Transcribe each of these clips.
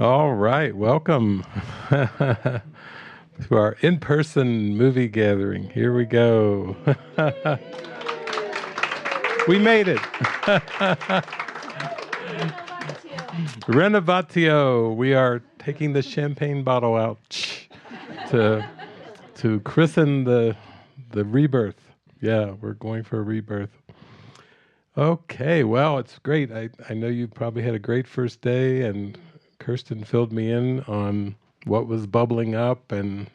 All right, welcome to our in-person movie gathering. Here we go. We made it. Renovatio. We are taking the champagne bottle out to christen the rebirth. Yeah, we're going for a rebirth. Okay, well, it's great. I know you probably had a great first day, and Kirsten filled me in on what was bubbling up, and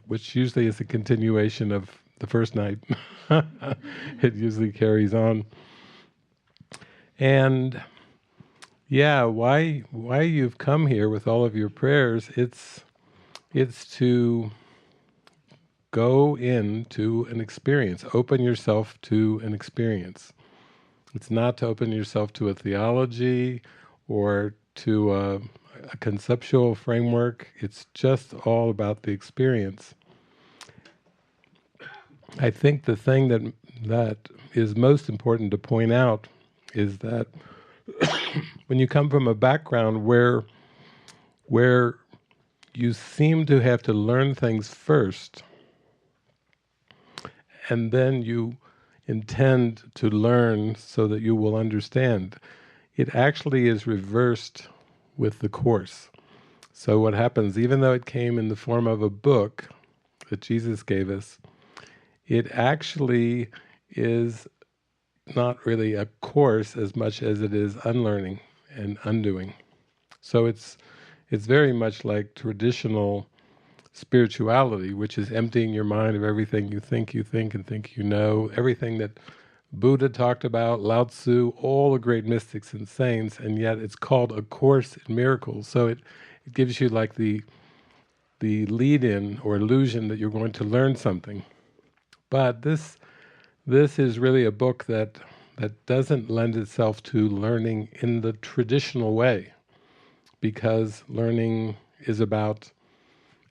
which usually is a continuation of the first night. It usually carries on. And yeah, why you've come here with all of your prayers, it's to go into an experience, open yourself to an experience. It's not to open yourself to a theology or to a conceptual framework. It's just all about the experience. I think the thing that is most important to point out is that when you come from a background where you seem to have to learn things first, and then you intend to learn so that you will understand, it actually is reversed with the Course. So what happens, even though it came in the form of a book that Jesus gave us, it actually is not really a course as much as it is unlearning and undoing. So it's very much like traditional spirituality, which is emptying your mind of everything you think and think you know, everything that Buddha talked about, Lao Tzu, all the great mystics and saints, and yet it's called A Course in Miracles. So it gives you like the lead-in or illusion that you're going to learn something. But this is really a book that doesn't lend itself to learning in the traditional way, because learning is about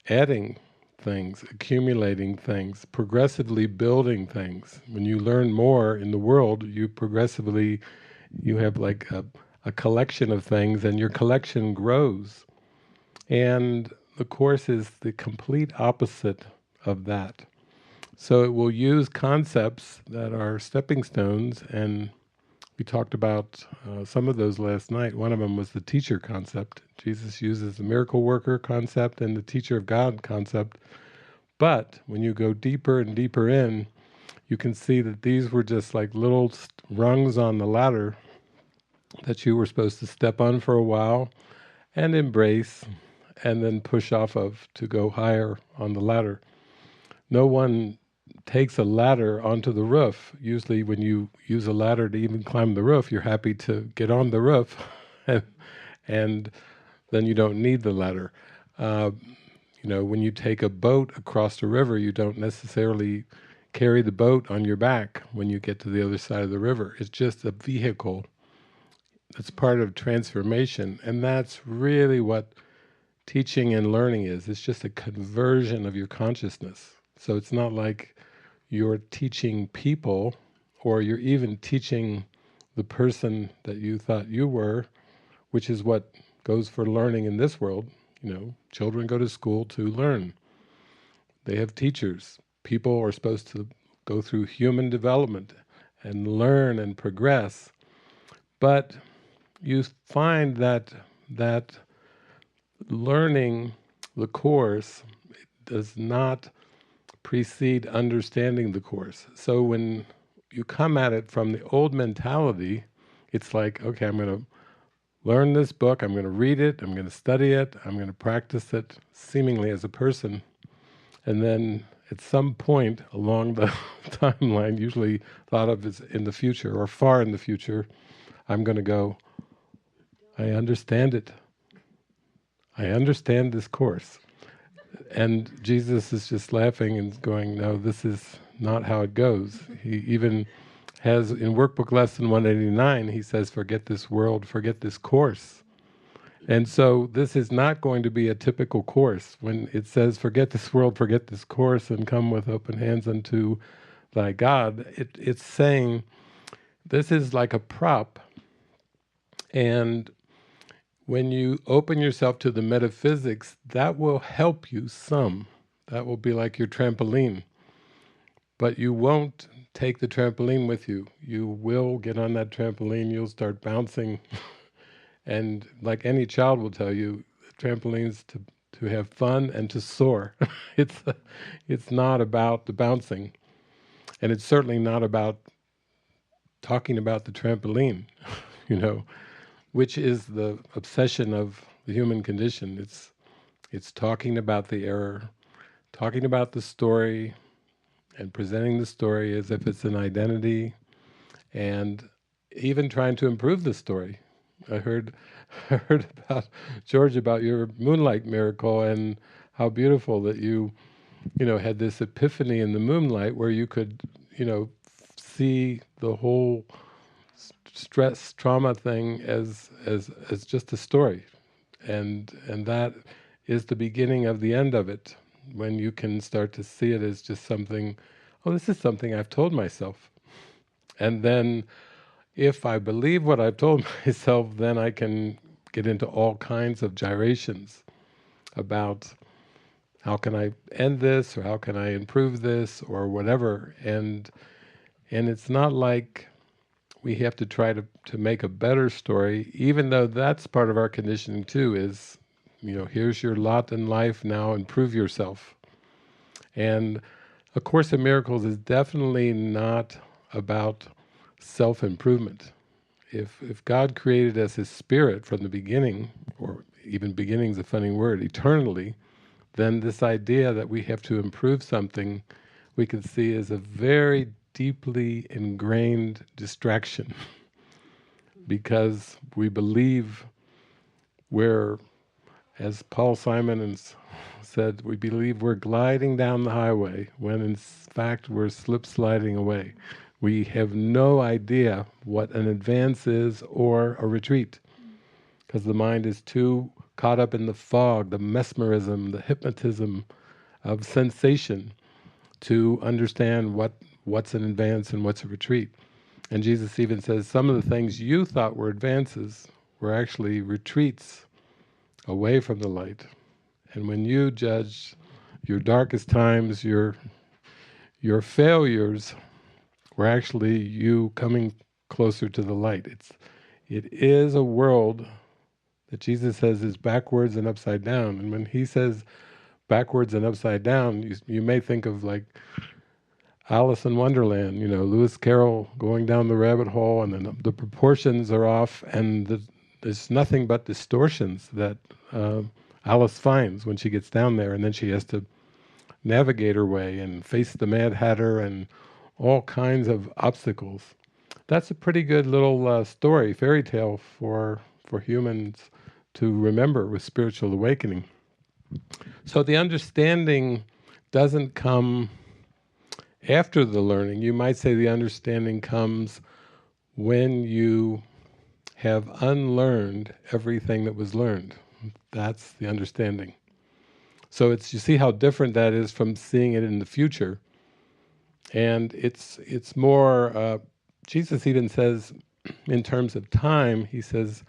adding things, accumulating things, progressively building things. When you learn more in the world, you have like a collection of things, and your collection grows. And the Course is the complete opposite of that. So it will use concepts that are stepping stones, and we talked about some of those last night. One of them was the teacher concept. Jesus uses the miracle worker concept and the teacher of God concept. But when you go deeper and deeper in, you can see that these were just like little rungs on the ladder that you were supposed to step on for a while and embrace and then push off of to go higher on the ladder. No one takes a ladder onto the roof. Usually when you use a ladder to even climb the roof, you're happy to get on the roof and then you don't need the ladder. When you take a boat across the river, you don't necessarily carry the boat on your back when you get to the other side of the river. It's just a vehicle that's part of transformation, and that's really what teaching and learning is. It's just a conversion of your consciousness. So it's not like you're teaching people, or you're even teaching the person that you thought you were, which is what goes for learning in this world. Children go to school to learn. They have teachers. People are supposed to go through human development and learn and progress. But you find that learning the Course does not precede understanding the Course. So when you come at it from the old mentality, it's like, okay, I'm going to learn this book, I'm going to read it, I'm going to study it, I'm going to practice it seemingly as a person, and then at some point along the timeline, usually thought of as in the future or far in the future, I'm going to go, I understand it. I understand this Course. And Jesus is just laughing and going, no, this is not how it goes. He even has, in workbook lesson 189, he says, forget this world, forget this Course. And so this is not going to be a typical Course. When it says, forget this world, forget this Course, and come with open hands unto thy God, it's saying this is like a prop, and when you open yourself to the metaphysics, that will help you some. That will be like your trampoline. But you won't take the trampoline with you. You will get on that trampoline, you'll start bouncing. And like any child will tell you, trampolines to have fun and to soar. It's not about the bouncing. And it's certainly not about talking about the trampoline, which is the obsession of the human condition. It's talking about the error, talking about the story, and presenting the story as if it's an identity, and even trying to improve the story. I heard about, George, about your moonlight miracle and how beautiful that you had this epiphany in the moonlight where you could, see the whole stress trauma thing as just a story, and that is the beginning of the end of it, when you can start to see it as just something. Oh, this is something I've told myself, and then if I believe what I've told myself, then I can get into all kinds of gyrations about how can I end this, or how can I improve this, or whatever. And it's not like we have to try to make a better story, even though that's part of our conditioning too, is, here's your lot in life, now improve yourself. And A Course in Miracles is definitely not about self-improvement. If God created us as spirit from the beginning, or even beginning's a funny word, eternally, then this idea that we have to improve something, we can see as a very deeply ingrained distraction, because we believe we're, as Paul Simon said, we believe we're gliding down the highway, when in fact we're slip-sliding away. We have no idea what an advance is or a retreat, because the mind is too caught up in the fog, the mesmerism, the hypnotism of sensation, to understand what's an advance and what's a retreat. And Jesus even says some of the things you thought were advances were actually retreats away from the light. And when you judge your darkest times, your failures, were actually you coming closer to the light. It is a world that Jesus says is backwards and upside down. And when he says backwards and upside down, you may think of like Alice in Wonderland, Lewis Carroll going down the rabbit hole, and then the proportions are off, and there's nothing but distortions that Alice finds when she gets down there, and then she has to navigate her way and face the Mad Hatter and all kinds of obstacles. That's a pretty good little story, fairy tale for humans to remember with spiritual awakening. So the understanding doesn't come after the learning. You might say the understanding comes when you have unlearned everything that was learned. That's the understanding. So you see how different that is from seeing it in the future. And it's more, Jesus even says, in terms of time, he says,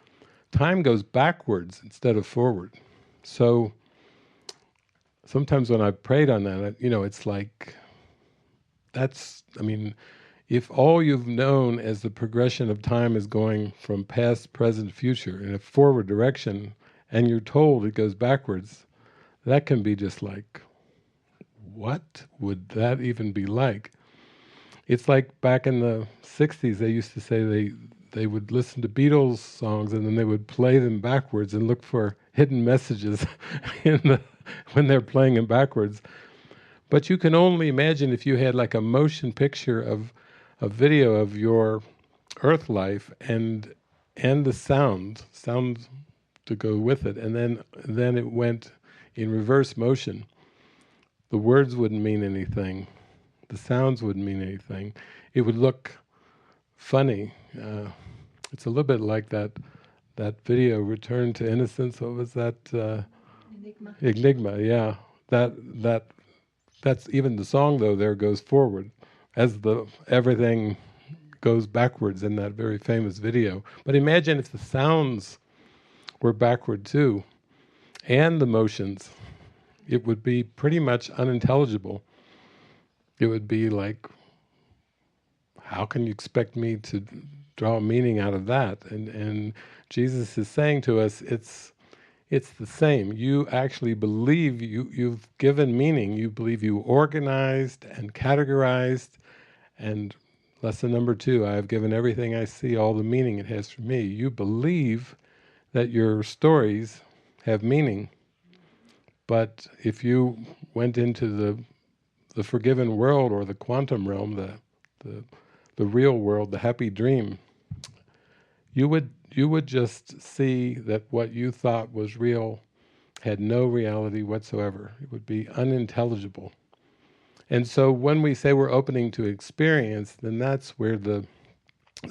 time goes backwards instead of forward. So sometimes when I've prayed on that, it's like, if all you've known as the progression of time is going from past, present, future in a forward direction, and you're told it goes backwards, that can be just like, what would that even be like? It's like back in the 60s, they used to say they would listen to Beatles songs and then they would play them backwards and look for hidden messages when they're playing them backwards. But you can only imagine if you had like a motion picture of a video of your earth life and the sound to go with it, and then it went in reverse motion. The words wouldn't mean anything. The sounds wouldn't mean anything. It would look funny. It's a little bit like that video, Return to Innocence. What was that? Enigma. Yeah. That's even the song though. There goes forward, as everything goes backwards in that very famous video. But imagine if the sounds were backward too, and the motions, it would be pretty much unintelligible. It would be like, how can you expect me to draw meaning out of that? And Jesus is saying to us, it's the same. You actually believe you've given meaning. You believe you organized and categorized. And lesson number 2, I have given everything I see all the meaning it has for me. You believe that your stories have meaning. But if you went into the forgiven world or the quantum realm, the real world, the happy dream, you would just see that what you thought was real had no reality whatsoever. It would be unintelligible. And so when we say we're opening to experience, then that's where the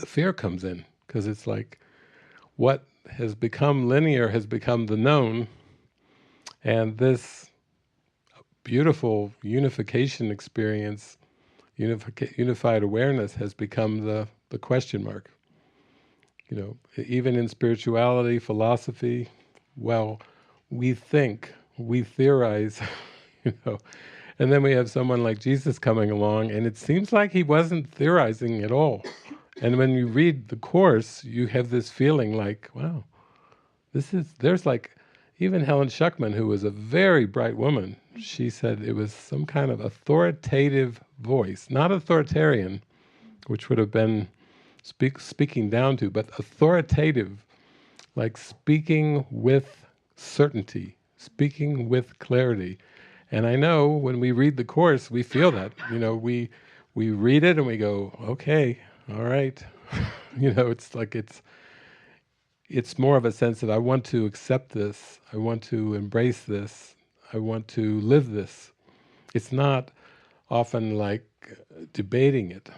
fear comes in, because it's like what has become linear has become the known, and this beautiful unification experience, unified awareness has become the question mark. You know, even in spirituality, philosophy, well, we think, we theorize, you know, and then we have someone like Jesus coming along, and it seems like he wasn't theorizing at all. And when you read the Course, you have this feeling like, wow, there's like, even Helen Schuckman, who was a very bright woman, she said it was some kind of authoritative voice, not authoritarian, which would have been speaking down to, but authoritative, like speaking with certainty, speaking with clarity. And I know when we read the Course, we feel that. You know, we read it and we go, okay, all right. You know, it's like it's more of a sense of I want to accept this, I want to embrace this, I want to live this. It's not often like debating it.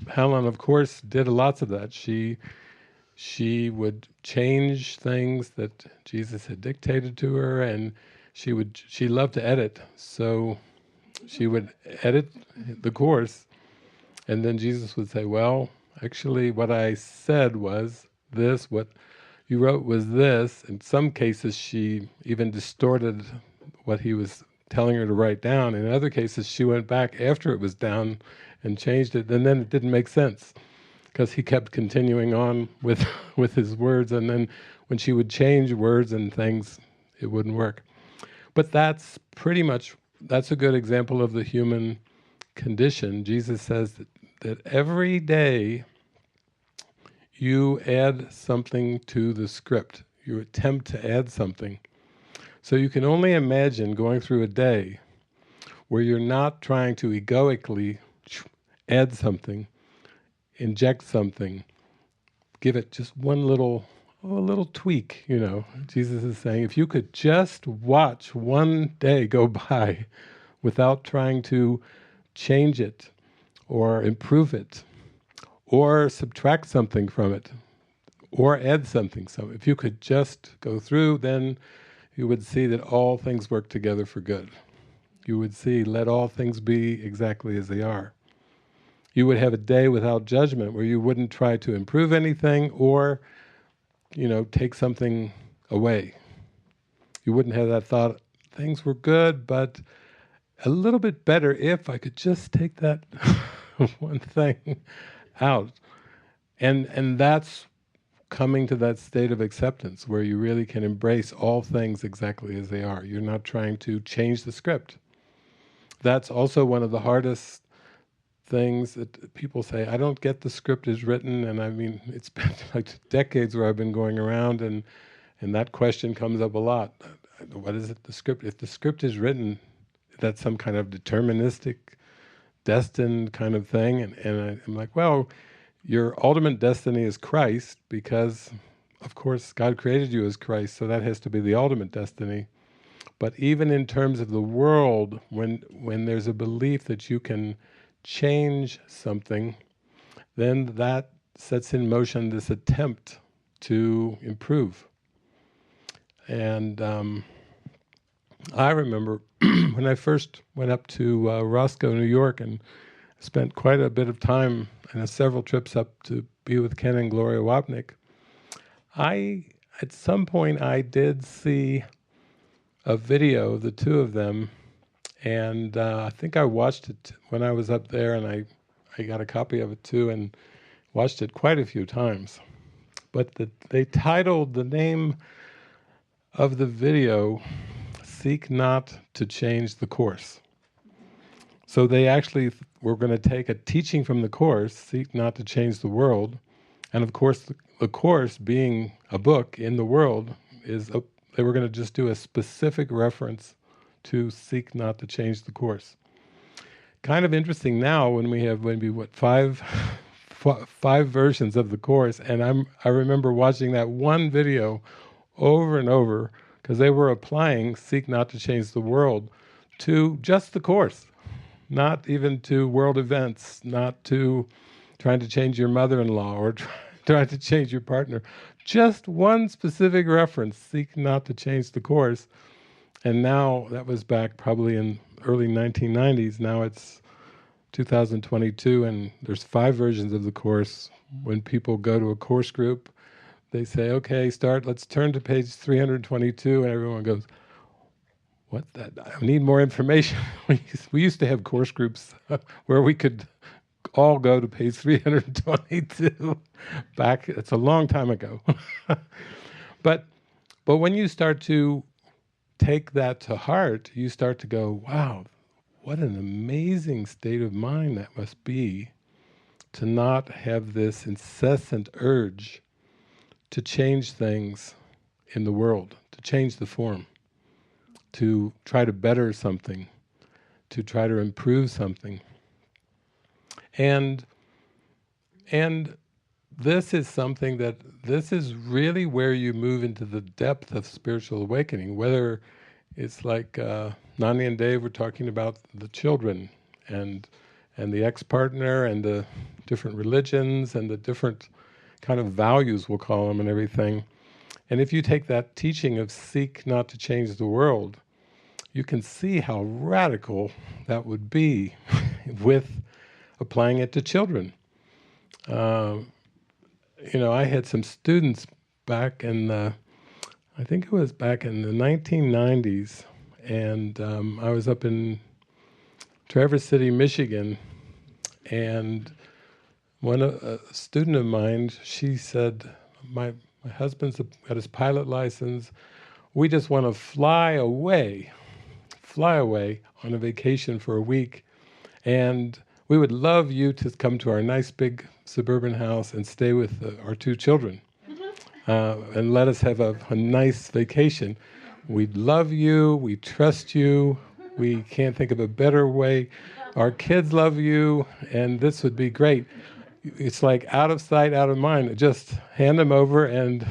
Helen, of course, did lots of that. She would change things that Jesus had dictated to her, and she loved to edit, so she would edit the Course, and then Jesus would say, well, actually what I said was this, what you wrote was this. In some cases she even distorted what he was telling her to write down. In other cases she went back after it was down and changed it, and then it didn't make sense, because he kept continuing on with his words, and then when she would change words and things, it wouldn't work. But that's a good example of the human condition. Jesus says that every day you add something to the script. You attempt to add something. So you can only imagine going through a day where you're not trying to egoically add something, inject something, give it just one little tweak, you know. Jesus is saying, if you could just watch one day go by without trying to change it or improve it or subtract something from it or add something. So if you could just go through, then you would see that all things work together for good. You would see, let all things be exactly as they are. You would have a day without judgment, where you wouldn't try to improve anything or, you know, take something away. You wouldn't have that thought, things were good, but a little bit better if I could just take that one thing out. And that's coming to that state of acceptance where you really can embrace all things exactly as they are. You're not trying to change the script. That's also one of the hardest things that people say, I don't get the script is written. And I mean, it's been like decades where I've been going around, and that question comes up a lot. What is it, the script? If the script is written, that's some kind of deterministic, destined kind of thing. And I'm like, well, your ultimate destiny is Christ, because, of course, God created you as Christ, so that has to be the ultimate destiny. But even in terms of the world, when there's a belief that you can change something, then that sets in motion this attempt to improve. And I remember when I first went up to Roscoe, New York, and spent quite a bit of time and several trips up to be with Ken and Gloria Wapnick, I at some point I did see a video of the two of them, and I think I watched it when I was up there, and I got a copy of it too, and watched it quite a few times. But they titled the name of the video, "Seek Not to Change the Course." So they actually were going to take a teaching from the Course, seek not to change the world, and of course the Course being a book in the world, they were going to just do a specific reference to seek not to change the Course. Kind of interesting now when we have maybe five versions of the Course, and I remember watching that one video over and over, because they were applying seek not to change the world to just the Course, not even to world events, not to trying to change your mother-in-law or trying to change your partner. Just one specific reference, seek not to change the Course. And now, that was back probably in early 1990s, now it's 2022, and there's 5 versions of the Course. When people go to a course group, they say, okay, let's turn to page 322, and everyone goes, what? I need more information. We used to have course groups where we could all go to page 322 back. It's a long time ago. But when you start to take that to heart, you start to go, wow, what an amazing state of mind that must be, to not have this incessant urge to change things in the world, to change the form, to try to better something, to try to improve something. And this is something this is really where you move into the depth of spiritual awakening, whether it's like Nani and Dave were talking about the children and the ex-partner and the different religions and the different kind of values, we'll call them, and everything. And if you take that teaching of seek not to change the world, you can see how radical that would be with applying it to children. I had some students back in I think it was back in the 1990s, and I was up in Traverse City, Michigan, and a student of mine, she said, my husband's got his pilot license, we just want to fly away on a vacation for a week, and we would love you to come to our nice big suburban house and stay with our 2 children. And let us have a nice vacation. We love you, we trust you, we can't think of a better way. Our kids love you, and this would be great. It's like out of sight, out of mind. Just hand them over, and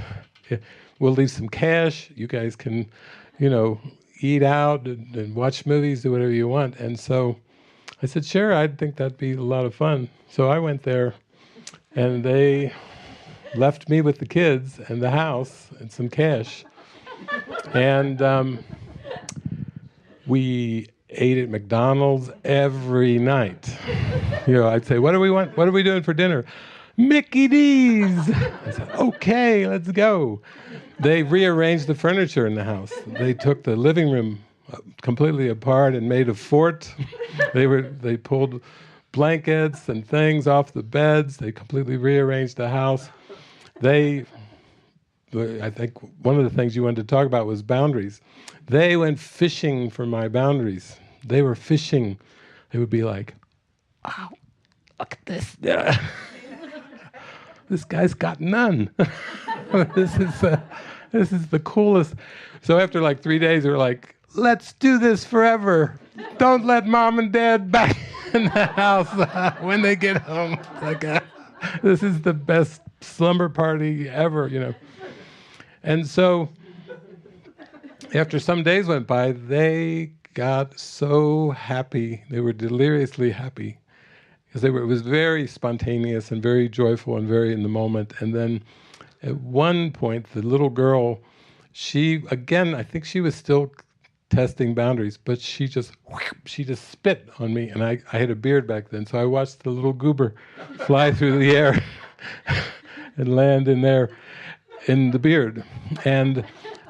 we'll leave some cash. You guys can, eat out and watch movies, do whatever you want. And so I said, sure, I think that'd be a lot of fun. So I went there, and they left me with the kids and the house and some cash. And we ate at McDonald's every night. I'd say, what do we want? What are we doing for dinner? Mickey D's. I said, okay, let's go. They rearranged the furniture in the house. They took the living room completely apart and made a fort. They pulled blankets and things off the beds. They completely rearranged the house. I think one of the things you wanted to talk about was boundaries. They went fishing for my boundaries. They were fishing. They would be like, wow, look at this. This guy's got none. This is the coolest. So after like 3 days, they were like, let's do this forever. Don't let mom and dad back in the house when they get home. Like, this is the best slumber party ever, And so after some days went by, they got so happy. They were deliriously happy, because it was very spontaneous and very joyful and very in the moment. And then at one point, the little girl, I think she was still testing boundaries, but she just spit on me, and I had a beard back then, so I watched the little goober fly through the air and land in there. in the beard. And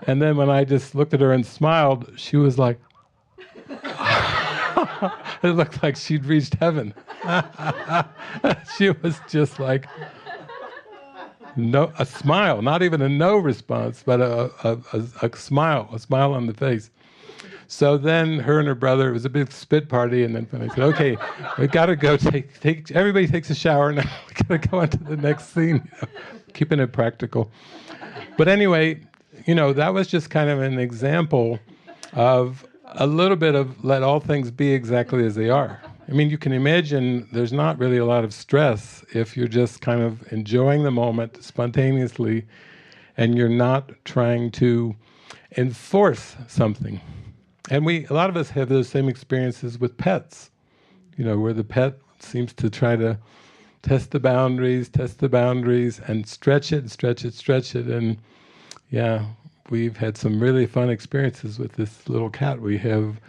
then when I just looked at her and smiled, she was like, it looked like she'd reached heaven. She was just like, no, a smile, not even a no response, but a smile on the face. So then her and her brother, it was a big spit party, and then I said, okay, we got to go take, everybody takes a shower now. We got to go on to the next scene, keeping it practical. But anyway, that was just kind of an example of a little bit of let all things be exactly as they are. I mean, you can imagine there's not really a lot of stress if you're just kind of enjoying the moment spontaneously and you're not trying to enforce something. And a lot of us have those same experiences with pets, where the pet seems to try to test the boundaries, and stretch it. And yeah, we've had some really fun experiences with this little cat. We have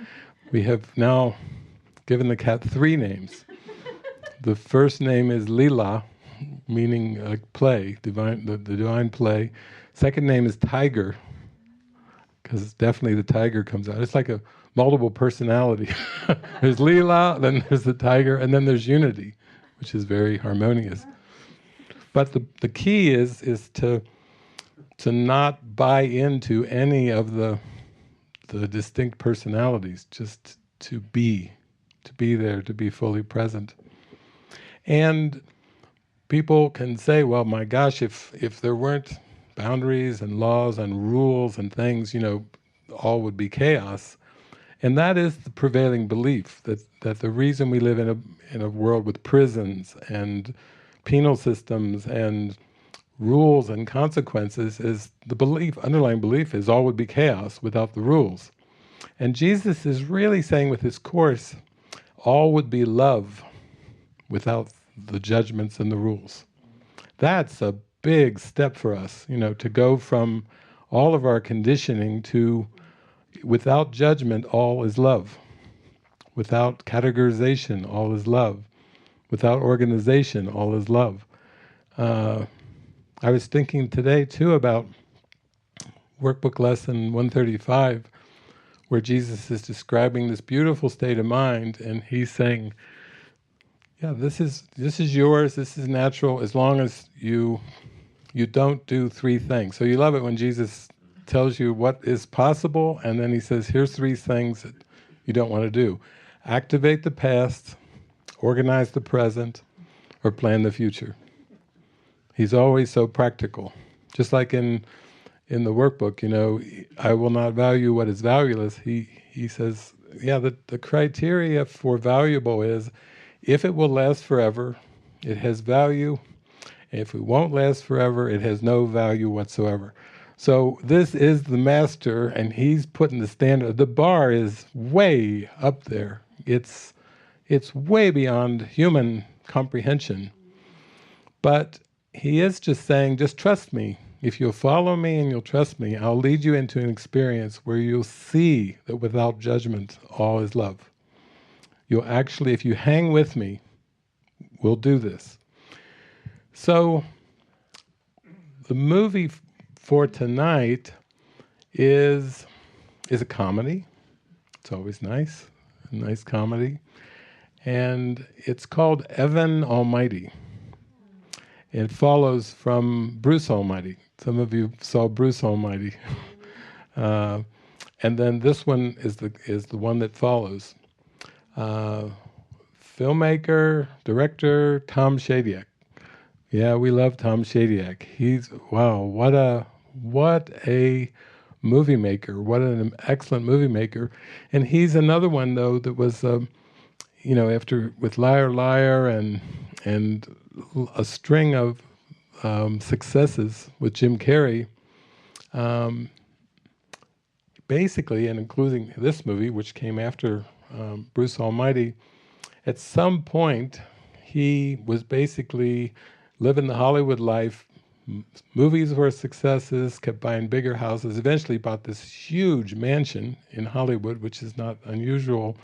now given the cat 3 names. The first name is Lila, meaning play, divine, the divine play. Second name is Tiger, because definitely the tiger comes out. It's like a multiple personality. There's Leela, then there's the tiger, and then there's unity, which is very harmonious. But the key is to not buy into any of the distinct personalities, just to be there, to be fully present. And people can say, well, my gosh, if there weren't boundaries and laws and rules and things, all would be chaos. And that is the prevailing belief, that the reason we live in a world with prisons and penal systems and rules and consequences is the underlying belief is all would be chaos without the rules. And Jesus is really saying with his course, all would be love without the judgments and the rules. That's a big step for us, to go from all of our conditioning to, without judgment, all is love. Without categorization, all is love. Without organization, all is love. I was thinking today, too, about workbook lesson 135, where Jesus is describing this beautiful state of mind, and he's saying, yeah, this is yours, this is natural, as long as you don't do 3 things. So you love it when Jesus tells you what is possible, and then he says, here's 3 things that you don't want to do. Activate the past, organize the present, or plan the future. He's always so practical. Just like in the workbook, I will not value what is valueless. He says, yeah, the criteria for valuable is, if it will last forever, it has value. If it won't last forever, it has no value whatsoever. So this is the master, and he's putting the standard. The bar is way up there. It's way beyond human comprehension. But he is just saying, just trust me. If you'll follow me and you'll trust me, I'll lead you into an experience where you'll see that without judgment, all is love. You'll actually, if you hang with me, we'll do this. So, the movie for tonight is a comedy. It's always nice, a nice comedy. And it's called Evan Almighty. It follows from Bruce Almighty. Some of you saw Bruce Almighty. And then this one is the one that follows. Filmmaker, director, Tom Shadyac. Yeah, we love Tom Shadyac. What a movie maker. What an excellent movie maker. And he's another one, though, that was, after with Liar Liar and a string of successes with Jim Carrey, basically, and including this movie, which came after Bruce Almighty, at some point he was basically living the Hollywood life. Movies were successes, kept buying bigger houses, eventually bought this huge mansion in Hollywood, which is not unusual.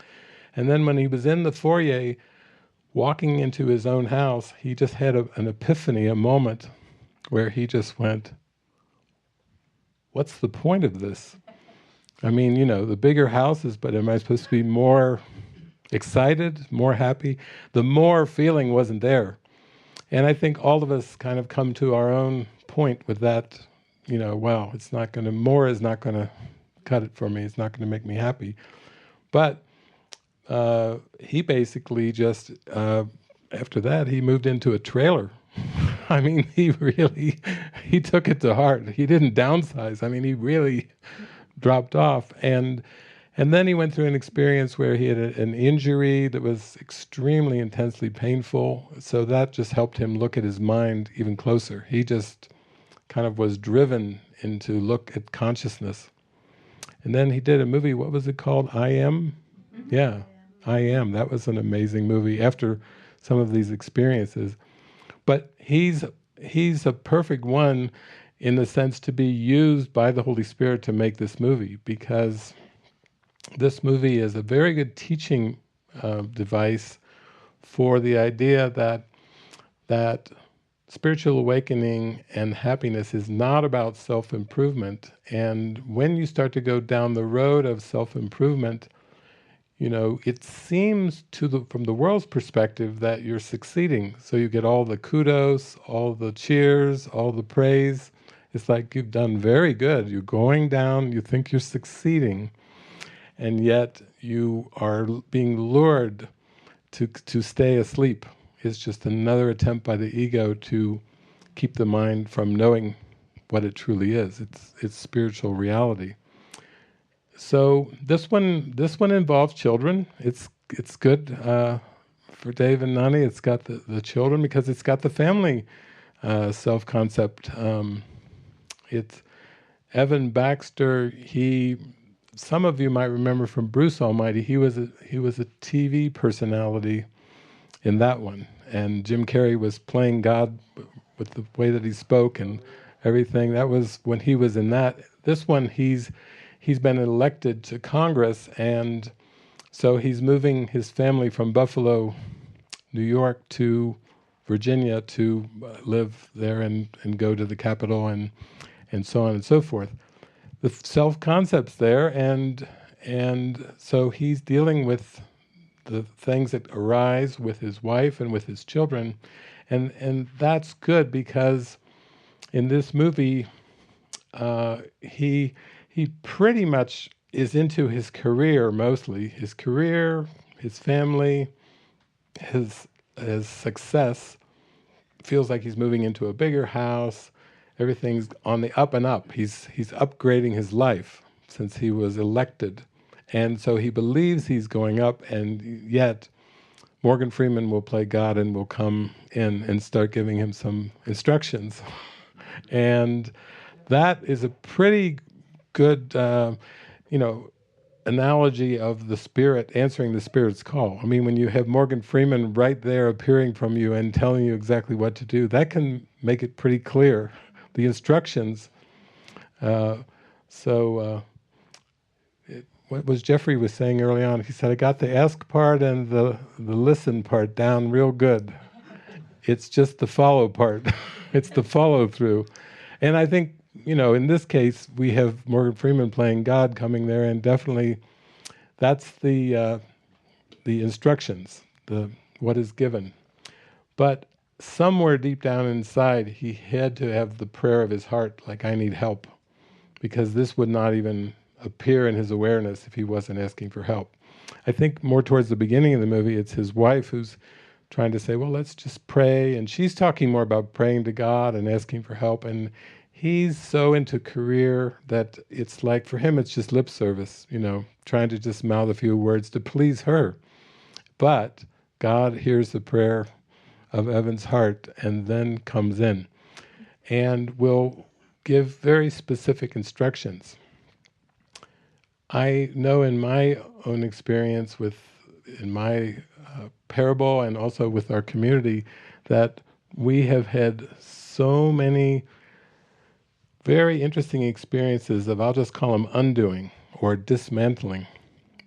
And then when he was in the foyer, walking into his own house, he just had an epiphany, a moment where he just went, what's the point of this? I mean, you know, the bigger houses, but am I supposed to be more excited, more happy? The more feeling wasn't there. And I think all of us kind of come to our own point with that, you know, well, it's not going to, more is not going to cut it for me. It's not going to make me happy. But he basically just, after that, he moved into a trailer. I mean, he took it to heart. He didn't downsize. I mean, he really dropped off. And then he went through an experience where he had an injury that was extremely intensely painful. So that just helped him look at his mind even closer. He just kind of was driven into look at consciousness. And then he did a movie, what was it called? I Am? Mm-hmm. Yeah, I Am. That was an amazing movie after some of these experiences. But he's a perfect one in the sense to be used by the Holy Spirit to make this movie, because this movie is a very good teaching device for the idea that spiritual awakening and happiness is not about self-improvement. And when you start to go down the road of self-improvement, you know, it seems from the world's perspective that you're succeeding. So you get all the kudos, all the cheers, all the praise. It's like you've done very good. You're going down, you think you're succeeding, and yet you are being lured to stay asleep. It's just another attempt by the ego to keep the mind from knowing what it truly is. It's spiritual reality. So this one involves children. It's good for Dave and Nani. It's got the children because it's got the family self-concept. It's Evan Baxter. Some of you might remember from Bruce Almighty. He was a TV personality in that one, and Jim Carrey was playing God with the way that he spoke and everything. That was when he was in that. This one, he's been elected to Congress, and so he's moving his family from Buffalo, New York to Virginia to live there and go to the Capitol and so on and so forth. The self-concept's there, and so he's dealing with the things that arise with his wife and with his children, and that's good because in this movie he pretty much is into his career mostly. His career, his family, his success. Feels like he's moving into a bigger house. Everything's on the up and up. He's upgrading his life since he was elected. And so he believes he's going up, and yet Morgan Freeman will play God and will come in and start giving him some instructions. And that is a pretty good, analogy of the Spirit answering the Spirit's call. I mean, when you have Morgan Freeman right there appearing from you and telling you exactly what to do, that can make it pretty clear. The instructions. What was Jeffrey was saying early on, he said, I got the ask part and the listen part down real good. It's just the follow part. It's the follow through. And I think, in this case, we have Morgan Freeman playing God coming there, and definitely that's the instructions, what is given. But somewhere deep down inside, he had to have the prayer of his heart, like, I need help, because this would not even appear in his awareness if he wasn't asking for help. I think more towards the beginning of the movie, it's his wife who's trying to say, well, let's just pray, and she's talking more about praying to God and asking for help, and he's so into career that it's like, for him, it's just lip service, trying to just mouth a few words to please her. But God hears the prayer of Evan's heart and then comes in and will give very specific instructions. I know in my own experience in my parable and also with our community that we have had so many very interesting experiences of, I'll just call them undoing or dismantling.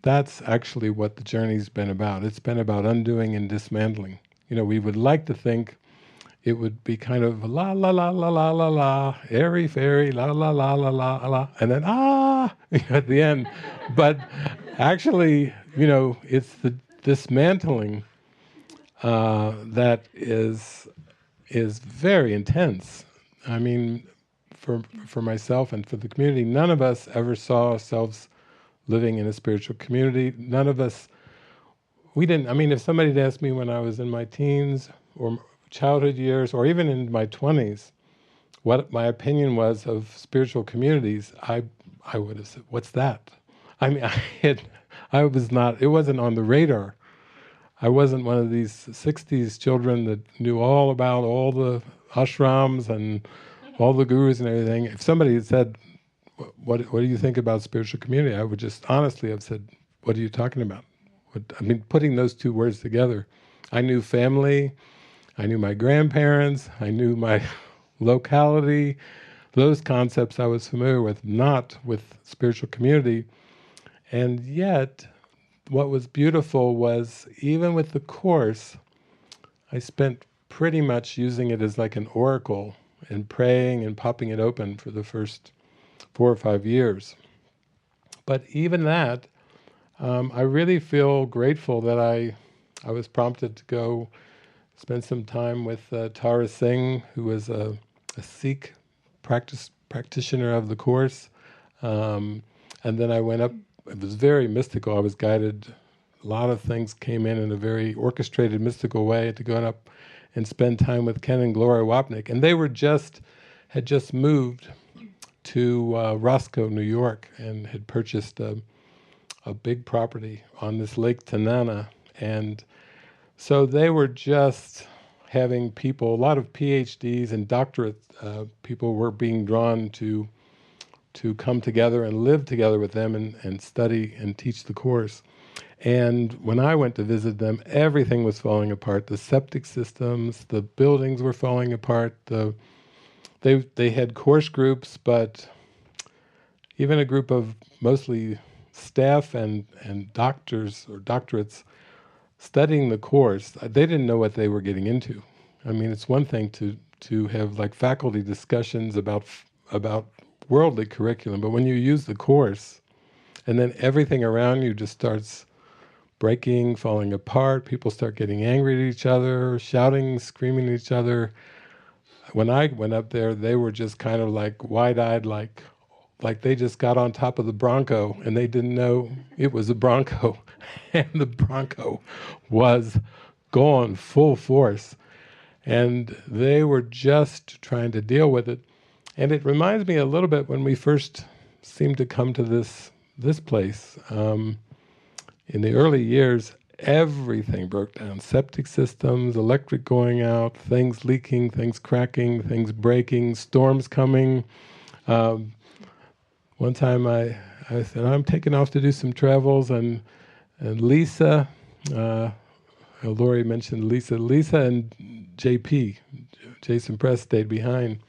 That's actually what the journey's been about. It's been about undoing and dismantling. We would like to think it would be kind of la la la la la la la, airy fairy, la la la la la la, and then at the end. But actually, it's the dismantling that is very intense. I mean, for myself and for the community, none of us ever saw ourselves living in a spiritual community. None of us, we didn't, I mean, if somebody had asked me when I was in my teens or childhood years or even in my 20s what my opinion was of spiritual communities, I would have said, what's that? I mean, it wasn't on the radar. I wasn't one of these 60s children that knew all about all the ashrams and all the gurus and everything. If somebody had said, what do you think about spiritual community? I would just honestly have said, what are you talking about? Putting those two words together. I knew family, I knew my grandparents, I knew my locality. Those concepts I was familiar with, not with spiritual community. And yet, what was beautiful was, even with the Course, I spent pretty much using it as like an oracle and praying and popping it open for the first 4 or 5 years. But even that, I really feel grateful that I was prompted to go spend some time with Tara Singh, who was a Sikh practitioner of the Course. And then I went up. It was very mystical. I was guided. A lot of things came in a very orchestrated, mystical way to go up and spend time with Ken and Gloria Wapnick. And they had just moved to Roscoe, New York, and had purchased a big property on this Lake Tanana. And so they were just having people, a lot of PhDs and doctorate people were being drawn to come together and live together with them and study and teach the Course. And when I went to visit them, everything was falling apart. The septic systems, the buildings were falling apart. They had course groups, but even a group of mostly staff and doctors or doctorates studying the Course, they didn't know what they were getting into. I mean, it's one thing to have like faculty discussions about worldly curriculum, but when you use the Course, and then everything around you just starts breaking, falling apart, people start getting angry at each other, shouting, screaming at each other. When I went up there, they were just kind of like wide-eyed, like they just got on top of the Bronco, and they didn't know it was a Bronco, and the Bronco was going full force, and they were just trying to deal with it. And it reminds me a little bit when we first seemed to come to this place. In the early years, everything broke down. Septic systems, electric going out, things leaking, things cracking, things breaking, storms coming. One time I said, I'm taking off to do some travels, and Lisa, Lori mentioned Lisa and JP, Jason Press, stayed behind.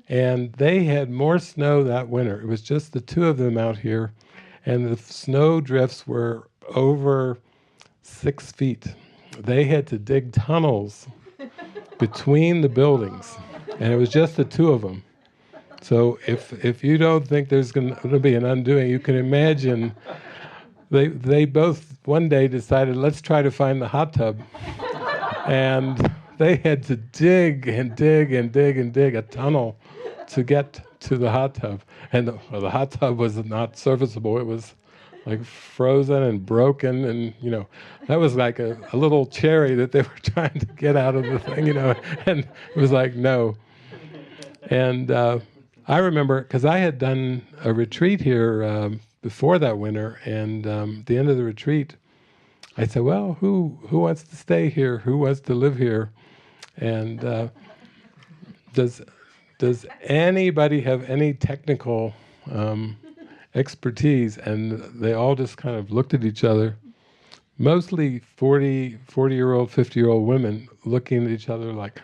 And they had more snow that winter. It was just the two of them out here, and the snow drifts were over 6 feet. They had to dig tunnels between the buildings, and it was just the two of them. So if you don't think there's going to be an undoing, you can imagine they both one day decided, let's try to find the hot tub. And they had to dig and dig and dig and dig a tunnel to get to the hot tub. And the hot tub was not serviceable. It was like frozen and broken, and that was like a little cherry that they were trying to get out of the thing, and it was like, no. And I remember, because I had done a retreat here before that winter, and at the end of the retreat, I said, well, who wants to stay here? Who wants to live here? And does anybody have any technical expertise? And they all just kind of looked at each other, mostly 40-year-old, 50-year-old women looking at each other like,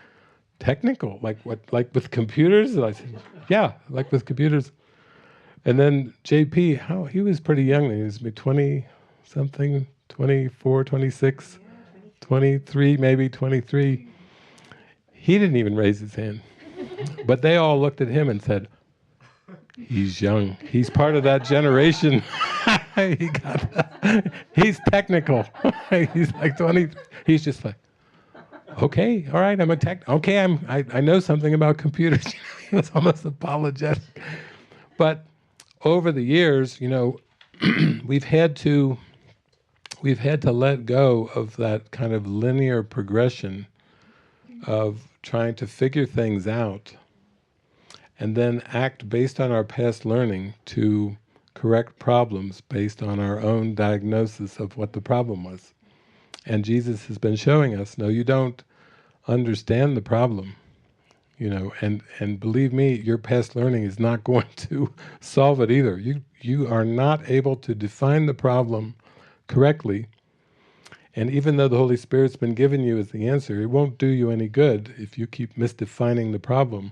technical? Like what? Like with computers? And I said, yeah, like with computers. And then JP, he was pretty young. He was 20-something, 24, 26, 23, maybe 23. He didn't even raise his hand. But they all looked at him and said, he's young. He's part of that generation. He's technical. He's like 20. He's just like, okay, all right, I'm a tech. Okay, I know something about computers. He was almost apologetic. But over the years, we've had to let go of that kind of linear progression of trying to figure things out and then act based on our past learning to correct problems based on our own diagnosis of what the problem was. And Jesus has been showing us, no, you don't understand the problem, and believe me, your past learning is not going to solve it either. You are not able to define the problem correctly, and even though the Holy Spirit's been given you as the answer, it won't do you any good if you keep misdefining the problem.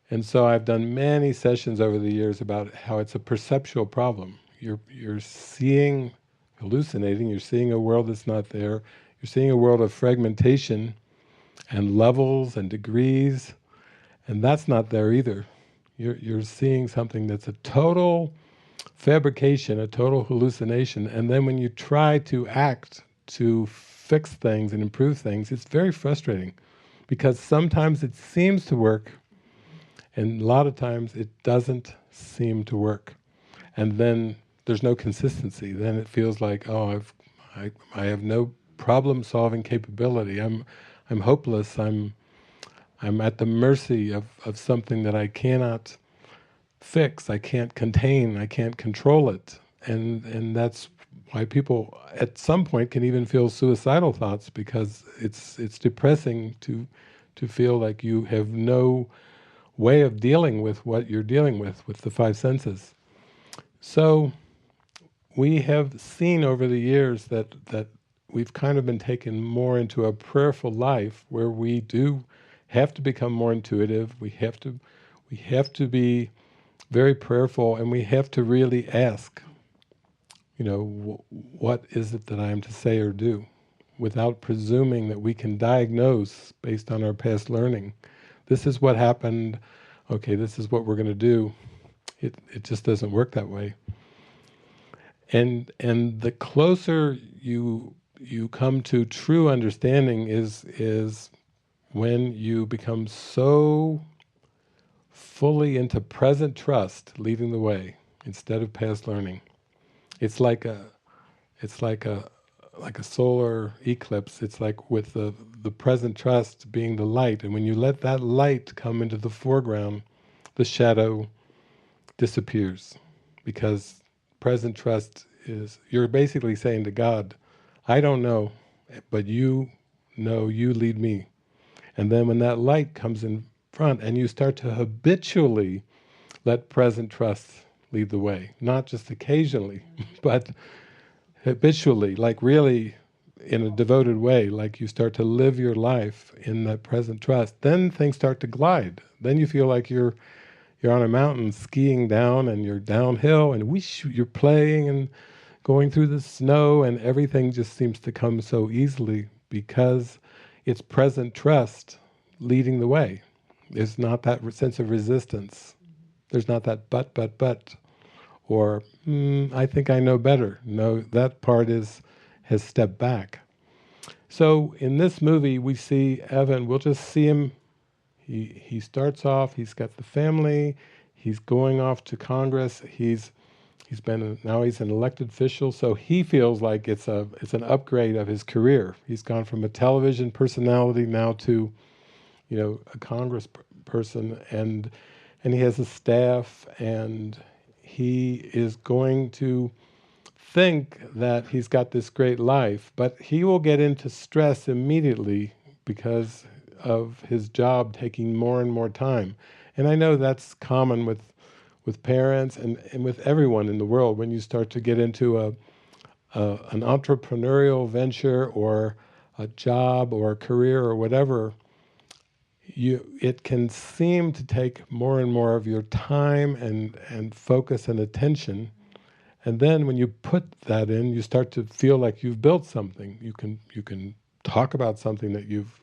And so I've done many sessions over the years about how it's a perceptual problem. You're seeing, hallucinating, you're seeing a world that's not there, you're seeing a world of fragmentation and levels and degrees, and that's not there either. You're seeing something that's a total fabrication, a total hallucination, and then when you try to act to fix things and improve things, it's very frustrating, because sometimes it seems to work, and a lot of times it doesn't seem to work. And then there's no consistency. Then it feels like, I have no problem-solving capability. I'm hopeless. I'm at the mercy of something that I cannot fix. I can't contain. I can't control it. And that's why people at some point can even feel suicidal thoughts, because it's depressing to feel like you have no way of dealing with what you're dealing with the five senses. So we have seen over the years that we've kind of been taken more into a prayerful life, where we do have to become more intuitive. We have to be very prayerful, and we have to really ask, what is it that I am to say or do, without presuming that we can diagnose based on our past learning. This is what happened. Okay, this is what we're going to do. It just doesn't work that way. And the closer you come to true understanding is when you become so fully into present trust, leading the way instead of past learning. It's like a solar eclipse. It's like with the present trust being the light, and when you let that light come into the foreground, the shadow disappears, because present trust is, you're basically saying to God, I don't know, but you know, you lead me. And then when that light comes in front and you start to habitually let present trust lead the way, not just occasionally, but habitually, like really in a devoted way, like you start to live your life in that present trust, then things start to glide. Then you feel like you're on a mountain skiing down, and you're downhill, and you're playing and going through the snow, and everything just seems to come so easily, because it's present trust leading the way. There's not that sense of resistance. There's not that but, or I think I know better. No, that part has stepped back. So in this movie, we see Evan. We'll just see him. He starts off. He's got the family. He's going off to Congress. Now he's an elected official. So he feels like it's an upgrade of his career. He's gone from a television personality now to, a Congress person, and he has a staff, and he is going to think that he's got this great life, but he will get into stress immediately because of his job taking more and more time. And I know that's common with parents and with everyone in the world. When you start to get into an entrepreneurial venture or a job or a career or whatever, it can seem to take more and more of your time and focus and attention. And then when you put that in, you start to feel like you've built something. You can talk about something that you've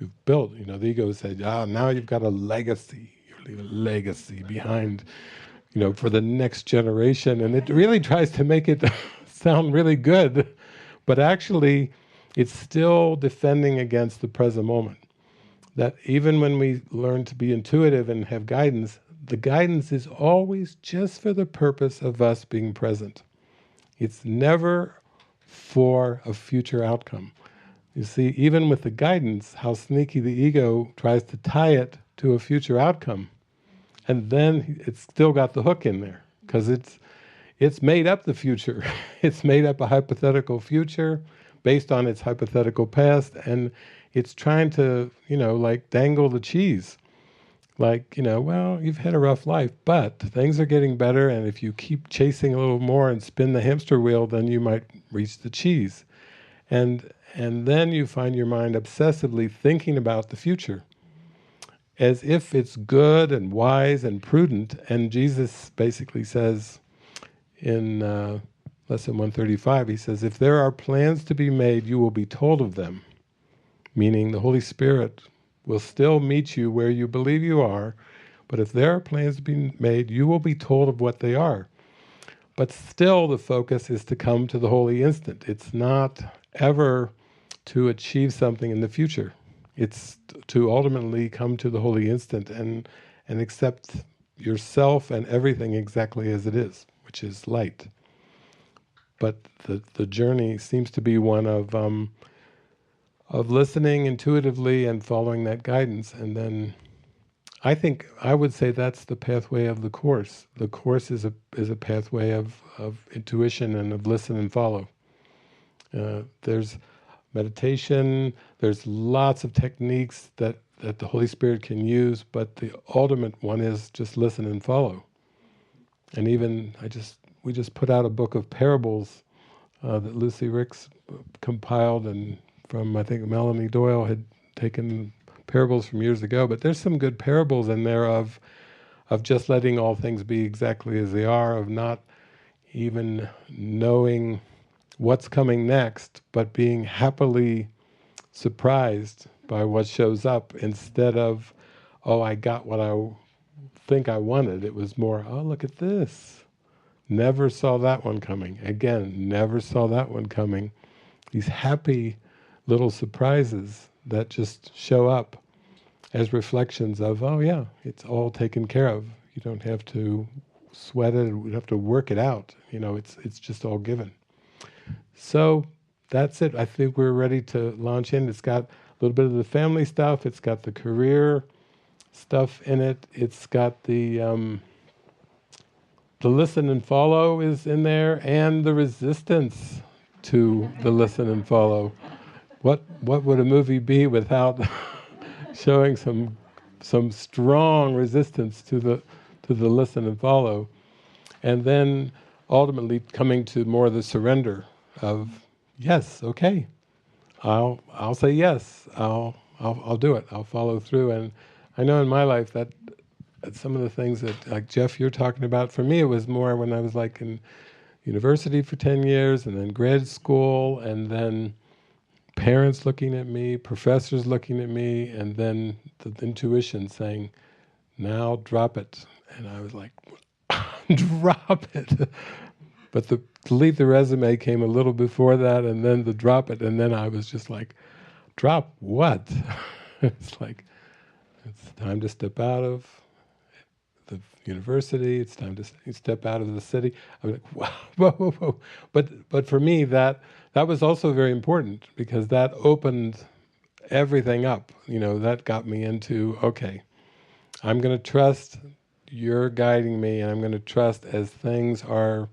you've built. You know, the ego said, now you've got a legacy. You leave a legacy behind, you know, for the next generation. And it really tries to make it sound really good, but actually it's still defending against the present moment. That even when we learn to be intuitive and have guidance, the guidance is always just for the purpose of us being present. It's never for a future outcome. You see, even with the guidance, how sneaky the ego tries to tie it to a future outcome. And then it's still got the hook in there, because it's made up the future. It's made up a hypothetical future based on its hypothetical past, and it's trying to, you know, like dangle the cheese. Like, you know, well, you've had a rough life, but things are getting better, and if you keep chasing a little more and spin the hamster wheel, then you might reach the cheese. And then you find your mind obsessively thinking about the future, as if it's good and wise and prudent. And Jesus basically says in Lesson 135, he says, if there are plans to be made, you will be told of them. Meaning the Holy Spirit will still meet you where you believe you are, but if there are plans to be made, you will be told of what they are. But still the focus is to come to the holy instant. It's not ever to achieve something in the future. It's to ultimately come to the holy instant and accept yourself and everything exactly as it is, which is light. But the journey seems to be one of listening intuitively and following that guidance. And then I would say that's the pathway of the Course. The Course is a pathway of intuition and of listen and follow. There's meditation, there's lots of techniques that the Holy Spirit can use, but the ultimate one is just listen and follow. And even we just put out a book of parables that Lucy Ricks compiled, and from, I think, Melanie Doyle had taken parables from years ago, but there's some good parables in there of just letting all things be exactly as they are, of not even knowing what's coming next, but being happily surprised by what shows up, instead of, oh, I got what I think I wanted. It was more, oh, look at this. Never saw that one coming. Again, never saw that one coming. These happy little surprises that just show up as reflections of, oh yeah, it's all taken care of. You don't have to sweat it, you don't have to work it out. You know, it's just all given. So that's it. I think we're ready to launch in. It's got a little bit of the family stuff, it's got the career stuff in it, it's got the listen and follow is in there, and the resistance to the listen and follow. What would a movie be without showing some strong resistance to the listen and follow, and then ultimately coming to more the surrender of, yes, okay, I'll say yes, I'll do it, I'll follow through. And I know in my life that some of the things that, like Jeff, you're talking about, for me it was more when I was like in university for 10 years, and then grad school, and then parents looking at me, professors looking at me, and then the intuition saying, now drop it. And I was like, drop it. But the delete the resume came a little before that, and then the drop it, and then I was just like, drop what? It's like, it's time to step out of the university, it's time to step out of the city. I was like, wow, whoa. But for me, that was also very important, because that opened everything up. You know, that got me into, okay, I'm going to trust you're guiding me, and I'm going to trust as things are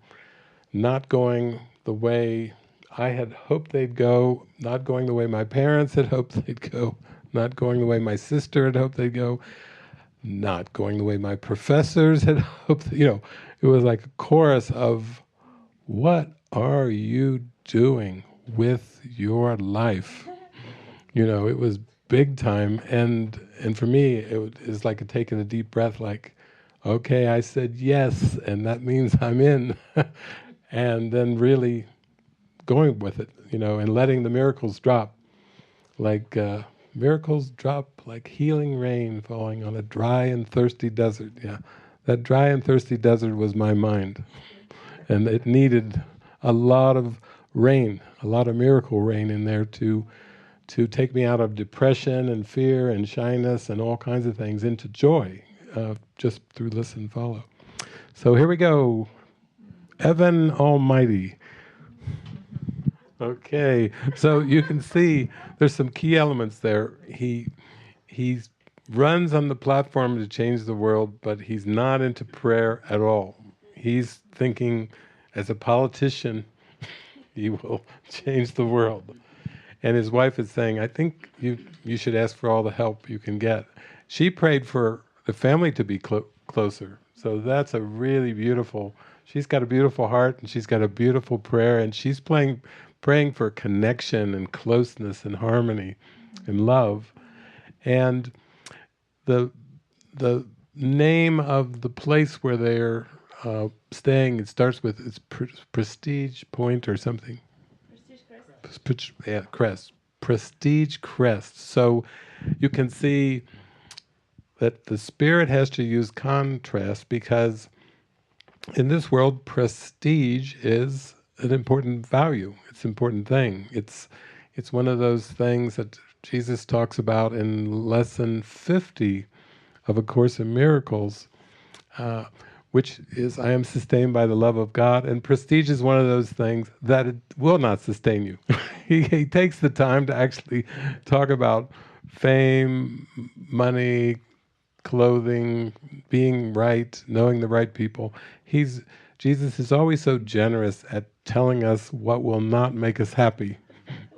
not going the way I had hoped they'd go, not going the way my parents had hoped they'd go, not going the way my sister had hoped they'd go, not going the way my professors had hoped. You know, it was like a chorus of, what are you doing with your life? You know, it was big time, and for me, it was like taking a deep breath, like, okay, I said yes, and that means I'm in. And then really going with it, you know, and letting the miracles drop. Like Miracles drop like healing rain falling on a dry and thirsty desert. Yeah, that dry and thirsty desert was my mind. And it needed a lot of rain, a lot of miracle rain in there to take me out of depression and fear and shyness and all kinds of things into joy, just through listen and follow. So here we go. Evan Almighty. Okay, so you can see there's some key elements there. He runs on the platform to change the world, but he's not into prayer at all. He's thinking, as a politician, he will change the world. And his wife is saying, I think you should ask for all the help you can get. She prayed for the family to be closer. So that's a really beautiful, she's got a beautiful heart, and she's got a beautiful prayer, and she's praying for connection and closeness and harmony and love. And the name of the place where they're staying, it starts with, it's Prestige Point or something. Prestige Crest. Crest. Prestige Crest. So you can see that the spirit has to use contrast, because in this world, prestige is an important value. It's an important thing. It's one of those things that Jesus talks about in lesson 50 of A Course in Miracles, which is, I am sustained by the love of God. And prestige is one of those things that it will not sustain you. He takes the time to actually talk about fame, money, clothing, being right, knowing the right people. Jesus is always so generous at telling us what will not make us happy,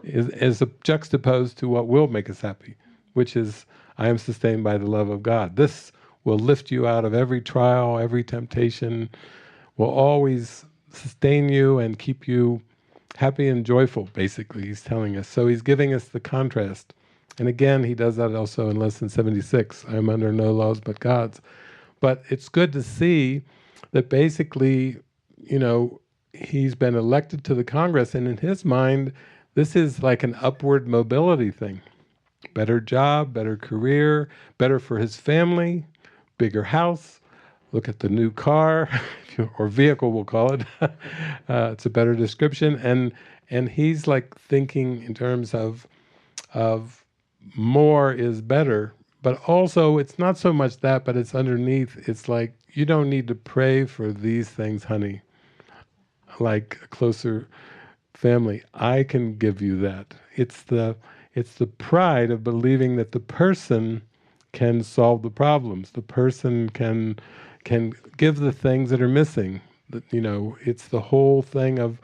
is juxtaposed to what will make us happy, which is, I am sustained by the love of God. This will lift you out of every trial, every temptation, will always sustain you and keep you happy and joyful, basically, he's telling us. So he's giving us the contrast. And again, he does that also in lesson 76, I am under no laws but God's. But it's good to see that basically, he's been elected to the Congress, and in his mind, this is like an upward mobility thing. Better job, better career, better for his family, bigger house, look at the new car, or vehicle we'll call it. It's a better description. And he's like thinking in terms of more is better, but also it's not so much that, but it's underneath. It's like, you don't need to pray for these things, honey, like a closer family. I can give you that. It's the pride of believing that the person can solve the problems. The person can give the things that are missing. It's the whole thing of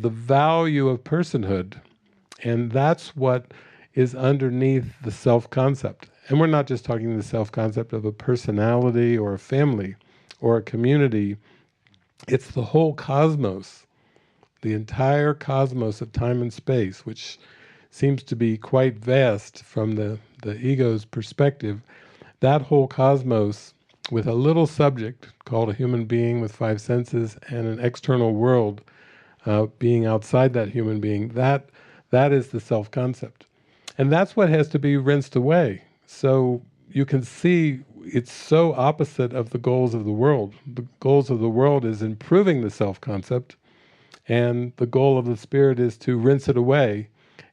the value of personhood. And that's what is underneath the self-concept. And we're not just talking the self-concept of a personality or a family or a community. It's the whole cosmos, the entire cosmos of time and space, which seems to be quite vast from the ego's perspective. That whole cosmos, with a little subject called a human being with 5 senses and an external world being outside that human being, that is the self-concept. And that's what has to be rinsed away. So you can see it's so opposite of the goals of the world. The goals of the world is improving the self-concept, and the goal of the spirit is to rinse it away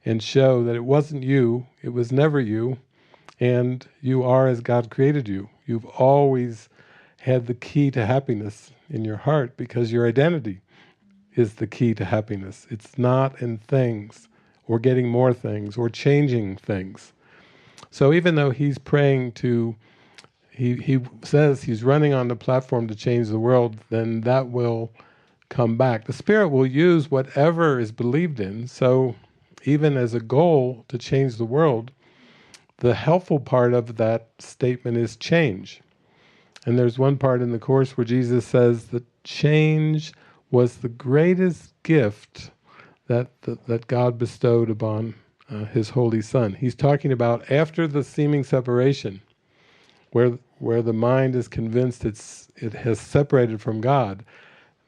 and show that it wasn't you, it was never you, and you are as God created you. You've always had the key to happiness in your heart, because your identity is the key to happiness. It's not in things, or getting more things, or changing things. So even though he's praying he says he's running on the platform to change the world, then that will come back. The Spirit will use whatever is believed in. So even as a goal to change the world, the helpful part of that statement is change. And there's one part in the Course where Jesus says that change was the greatest gift that God bestowed upon His Holy Son. He's talking about after the seeming separation, where the mind is convinced it has separated from God.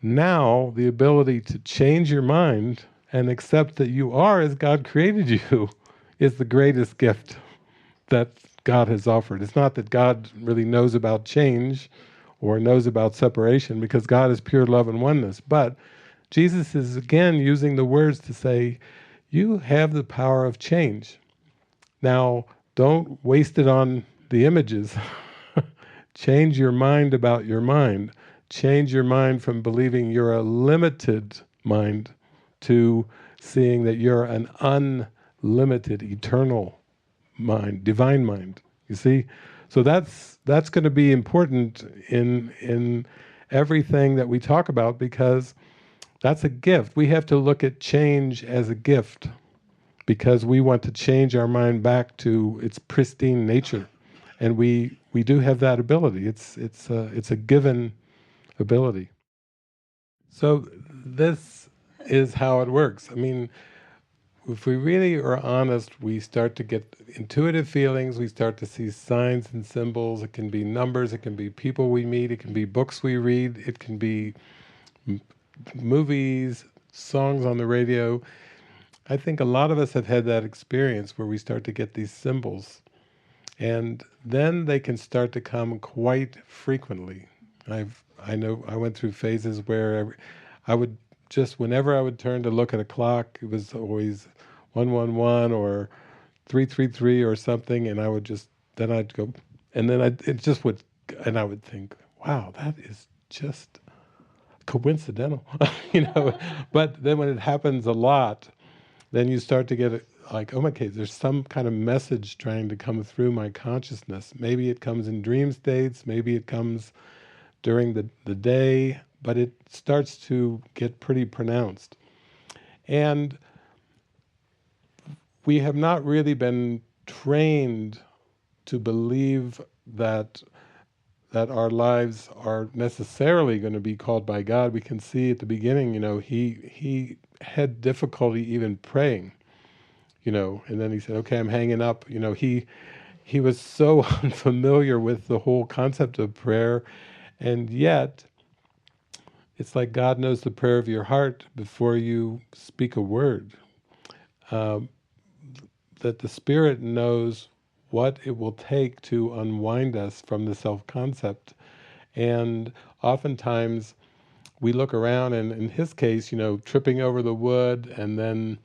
Now the ability to change your mind and accept that you are as God created you is the greatest gift. that God has offered. It's not that God really knows about change or knows about separation, because God is pure love and oneness. But Jesus is again using the words to say, you have the power of change. Now, don't waste it on the images. Change your mind about your mind. Change your mind from believing you're a limited mind to seeing that you're an unlimited, eternal mind, divine mind. You see? So that's going to be important in everything that we talk about, because that's a gift. We have to look at change as a gift, because we want to change our mind back to its pristine nature. And we do have that ability. It's a given ability. So this is how it works. I mean, if we really are honest, we start to get intuitive feelings, we start to see signs and symbols. It can be numbers, it can be people we meet, it can be books we read, it can be movies, songs on the radio. I think a lot of us have had that experience where we start to get these symbols. And then they can start to come quite frequently. I know I went through phases where I would just, whenever I would turn to look at a clock, it was always 111 or 333 or something, and I would just, then I'd go, and then it just would, and I would think, wow, that is just coincidental, But then when it happens a lot, then you start to get it like, oh my God, there's some kind of message trying to come through my consciousness. Maybe it comes in dream states, maybe it comes during the day, but it starts to get pretty pronounced. And we have not really been trained to believe that our lives are necessarily going to be called by God. We can see at the beginning, he had difficulty even praying, and then he said, okay, I'm hanging up. He was so unfamiliar with the whole concept of prayer, and yet it's like God knows the prayer of your heart before you speak a word. That the Spirit knows what it will take to unwind us from the self-concept. And oftentimes we look around, and in his case, tripping over the wood, and then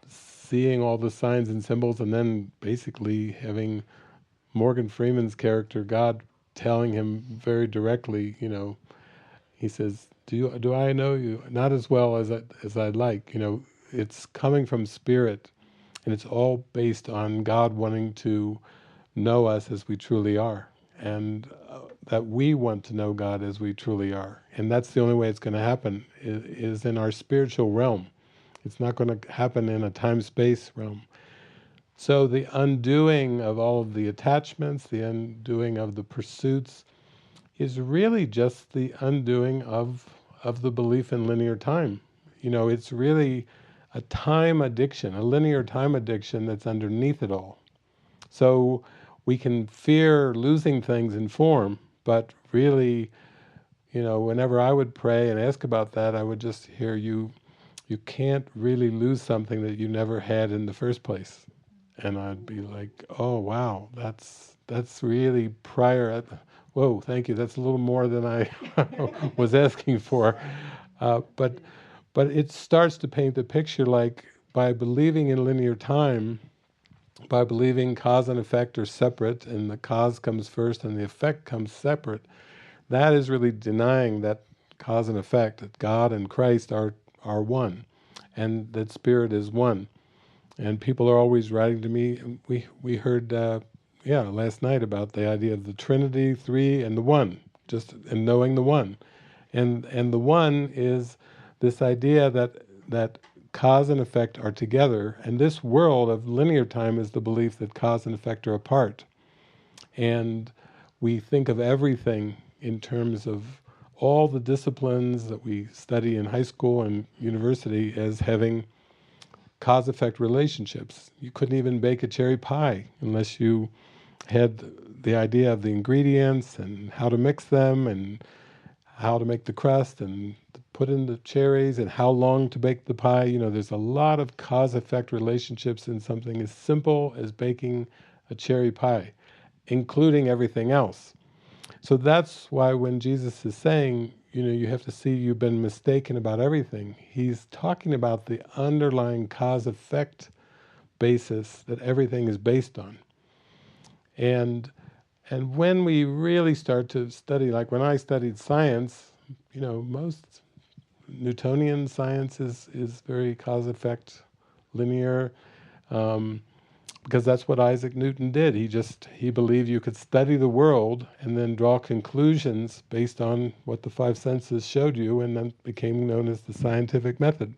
seeing all the signs and symbols, and then basically having Morgan Freeman's character, God, telling him very directly, he says, do I know you? Not as well as I'd like. It's coming from Spirit, and it's all based on God wanting to know us as we truly are, and that we want to know God as we truly are. And that's the only way it's going to happen, is in our spiritual realm. It's not going to happen in a time-space realm. So the undoing of all of the attachments, the undoing of the pursuits, is really just the undoing of the belief in linear time. It's really a time addiction, a linear time addiction that's underneath it all. So we can fear losing things in form, but really, whenever I would pray and ask about that, I would just hear you can't really lose something that you never had in the first place. And I'd be like, oh wow, that's really prior. Whoa, thank you. That's a little more than I was asking for. But it starts to paint the picture, like, by believing in linear time, by believing cause and effect are separate, and the cause comes first and the effect comes separate, that is really denying that cause and effect, that God and Christ are one, and that Spirit is one. And people are always writing to me. We heard last night about the idea of the Trinity, three, and the one, and knowing the one. And the one is this idea that cause and effect are together, and this world of linear time is the belief that cause and effect are apart. And we think of everything in terms of all the disciplines that we study in high school and university as having cause-effect relationships. You couldn't even bake a cherry pie unless you had the idea of the ingredients and how to mix them and how to make the crust and put in the cherries and how long to bake the pie. There's a lot of cause-effect relationships in something as simple as baking a cherry pie, including everything else. So that's why when Jesus is saying, you have to see you've been mistaken about everything, he's talking about the underlying cause-effect basis that everything is based on. And when we really start to study, like when I studied science, most Newtonian science is very cause-effect linear, because that's what Isaac Newton did. He believed you could study the world and then draw conclusions based on what the five senses showed you, and then became known as the scientific method.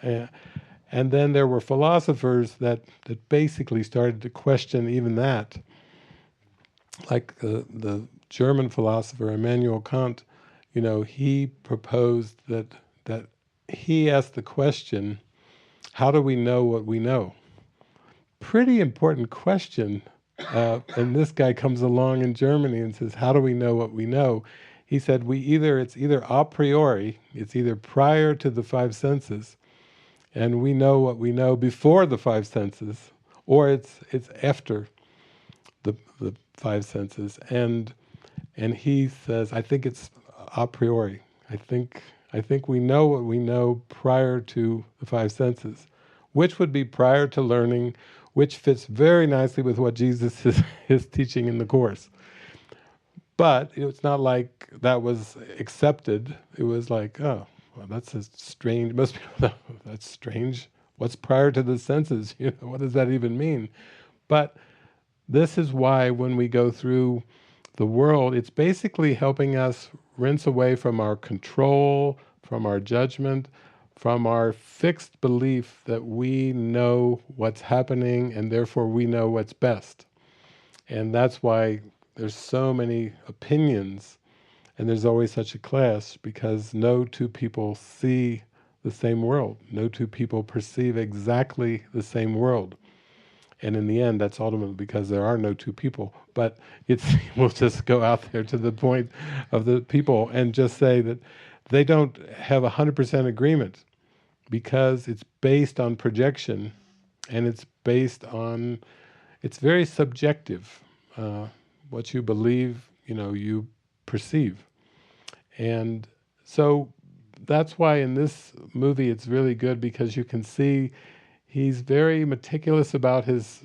And then there were philosophers that basically started to question even that. Like the German philosopher Immanuel Kant, he proposed that he asked the question, how do we know what we know? Pretty important question. And this guy comes along in Germany and says, how do we know what we know? He said, it's either a priori, it's either prior to the five senses, and we know what we know before the five senses, or it's after the five senses. And he says, I think it's a priori. I think we know what we know prior to the five senses, which would be prior to learning, which fits very nicely with what Jesus is teaching in the Course. But it's not like that was accepted. It was like, oh, well, that's a strange, most people, that's strange. What's prior to the senses? What does that even mean? But this is why when we go through the world, it's basically helping us rinse away from our control, from our judgment, from our fixed belief that we know what's happening and therefore we know what's best. And that's why there's so many opinions and there's always such a clash, because no two people see the same world. No two people perceive exactly the same world. And in the end, that's ultimately because there are no two people. But we'll just go out there to the point of the people and just say that they don't have 100% agreement, because it's based on projection, and it's very subjective. What you believe, you perceive. And so that's why in this movie it's really good, because you can see he's very meticulous about his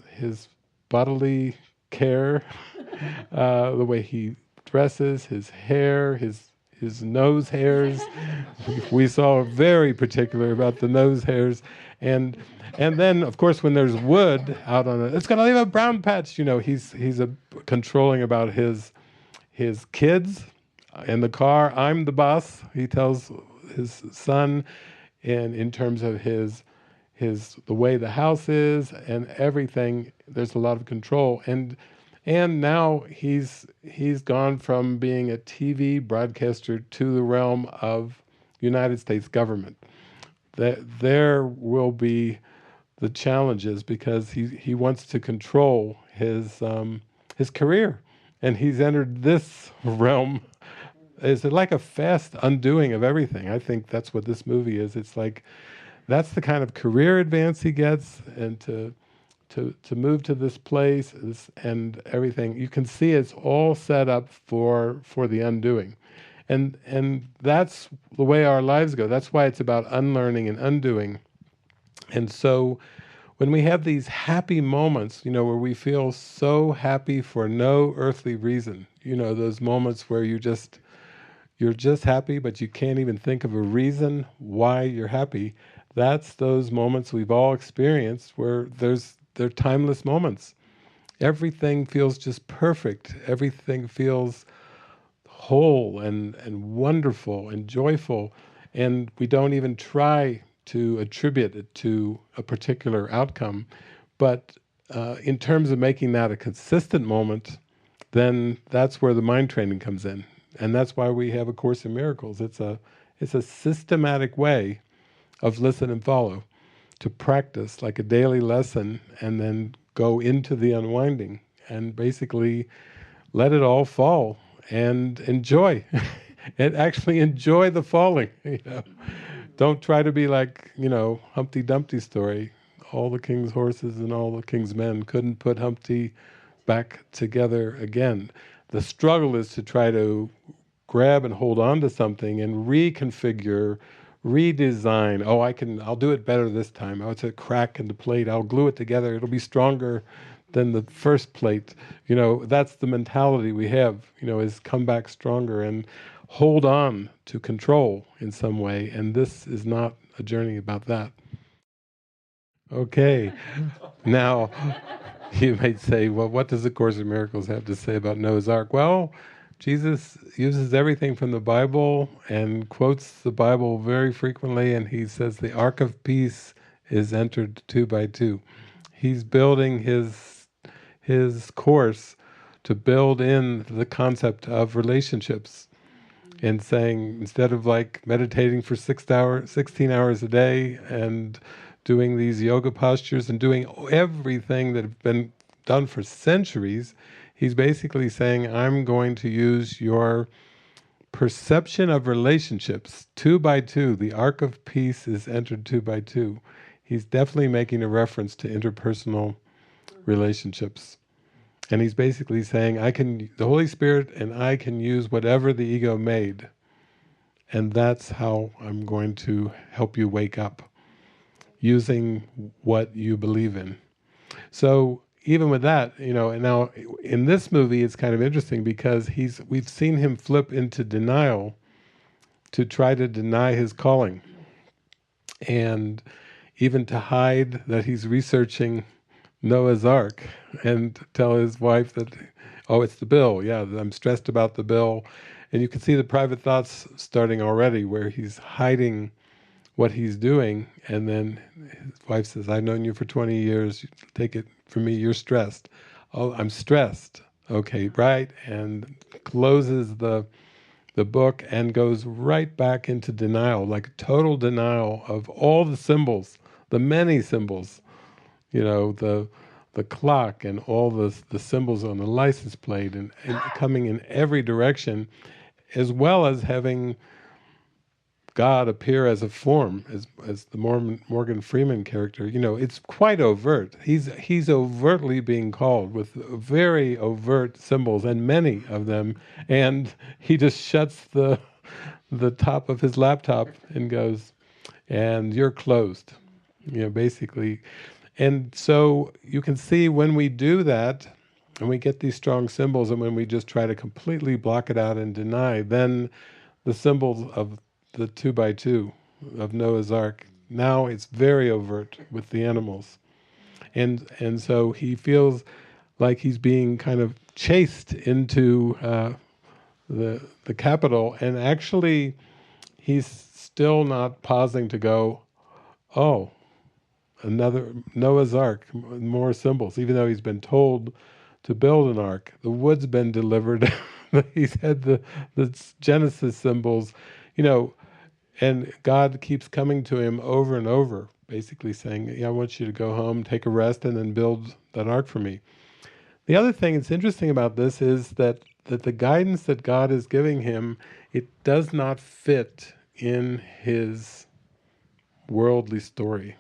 bodily care, the way he dresses, his hair, his nose hairs. We saw very particular about the nose hairs, and then of course when there's wood out on it, it's gonna leave a brown patch. He's controlling about his kids in the car. I'm the boss, he tells his son, and in terms of the way the house is and everything, there's a lot of control. And now he's gone from being a TV broadcaster to the realm of United States government. There will be the challenges, because he wants to control his career, and he's entered this realm. It's like a fast undoing of everything. I think that's what this movie is. It's like, that's the kind of career advance he gets, and to move to this place and everything. You can see it's all set up for the undoing. And that's the way our lives go. That's why it's about unlearning and undoing. And so when we have these happy moments, where we feel so happy for no earthly reason, those moments where you're just happy, but you can't even think of a reason why you're happy. That's those moments we've all experienced, where they're timeless moments. Everything feels just perfect. Everything feels whole and wonderful and joyful, and we don't even try to attribute it to a particular outcome. But in terms of making that a consistent moment, then that's where the mind training comes in. And that's why we have A Course in Miracles. It's a systematic way of listen and follow, to practice like a daily lesson, and then go into the unwinding and basically let it all fall and enjoy. And actually enjoy the falling. Don't try to be like, Humpty Dumpty story. all the king's horses and all the king's men couldn't put Humpty back together again. The struggle is to try to grab and hold on to something and reconfigure, redesign. Oh, I'll do it better this time. Oh, it's a crack in the plate. I'll glue it together. It'll be stronger than the first plate. That's the mentality we have, is come back stronger and hold on to control in some way. And this is not a journey about that. Okay. Now, you might say, well, what does the Course in Miracles have to say about Noah's Ark? Well, Jesus uses everything from the Bible and quotes the Bible very frequently, and he says the Ark of Peace is entered 2 by 2. He's building his course to build in the concept of relationships, and saying, instead of like meditating for 16 hours a day and doing these yoga postures and doing everything that have been done for centuries, he's basically saying, I'm going to use your perception of relationships 2 by 2. The Ark of Peace is entered 2 by 2. He's definitely making a reference to interpersonal relationships. And he's basically saying, the Holy Spirit and I can use whatever the ego made. And that's how I'm going to help you wake up, using what you believe in. So even with that, and now in this movie it's kind of interesting because we've seen him flip into denial to try to deny his calling, and even to hide that he's researching Noah's Ark and tell his wife that, oh, it's the bill. Yeah, I'm stressed about the bill. And you can see the private thoughts starting already, where he's hiding what he's doing, and then his wife says, I've known you for 20 years, take it from me, you're stressed. Oh, I'm stressed. Okay, right, and closes the book and goes right back into denial, like total denial of all the symbols, the many symbols, the clock and all the symbols on the license plate, and coming in every direction, as well as having God appear as a form, as the Morgan Freeman character. It's quite overt. He's overtly being called with very overt symbols, and many of them, and he just shuts the top of his laptop and goes, and you're closed, basically. And so you can see when we do that, and we get these strong symbols, and when we just try to completely block it out and deny, then the symbols of the 2 by 2 of Noah's Ark, now it's very overt with the animals. And so he feels like he's being kind of chased into the capital, and actually he's still not pausing to go, oh, another Noah's Ark, more symbols, even though he's been told to build an ark. The wood's been delivered. He's had the Genesis symbols, and God keeps coming to him over and over, basically saying, yeah, I want you to go home, take a rest, and then build that ark for me. The other thing that's interesting about this is that the guidance that God is giving him, it does not fit in his worldly story.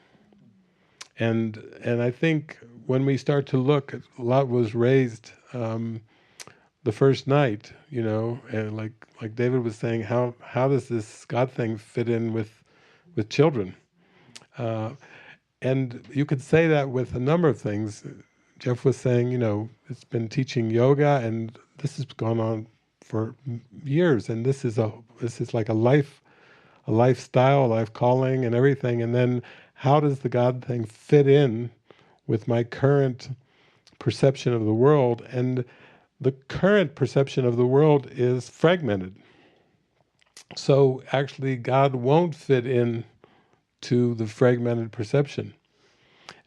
And I think when we start to look, Lot was raised the first night, and like David was saying, how does this God thing fit in with children? And you could say that with a number of things. Jeff was saying, it's been teaching yoga, and this has gone on for years, and this is like a lifestyle, a life calling, and everything. And then how does the God thing fit in with my current perception of the world? And the current perception of the world is fragmented. So actually God won't fit in to the fragmented perception.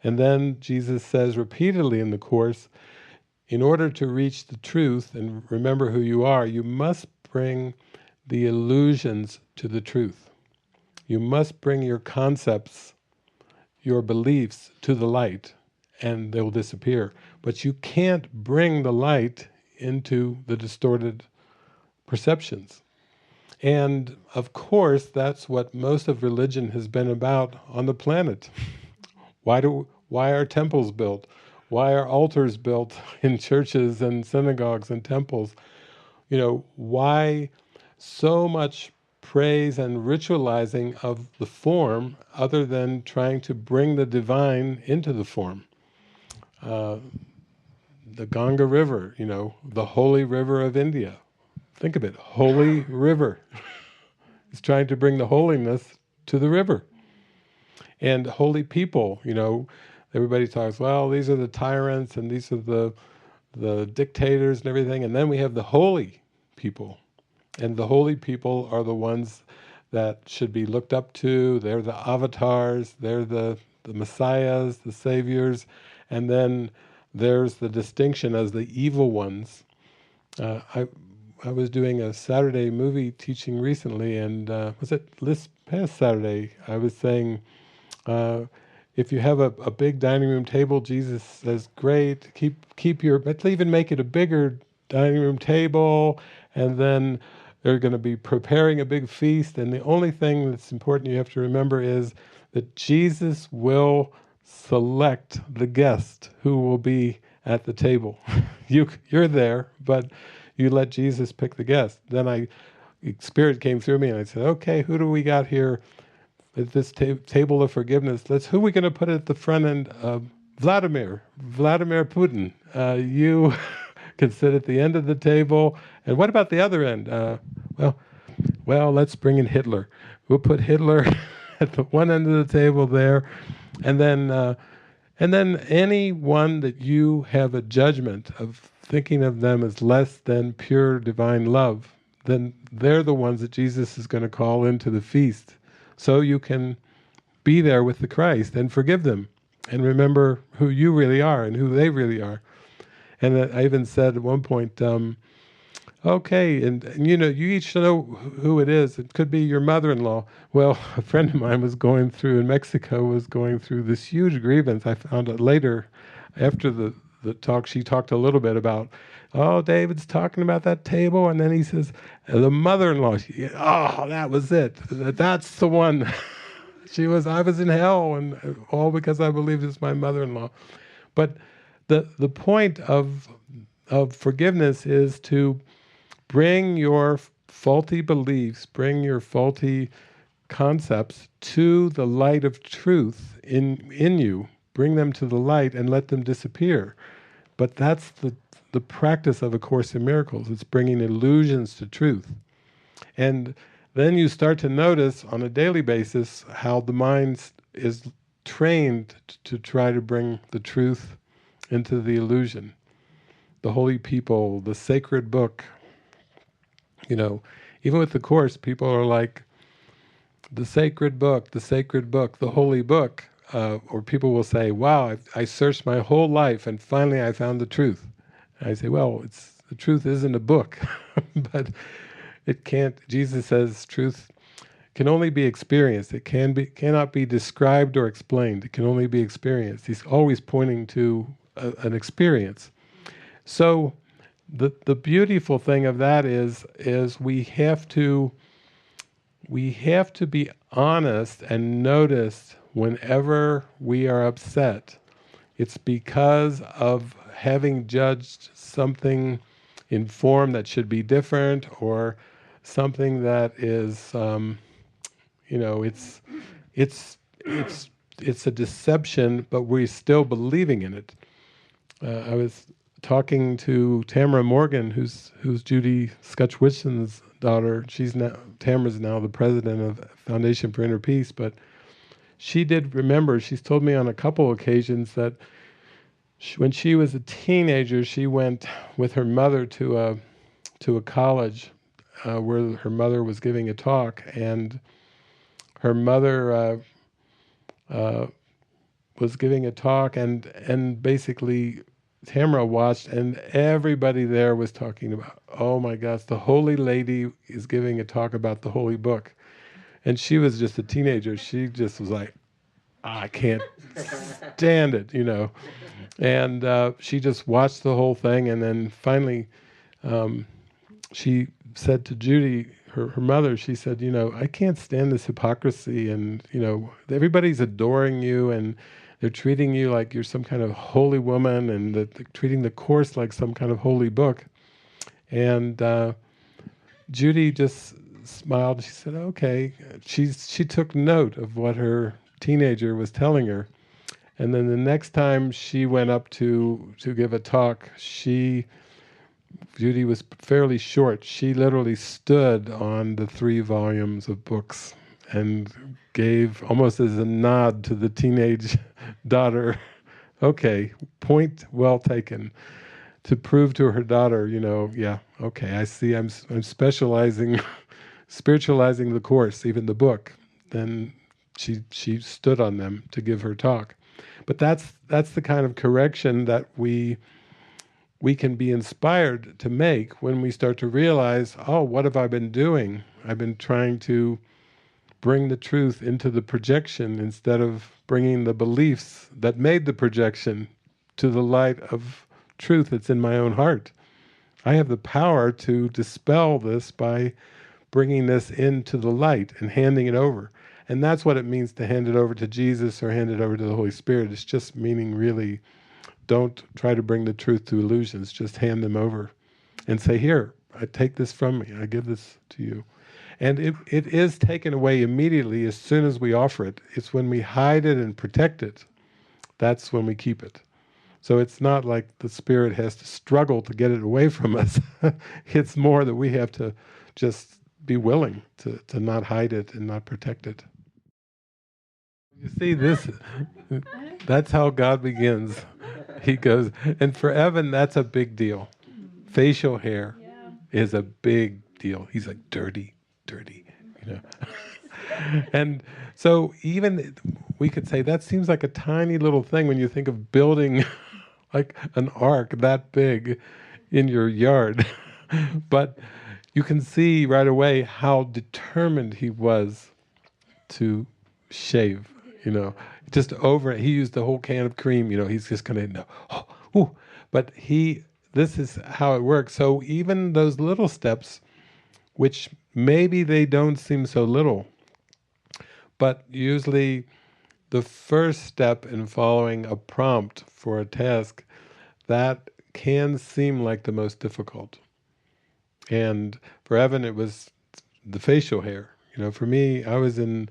And then Jesus says repeatedly in the Course, in order to reach the truth and remember who you are, you must bring the illusions to the truth. You must bring your concepts, your beliefs to the light, and they'll disappear. But you can't bring the light into the distorted perceptions. And of course, that's what most of religion has been about on the planet. Why are temples built? Why are altars built in churches and synagogues and temples? Why so much praise and ritualizing of the form other than trying to bring the divine into the form? The Ganga River, the holy river of India. Think of it, holy river. It's trying to bring the holiness to the river. And holy people, everybody talks, well, these are the tyrants and these are the dictators and everything, and then we have the holy people. And the holy people are the ones that should be looked up to. They're the avatars, they're the messiahs, the saviors, and then there's the distinction as the evil ones. I was doing a Saturday movie teaching recently, and was it this past Saturday? I was saying, if you have a big dining room table, Jesus says, great, let's even make it a bigger dining room table, and then they're going to be preparing a big feast, and the only thing that's important you have to remember is that Jesus will select the guest who will be at the table. You're there, but you let Jesus pick the guest. Then Spirit came through me, and I said, okay, who do we got here at this table of forgiveness? Who are we going to put at the front end? Vladimir Putin. You can sit at the end of the table. And what about the other end? Well, let's bring in Hitler. We'll put Hitler at the one end of the table there, and then anyone that you have a judgment of thinking of them as less than pure divine love, then they're the ones that Jesus is going to call into the feast, so you can be there with the Christ and forgive them and remember who you really are and who they really are. And I even said at one point, okay, and you each know who it is. It could be your mother-in-law. Well, a friend of mine was going through this huge grievance. I found out later, after the talk, she talked a little bit about, David's talking about that table, and then he says, the mother-in-law, that was it. That's the one. I was in hell, and all because I believed it's my mother-in-law. But the point of forgiveness is to bring your faulty beliefs, bring your faulty concepts to the light of truth in you. Bring them to the light and let them disappear. But that's the practice of A Course in Miracles. It's bringing illusions to truth. And then you start to notice on a daily basis how the mind is trained to try to bring the truth into the illusion. The holy people, the sacred book. Even with the Course, people are like, the sacred book, the holy book. Or people will say, wow, I searched my whole life and finally I found the truth. And I say, well, the truth isn't a book. But it can't, Jesus says truth can only be experienced. It cannot be described or explained. It can only be experienced. He's always pointing to an experience. So the beautiful thing of that is we have to be honest and notice whenever we are upset. It's because of having judged something in form that should be different, or something that is, it's a deception, but we're still believing in it. I was talking to Tamara Morgan, who's Judy Scutch-Whitson's daughter. Tamara's now the president of Foundation for Inner Peace, but she did remember, she's told me on a couple occasions that when she was a teenager, she went with her mother to a college where her mother was giving a talk, and her mother was giving a talk, and basically Tamara watched, and everybody there was talking about, oh my gosh, the holy lady is giving a talk about the holy book. And she was just a teenager. She just was like, I can't stand it, And she just watched the whole thing, and then finally she said to Judy, her mother, she said, I can't stand this hypocrisy, and, everybody's adoring you, and They're treating you like you're some kind of holy woman, and they're treating the Course like some kind of holy book. And Judy just smiled. She said, okay. She took note of what her teenager was telling her. And then the next time she went up to give a talk, Judy was fairly short. She literally stood on the 3 volumes of books and gave, almost as a nod to the teenage daughter, okay, point well taken, to prove to her daughter, yeah, okay, I see, I'm specializing, spiritualizing the Course, even the book. Then she stood on them to give her talk. But that's the kind of correction that we can be inspired to make when we start to realize, oh, what have I been doing? I've been trying to bring the truth into the projection instead of bringing the beliefs that made the projection to the light of truth that's in my own heart. I have the power to dispel this by bringing this into the light and handing it over. And that's what it means to hand it over to Jesus or hand it over to the Holy Spirit. It's just meaning really, don't try to bring the truth to illusions, just hand them over and say, here, I take this from me, I give this to you. And it is taken away immediately as soon as we offer it. It's when we hide it and protect it, that's when we keep it. So it's not like the Spirit has to struggle to get it away from us. It's more that we have to just be willing to not hide it and not protect it. You see, that's how God begins. He goes, and for Evan, that's a big deal. Facial hair is a big deal. He's like, dirty. And so even we could say that seems like a tiny little thing when you think of building like an ark that big in your yard. But you can see right away how determined he was to shave, just over it. He used the whole can of cream, he's just going to, but this is how it works. So even those little steps, which maybe they don't seem so little, but usually the first step in following a prompt for a task, that can seem like the most difficult. And for Evan, it was the facial hair. For me, I was in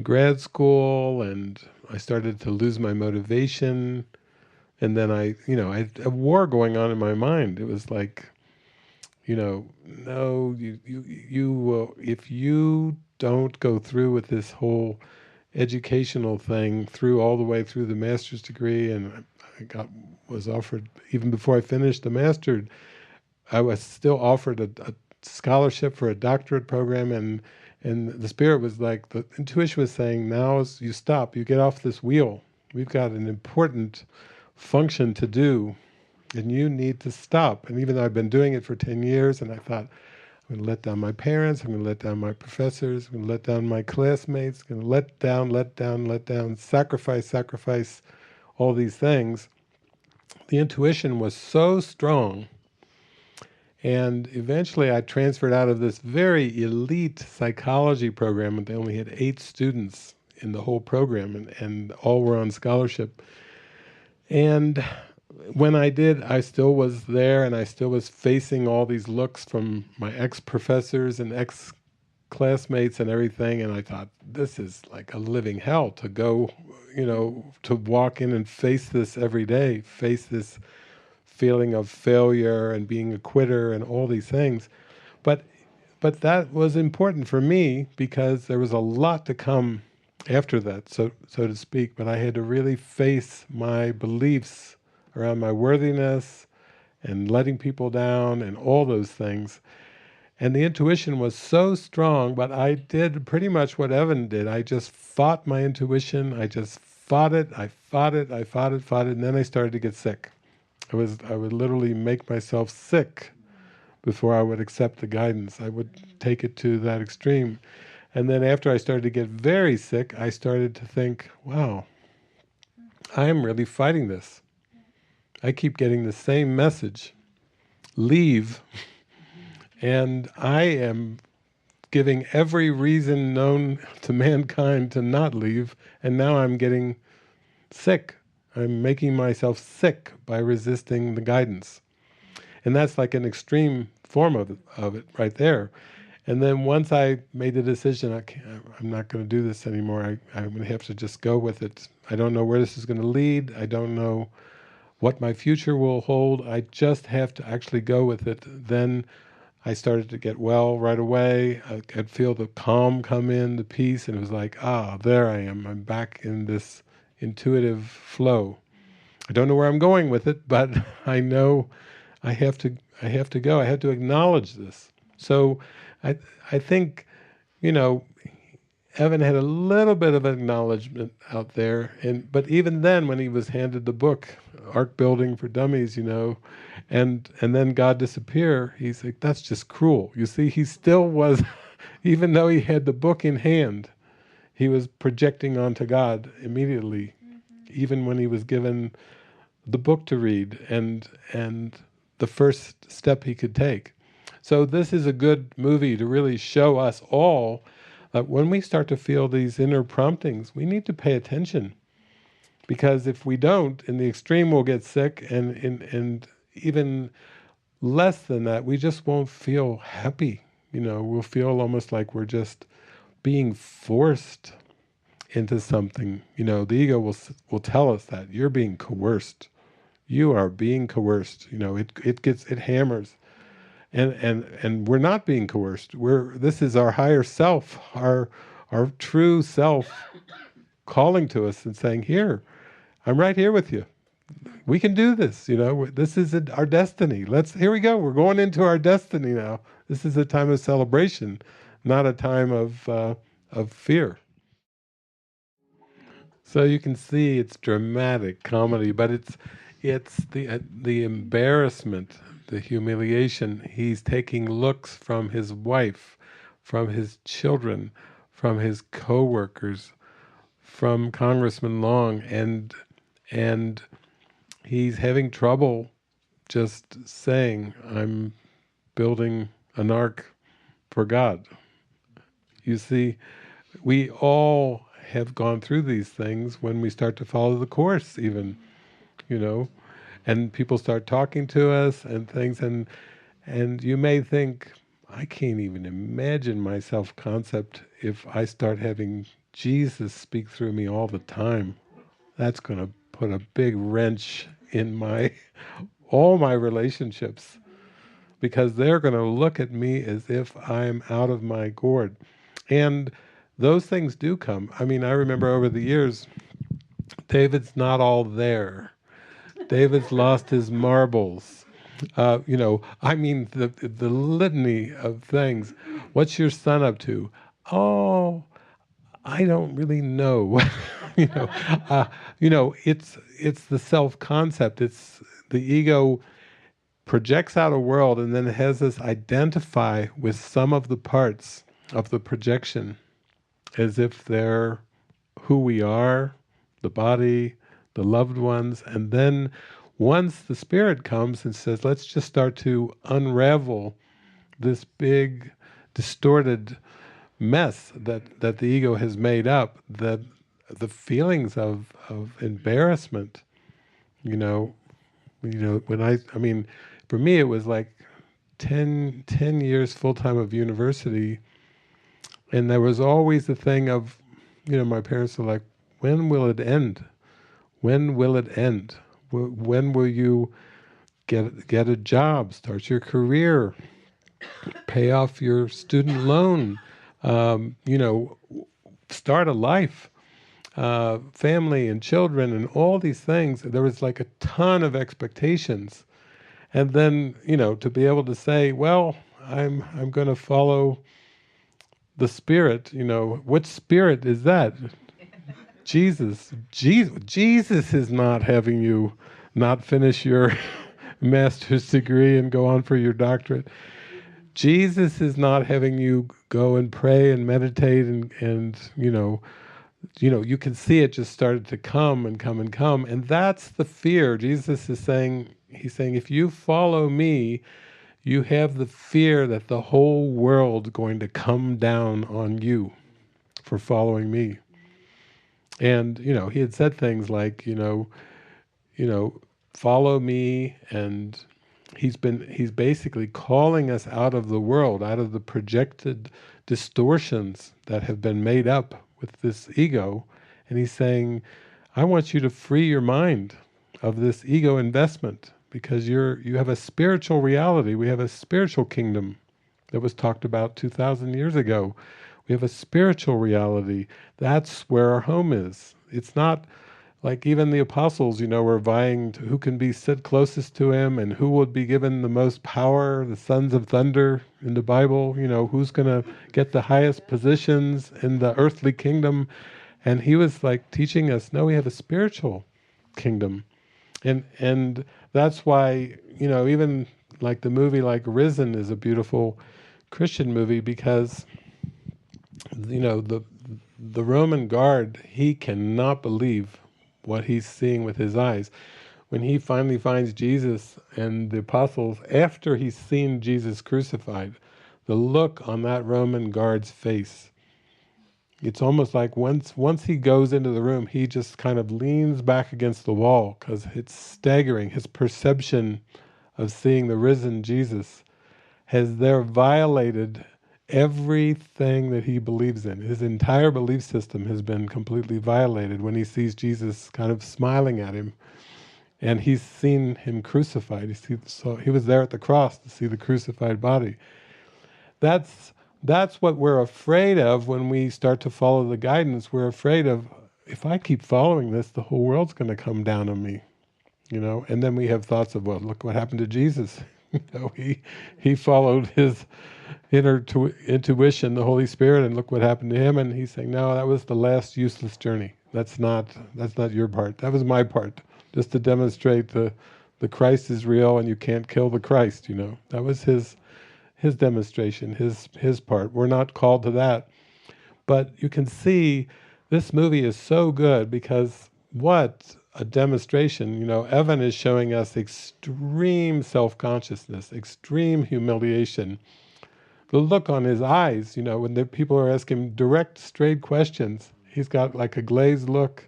grad school, and I started to lose my motivation, and then I had a war going on in my mind. It was like, no, you if you don't go through with this whole educational thing through all the way through the master's degree, and I was offered, even before I finished the master's, I was still offered a scholarship for a doctorate program, and the Spirit was like, the intuition was saying, now you stop, you get off this wheel. We've got an important function to do, and you need to stop. And even though I've been doing it for 10 years, and I thought, I'm going to let down my parents, I'm going to let down my professors, I'm going to let down my classmates, I'm going to let down, sacrifice, all these things. The intuition was so strong. And eventually I transferred out of this very elite psychology program, and they only had 8 students in the whole program, and all were on scholarship. And when I did, I still was there, and I still was facing all these looks from my ex-professors and ex-classmates and everything, and I thought, this is like a living hell to go, to walk in and face this every day, face this feeling of failure and being a quitter and all these things. But that was important for me because there was a lot to come after that, so to speak. But I had to really face my beliefs around my worthiness and letting people down and all those things. And the intuition was so strong, but I did pretty much what Evan did. I just fought my intuition. I just fought it, and then I started to get sick. I would literally make myself sick before I would accept the guidance. I would take it to that extreme. And then after I started to get very sick, I started to think, wow, I am really fighting this. I keep getting the same message, leave, and I am giving every reason known to mankind to not leave, and now I'm getting sick. I'm making myself sick by resisting the guidance. And that's like an extreme form of it right there. And then once I made the decision, I'm not going to do this anymore. I'm going to have to just go with it. I don't know where this is going to lead. I don't know what my future will hold. I just have to actually go with it. Then I started to get well right away. I could feel the calm come in, the peace, and it was like, there I am. I'm back in this intuitive flow. I don't know where I'm going with it, but I know I have to go. I have to acknowledge this. So I think, Evan had a little bit of acknowledgement out there, but even then, when he was handed the book, Ark Building for Dummies, and then God disappear, he's like, that's just cruel. You see, he still was, even though he had the book in hand, he was projecting onto God immediately, even when he was given the book to read and the first step he could take. So this is a good movie to really show us all that when we start to feel these inner promptings, we need to pay attention. Because if we don't, in the extreme we'll get sick, and even less than that, we just won't feel happy. We'll feel almost like we're just being forced into something. The ego will tell us that you're being coerced. You are being coerced. It hammers. And we're not being coerced. This is our higher self, our true self calling to us and saying, here, I'm right here with you. We can do this, this is our destiny. Here we go. We're going into our destiny now. This is a time of celebration, not a time of fear. So you can see it's dramatic comedy, but it's the embarrassment, the humiliation. He's taking looks from his wife, from his children, from his co-workers, from Congressman Long, and he's having trouble just saying, I'm building an ark for God. You see, we all have gone through these things when we start to follow the Course even, and people start talking to us and things, and you may think, I can't even imagine my self-concept if I start having Jesus speak through me all the time. That's going to put a big wrench in all my relationships, because they're going to look at me as if I'm out of my gourd. And those things do come. I mean, I remember over the years, David's not all there. David's lost his marbles. The litany of things. What's your son up to? Oh, I don't really know. It's the self-concept. It's the ego projects out a world and then has us identify with some of the parts of the projection as if they're who we are, the body, the loved ones. And then once the spirit comes and says, let's just start to unravel this big, distorted mess that the ego has made up, that the feelings of embarrassment, for me it was like 10 years full-time of university, and there was always the thing of, my parents were like, when will it end? When will it end? When will you get a job, start your career, pay off your student loan, start a life, family and children and all these things? There was like a ton of expectations. And then, to be able to say, well, I'm going to follow the spirit, what spirit is that? Jesus is not having you not finish your master's degree and go on for your doctorate. Jesus is not having you go and pray and meditate and you can see it just started to come and come and come. And that's the fear. Jesus is saying, he's saying, if you follow me, you have the fear that the whole world's going to come down on you for following me. And, he had said things like, follow me, and he's basically calling us out of the world, out of the projected distortions that have been made up with this ego. And he's saying, I want you to free your mind of this ego investment, because you have a spiritual reality. We have a spiritual kingdom that was talked about 2,000 years ago. We have a spiritual reality. That's where our home is. It's not like even the apostles, were vying to who can be sit closest to him and who would be given the most power, the sons of thunder in the Bible, who's going to get the highest positions in the earthly kingdom. And he was like teaching us, no, we have a spiritual kingdom. And that's why, even like the movie like Risen is a beautiful Christian movie, because, the Roman guard, he cannot believe what he's seeing with his eyes. When he finally finds Jesus and the apostles, after he's seen Jesus crucified, the look on that Roman guard's face, it's almost like once he goes into the room, he just kind of leans back against the wall, because it's staggering. His perception of seeing the risen Jesus has there violated everything that he believes in. His entire belief system has been completely violated when he sees Jesus kind of smiling at him, and he's seen him crucified. So he was there at the cross to see the crucified body. That's what we're afraid of when we start to follow the guidance. We're afraid of, if I keep following this, the whole world's going to come down on me, And then we have thoughts of, well, look what happened to Jesus. He followed his inner intuition, the Holy Spirit, and look what happened to him. And he's saying, no, that was the last useless journey. That's not your part. That was my part, just to demonstrate the Christ is real and you can't kill the Christ. That was his demonstration, his part. We're not called to that. But you can see this movie is so good, because what a demonstration. Evan is showing us extreme self-consciousness, extreme humiliation. The look on his eyes, when the people are asking him direct, straight questions, he's got like a glazed look,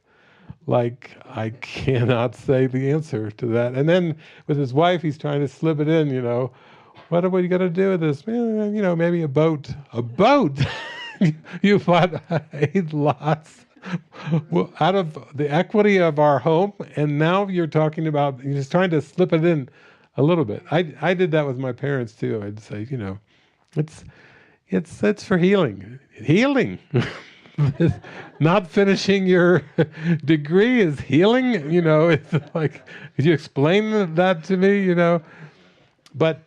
like, I cannot say the answer to that. And then with his wife, he's trying to slip it in, what are we going to do with this? Maybe a boat. A boat? You bought 8 lots out of the equity of our home, and now you're talking about, you're just trying to slip it in a little bit. I did that with my parents too. I'd say, it's for healing. Healing. Not finishing your degree is healing. It's like, could you explain that to me? But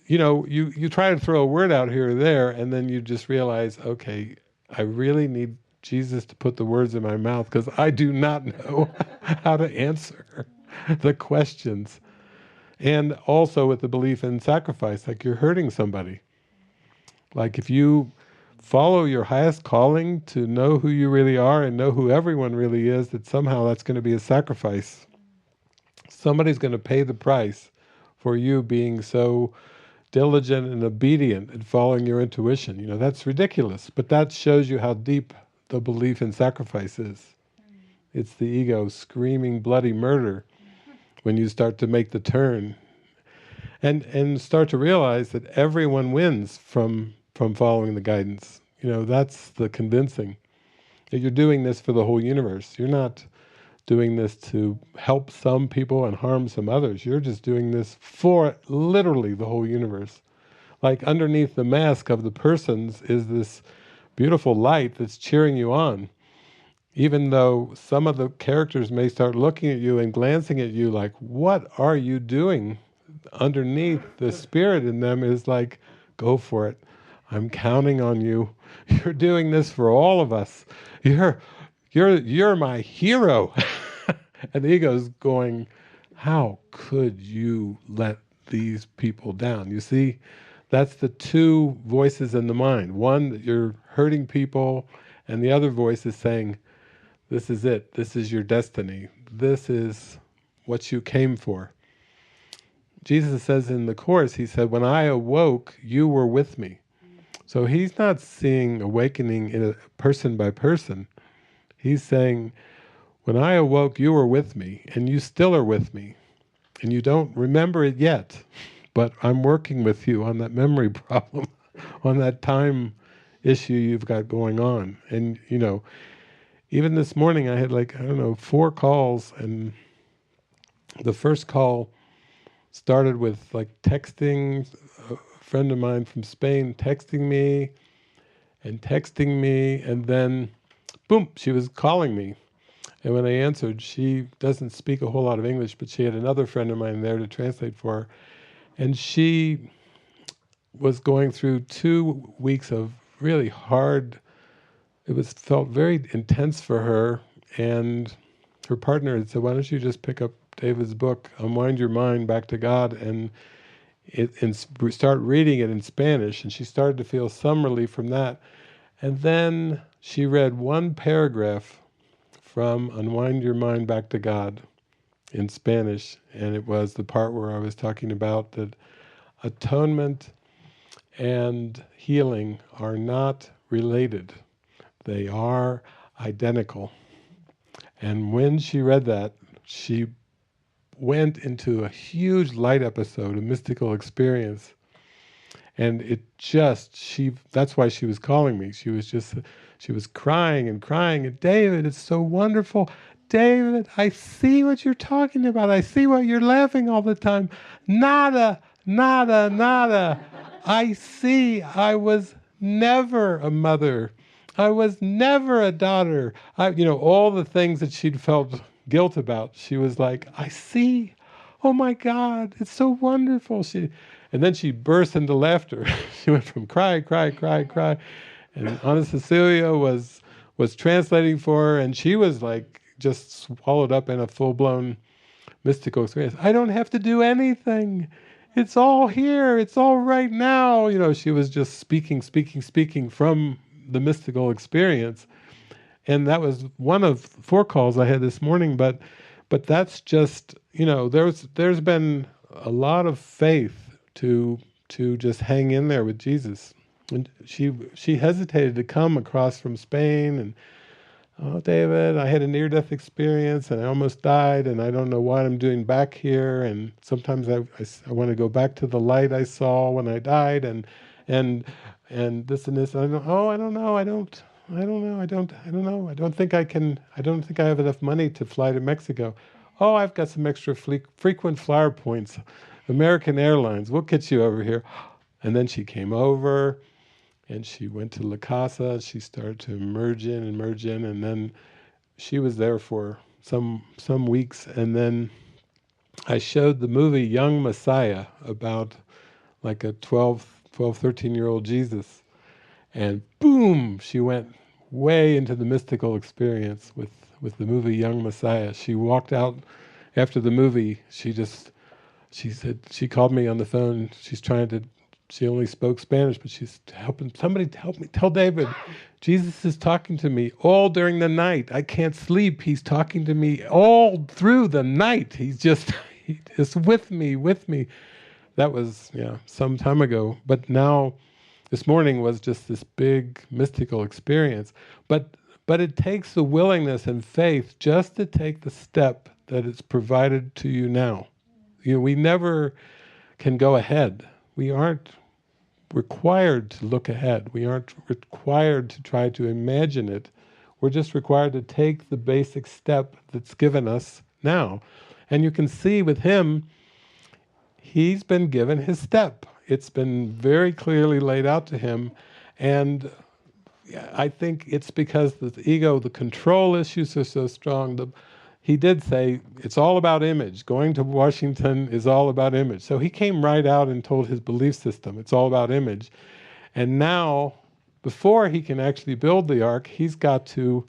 you try to throw a word out here or there, and then you just realize, okay, I really need Jesus to put the words in my mouth, because I do not know how to answer the questions. And also with the belief in sacrifice, like you're hurting somebody. Like if you follow your highest calling to know who you really are and know who everyone really is, that somehow that's going to be a sacrifice. Somebody's going to pay the price for you being so diligent and obedient and following your intuition. That's ridiculous, but that shows you how deep the belief in sacrifice is. It's the ego screaming bloody murder when you start to make the turn and start to realize that everyone wins from following the guidance. That's the convincing, that you're doing this for the whole universe. You're not doing this to help some people and harm some others. You're just doing this for literally the whole universe. Like underneath the mask of the persons is this beautiful light that's cheering you on. Even though some of the characters may start looking at you and glancing at you like, what are you doing? Underneath, the spirit in them is like, go for it. I'm counting on you. You're doing this for all of us. You're my hero. And the ego's going, how could you let these people down? You see, that's the two voices in the mind. One, that you're hurting people, and the other voice is saying, this is it. This is your destiny. This is what you came for. Jesus says in the Course, he said, when I awoke, you were with me. So he's not seeing awakening in a person by person. He's saying, When I awoke, you were with me, and you still are with me. And you don't remember it yet, but I'm working with you on that memory problem, on that time issue you've got going on. And, even this morning I had 4 calls, and the first call started with texting, a friend of mine from Spain texting me, and then, boom, she was calling me. And when I answered, she doesn't speak a whole lot of English, but she had another friend of mine there to translate for her. And she was going through 2 weeks of really hard, felt very intense for her. And her partner had said, why don't you just pick up David's book, Unwind Your Mind Back to God, and start reading it in Spanish. And she started to feel some relief from that. And then she read 1 paragraph from Unwind Your Mind Back to God in Spanish, and it was the part where I was talking about that atonement and healing are not related. They are identical. And when she read that, she went into a huge light episode, a mystical experience. And that's why she was calling me. She was crying and crying, and David, it's so wonderful. David, I see what you're talking about. I see what you're laughing all the time. Nada, nada, nada. I see I was never a mother. I was never a daughter. All the things that she'd felt guilt about, she was like, I see. Oh my God, it's so wonderful. And then she burst into laughter. She went from cry, cry, cry, cry. And Ana Cecilia was translating for her, and she was just swallowed up in a full-blown mystical experience. I don't have to do anything. It's all here. It's all right now. She was just speaking from the mystical experience. And that was one of 4 calls I had this morning, but that's just, there's been a lot of faith to just hang in there with Jesus. And she hesitated to come across from Spain, and, oh, David, I had a near-death experience, and I almost died, and I don't know what I'm doing back here, and sometimes I want to go back to the light I saw when I died, and this and this. And I don't know. I don't think I have enough money to fly to Mexico. Oh, I've got some extra frequent flyer points. American Airlines, we'll get you over here. And then she came over, and she went to La Casa. She started to emerge in, and then she was there for some weeks. And then I showed the movie Young Messiah about a 13-year-old Jesus. And boom, she went way into the mystical experience with the movie Young Messiah. She walked out after the movie. She said, she called me on the phone. She only spoke Spanish, but she's somebody help me. Tell David, Jesus is talking to me all during the night. I can't sleep. He's talking to me all through the night. He is with me. That was, some time ago. But now, this morning was just this big mystical experience. But it takes the willingness and faith just to take the step that is provided to you now. We never can go ahead. We aren't required to look ahead. We aren't required to try to imagine it. We're just required to take the basic step that's given us now. And you can see with him, he's been given his step. It's been very clearly laid out to him. And I think it's because the ego, the control issues are so strong. He did say, it's all about image. Going to Washington is all about image. So he came right out and told his belief system, it's all about image. And now, before he can actually build the ark, he's got to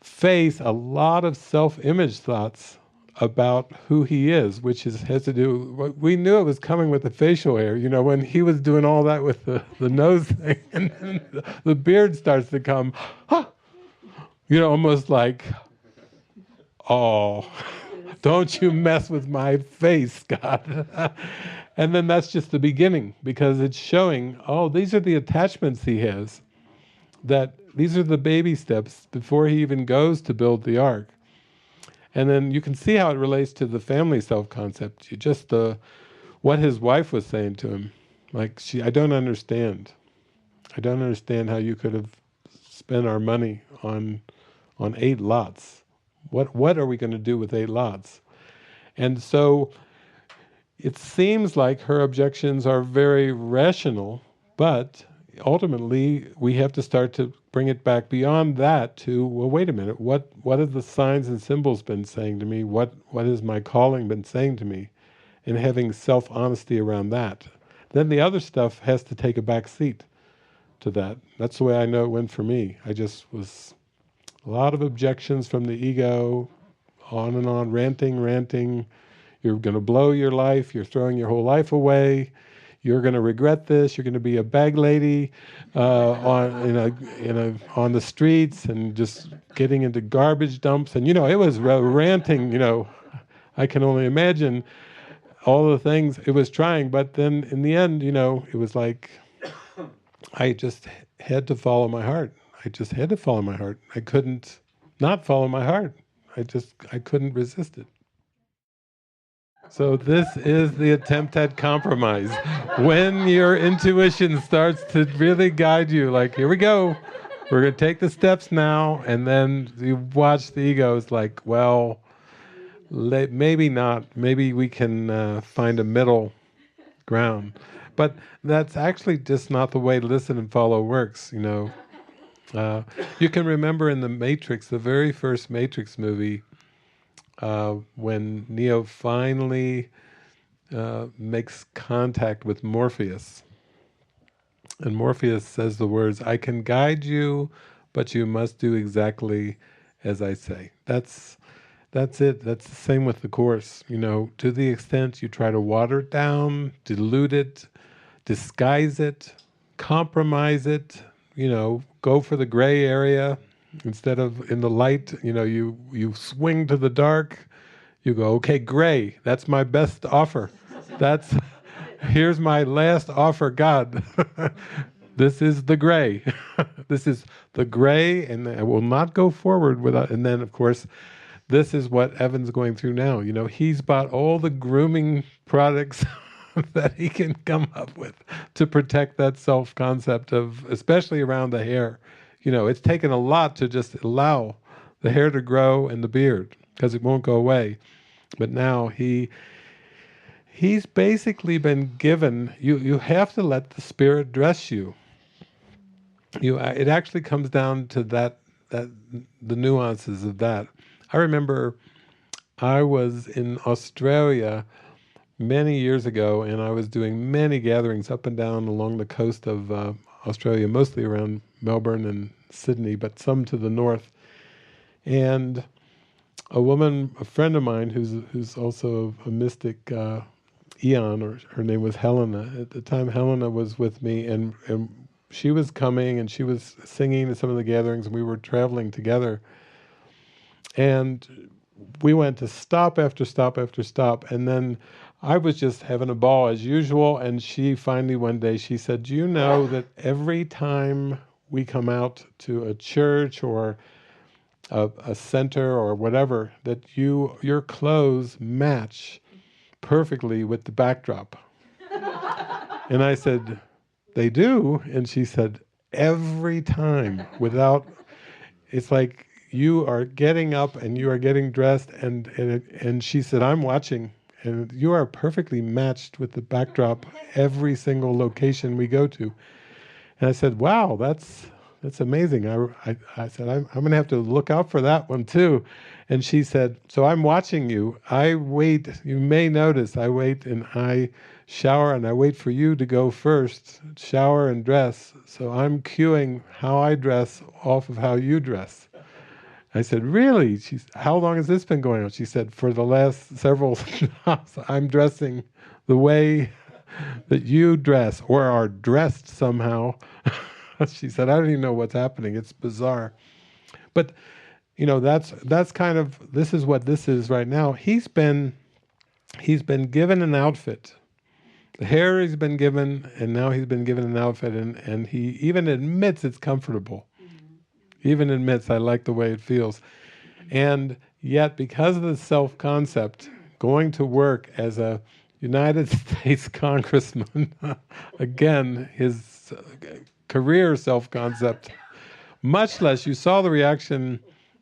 face a lot of self-image thoughts about who he is, which has to do, we knew it was coming with the facial hair, when he was doing all that with the nose thing, and then the beard starts to come, almost like, oh, don't you mess with my face, God. And then that's just the beginning, because it's showing, these are the attachments he has, that these are the baby steps before he even goes to build the ark. And then you can see how it relates to the family self-concept. What his wife was saying to him, like, I don't understand. I don't understand how you could have spent our money on 8 lots. What are we going to do with 8 lots? And so it seems like her objections are very rational, but ultimately we have to start to bring it back beyond that to, well, wait a minute, what have the signs and symbols been saying to me? What has my calling been saying to me? And having self-honesty around that. Then the other stuff has to take a back seat to that. That's the way I know it went for me. I just was a lot of objections from the ego, on and on, ranting. You're going to blow your life. You're throwing your whole life away. You're going to regret this. You're going to be a bag lady on the streets and just getting into garbage dumps. And it was ranting. I can only imagine all the things it was trying. But then in the end, it was like I just had to follow my heart. I just had to follow my heart. I couldn't not follow my heart. I couldn't resist it. So this is the attempt at compromise. When your intuition starts to really guide you, like, here we go, we're going to take the steps now, and then you watch the ego, it's like, well, maybe not. Maybe we can find a middle ground. But that's actually just not the way listen and follow works, You can remember in the Matrix, the very first Matrix movie, when Neo finally makes contact with Morpheus. And Morpheus says the words, I can guide you, but you must do exactly as I say. That's it. That's the same with the Course. To the extent you try to water it down, dilute it, disguise it, compromise it, go for the gray area, instead of in the light, you swing to the dark, you go, okay, gray, that's my best offer. Here's my last offer, God. This is the gray. This is the gray, and I will not go forward without, and then of course, this is what Evan's going through now. He's bought all the grooming products that he can come up with to protect that self-concept of, especially around the hair. It's taken a lot to just allow the hair to grow and the beard, because it won't go away. But now he's basically been given, you have to let the Spirit dress you. It actually comes down to that the nuances of that. I remember I was in Australia many years ago, and I was doing many gatherings up and down along the coast of Australia, mostly around Melbourne and Sydney, but some to the north. And a friend of mine who's also a mystic, Eon, or her name was Helena. At the time, Helena was with me, and she was coming, and she was singing at some of the gatherings, and we were traveling together. And we went to stop after stop after stop, and then I was just having a ball as usual, and she finally one day, she said, do you know that every time we come out to a church or a center or whatever, that your clothes match perfectly with the backdrop? And I said, they do? And she said, every time, it's like you are getting up and you are getting dressed, and she said, I'm watching, and you are perfectly matched with the backdrop every single location we go to. And I said, wow, that's amazing. I said, I'm going to have to look out for that one too. And she said, so I'm watching you. I wait, you may notice, I wait and I shower and I wait for you to go first, shower and dress. So I'm cueing how I dress off of how you dress. I said, really? How long has this been going on? She said, for the last several stops, I'm dressing the way that you dress, or are dressed somehow. She said, I don't even know what's happening. It's bizarre. But, that's kind of, this is what this is right now. He's been given an outfit. The hair he's been given, and now he's been given an outfit, and he even admits it's comfortable. Even admits, I like the way it feels. And yet, because of the self-concept, going to work as a United States congressman, again, his career self-concept, much less, you saw the reaction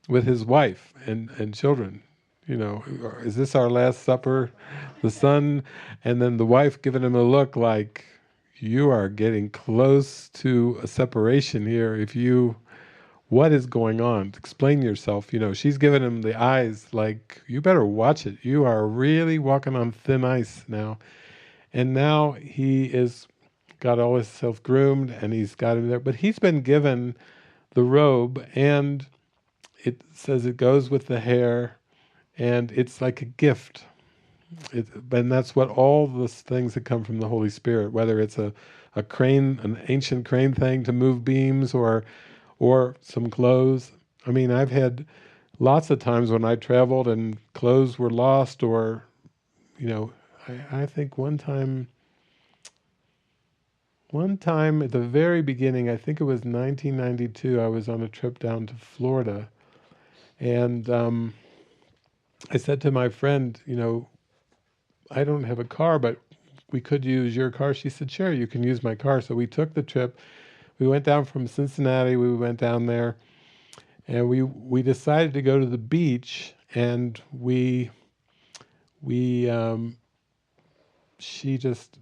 with his wife and children. You know, is this our last supper? The son, and then the wife giving him a look like, you are getting close to a separation here. What is going on? Explain yourself. You know, she's giving him the eyes like, you better watch it. You are really walking on thin ice now. And now he is got all himself groomed and he's got him there. But he's been given the robe, and it says it goes with the hair, and it's like a gift. And that's what all the things that come from the Holy Spirit, whether it's a crane, an ancient crane thing to move beams, or some clothes. I mean, I've had lots of times when I traveled and clothes were lost, or, you know, I think one time at the very beginning, I think it was 1992, I was on a trip down to Florida, and I said to my friend, you know, I don't have a car, but we could use your car. She said, sure, you can use my car. So we took the trip. We went down from Cincinnati, we went down there, and we decided to go to the beach, and she just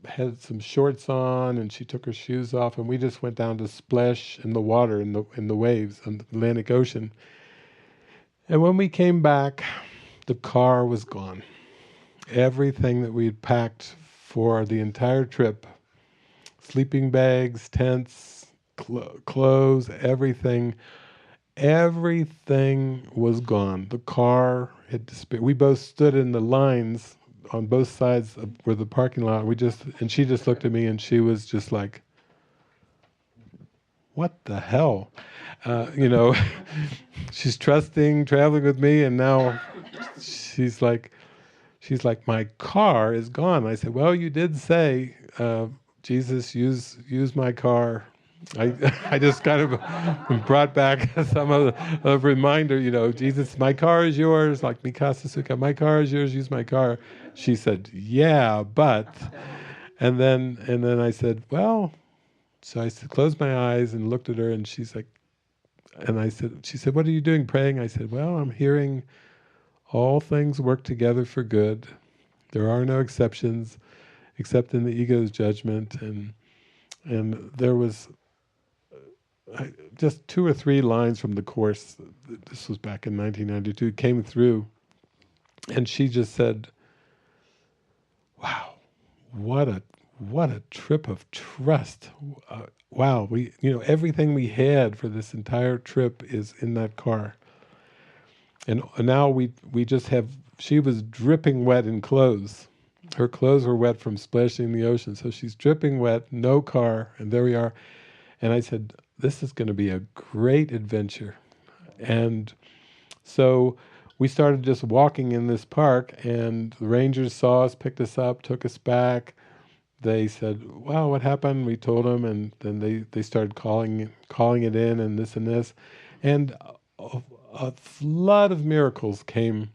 had some shorts on, and she took her shoes off, and we just went down to splash in the water, in the waves, on the Atlantic Ocean. And when we came back, the car was gone. Everything that we had packed for the entire trip, sleeping bags, tents, clothes, everything was gone. The car had disappeared. We both stood in the lines on both sides of where the parking lot. And she just looked at me, and she was just like, what the hell? You know, she's trusting, traveling with me, and now she's like, my car is gone. I said, well, you did say, Jesus, use my car. I just kind of brought back some of a reminder, you know, Jesus, my car is yours, like Mikasa Sukha, my car is yours, use my car. She said, yeah, but, and then I said, well, so I closed my eyes and looked at her, and she's like, she said, what are you doing, praying? I said, well, I'm hearing all things work together for good. There are no exceptions, except in the ego's judgment. And there was just 2 or 3 lines from the Course, this was back in 1992, came through, and she just said, wow, what a trip of trust. Wow, everything we had for this entire trip is in that car. And now we just have, she was dripping wet in clothes. Her clothes were wet from splashing in the ocean. So she's dripping wet, no car, and there we are. And I said, this is going to be a great adventure. And so we started just walking in this park, and the rangers saw us, picked us up, took us back. They said, wow, what happened? We told them, and then they started calling it in, and this. And a flood of miracles came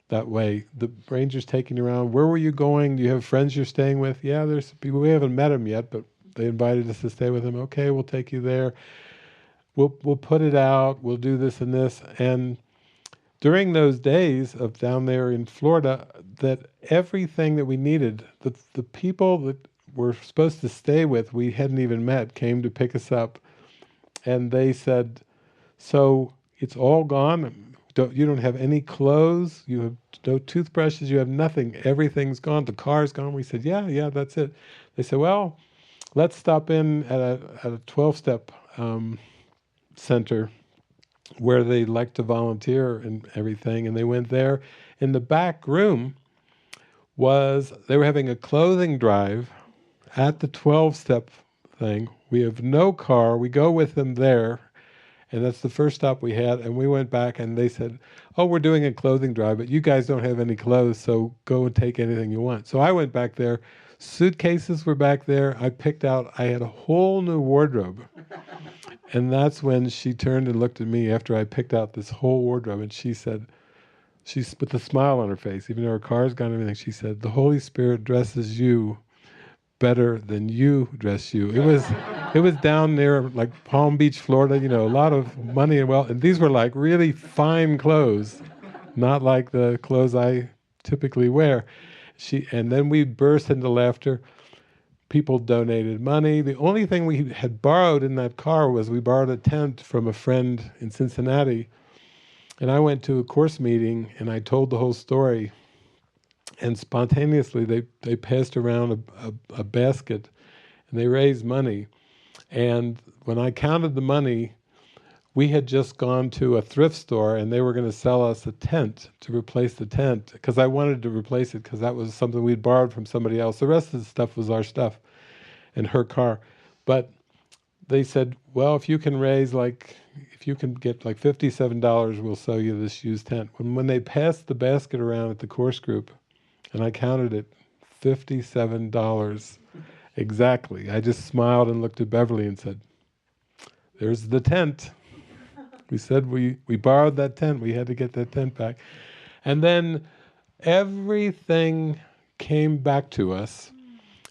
that way. The rangers taking you around. Where were you going? Do you have friends you're staying with? Yeah, there's people. We haven't met them yet, but they invited us to stay with them. Okay, we'll take you there. We'll put it out. We'll do this and this. And during those days of down there in Florida, that everything that we needed, the people that we're supposed to stay with, we hadn't even met, came to pick us up, and they said, "So it's all gone. You don't have any clothes. You have no toothbrushes. You have nothing. Everything's gone. The car's gone." We said, "Yeah, that's it." They said, "Well, let's stop in at a 12-step center where they like to volunteer and everything." And they went there. In the back room they were having a clothing drive at the 12-step thing. We have no car. We go with them there. And that's the first stop we had. And we went back, and they said, "Oh, we're doing a clothing drive, but you guys don't have any clothes, so go and take anything you want." So I went back there. Suitcases were back there. I had a whole new wardrobe. And that's when she turned and looked at me after I picked out this whole wardrobe, and she said, she's with a smile on her face, even though her car's gone and everything, she said, "The Holy Spirit dresses you better than you dress you." It was down near like Palm Beach, Florida, a lot of money and wealth. And these were like really fine clothes, not like the clothes I typically wear. And then we burst into laughter. People donated money. The only thing we had borrowed in that car was we borrowed a tent from a friend in Cincinnati. And I went to a course meeting and I told the whole story. And spontaneously they passed around a basket and they raised money. And when I counted the money, we had just gone to a thrift store and they were going to sell us a tent to replace the tent, because I wanted to replace it because that was something we'd borrowed from somebody else. The rest of the stuff was our stuff and her car. But they said, well, if you can get like $57, we'll sell you this used tent. When they passed the basket around at the course group, and I counted it, $57 exactly. I just smiled and looked at Beverly and said, "There's the tent." We said we borrowed that tent. We had to get that tent back. And then everything came back to us,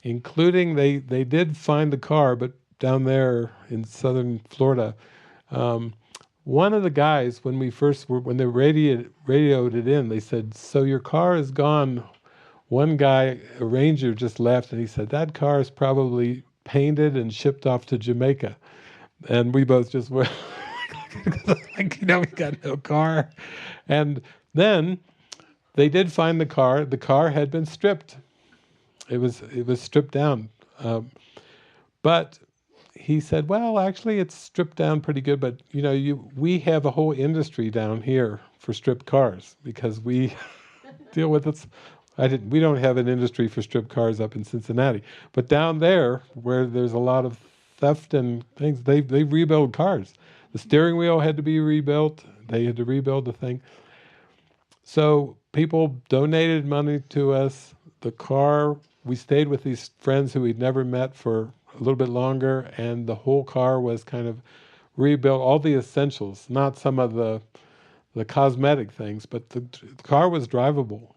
including they did find the car, but down there in southern Florida, one of the guys, when they radioed it in, they said, "So your car is gone." One guy, a ranger, just laughed and he said, "That car is probably painted and shipped off to Jamaica." And we both just went, like, we got no car. And then they did find the car. The car had been stripped. It was stripped down. But he said, "Well, actually, it's stripped down pretty good. But we have a whole industry down here for stripped cars because we deal with it." We don't have an industry for stripped cars up in Cincinnati, but down there where there's a lot of theft and things, they rebuild cars. The steering wheel had to be rebuilt. They had to rebuild the thing. So people donated money to us. The car, we stayed with these friends who we'd never met for a little bit longer, and the whole car was kind of rebuilt, all the essentials, not some of the cosmetic things, but the car was drivable.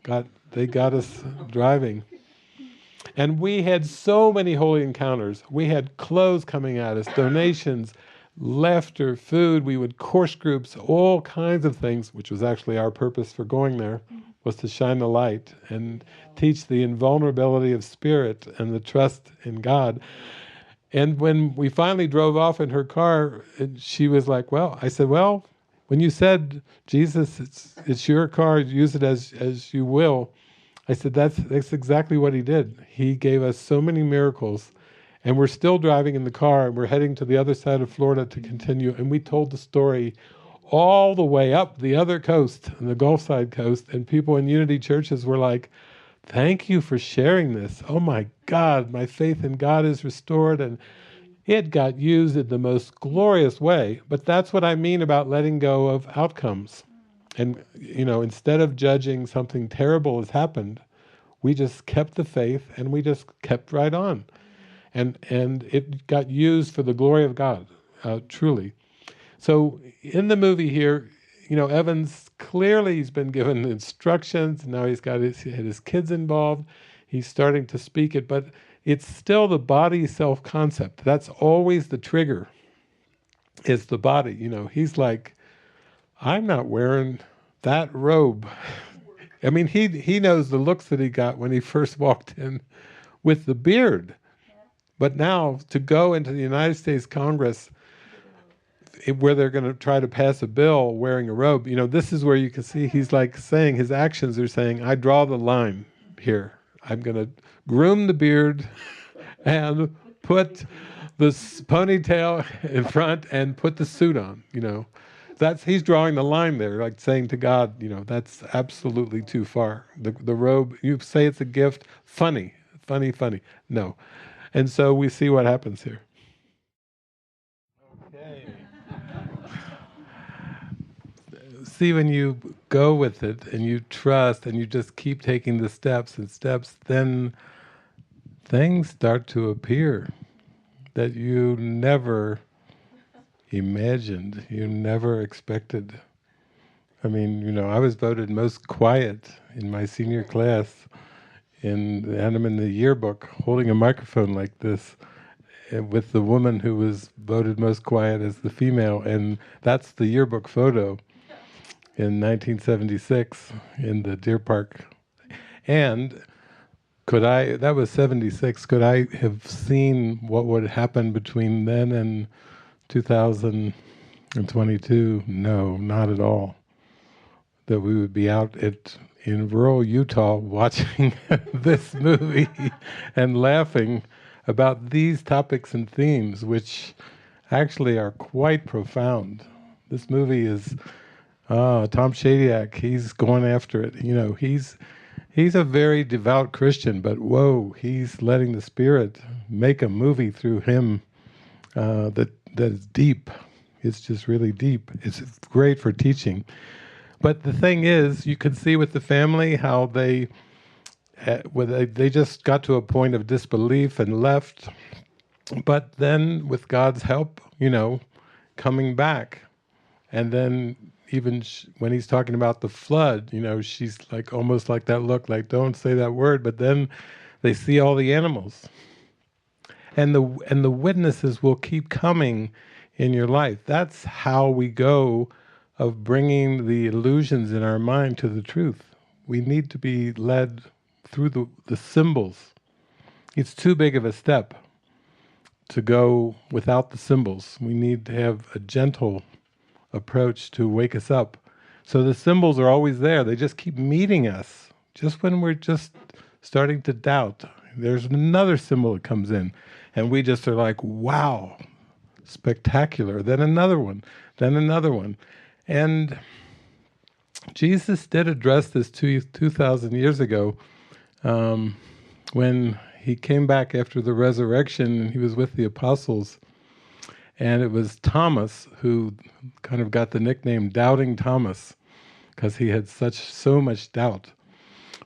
They got us driving. And we had so many holy encounters. We had clothes coming at us, donations, laughter, food. We would course groups, all kinds of things, which was actually our purpose for going there, was to shine the light and teach the invulnerability of spirit and the trust in God. And when we finally drove off in her car, she was like, "Well," I said, "Well, when you said, Jesus, it's your car, use it as you will," I said, that's exactly what he did. He gave us so many miracles, and we're still driving in the car, and we're heading to the other side of Florida to continue, and we told the story all the way up the other coast, the Gulf Side coast, and people in Unity churches were like, "Thank you for sharing this. Oh my God, my faith in God is restored," and it got used in the most glorious way. But that's what I mean about letting go of outcomes. And, instead of judging something terrible has happened, we just kept the faith and we just kept right on. And it got used for the glory of God, truly. So in the movie here, Evans, clearly he's been given instructions. Now he had his kids involved. He's starting to speak it, but it's still the body self-concept. That's always the trigger, is the body. He's like, "I'm not wearing that robe." I mean, he knows the looks that he got when he first walked in with the beard. But now to go into the United States Congress where they're going to try to pass a bill wearing a robe, this is where you can see he's like saying, his actions are saying, "I draw the line here. I'm going to groom the beard and put the ponytail in front and put the suit on." He's drawing the line there, like saying to God, that's absolutely too far. The robe, you say it's a gift, funny. No. And so we see what happens here. Okay. See, when you go with it and you trust and you just keep taking the steps, then things start to appear that you never imagined, you never expected. I mean, I was voted most quiet in my senior class, and I'm in the yearbook holding a microphone like this, with the woman who was voted most quiet as the female, and that's the yearbook photo in 1976 in the Deer Park. And that was 76, could I have seen what would happen between then and 2022? No, not at all. That we would be out in rural Utah watching this movie and laughing about these topics and themes, which actually are quite profound. This movie is, Tom Shadyac, he's going after it. He's a very devout Christian, but whoa, he's letting the Spirit make a movie through him that is deep. It's just really deep. It's great for teaching. But the thing is, you can see with the family how they just got to a point of disbelief and left. But then, with God's help, coming back. And then, even when he's talking about the flood, she's like almost like that look, like, don't say that word. But then they see all the animals. And the witnesses will keep coming in your life. That's how we go of bringing the illusions in our mind to the truth. We need to be led through the symbols. It's too big of a step to go without the symbols. We need to have a gentle approach to wake us up. So the symbols are always there. They just keep meeting us. Just when we're just starting to doubt, there's another symbol that comes in. And we just are like, wow, spectacular. Then another one, then another one. And Jesus did address this 2,000 years ago when he came back after the resurrection and he was with the apostles. And it was Thomas who kind of got the nickname Doubting Thomas because he had so much doubt.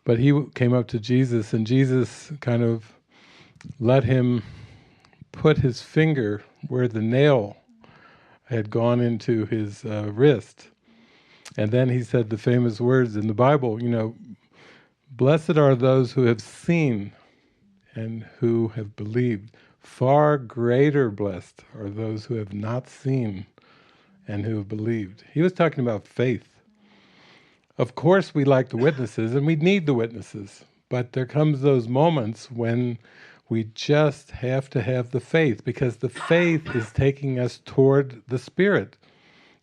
But he came up to Jesus, and Jesus kind of let him put his finger where the nail had gone into his wrist. And then he said the famous words in the Bible, blessed are those who have seen and who have believed. Far greater blessed are those who have not seen and who have believed. He was talking about faith. Of course we like the witnesses, and we need the witnesses, but there comes those moments when we just have to have the faith, because the faith is taking us toward the Spirit,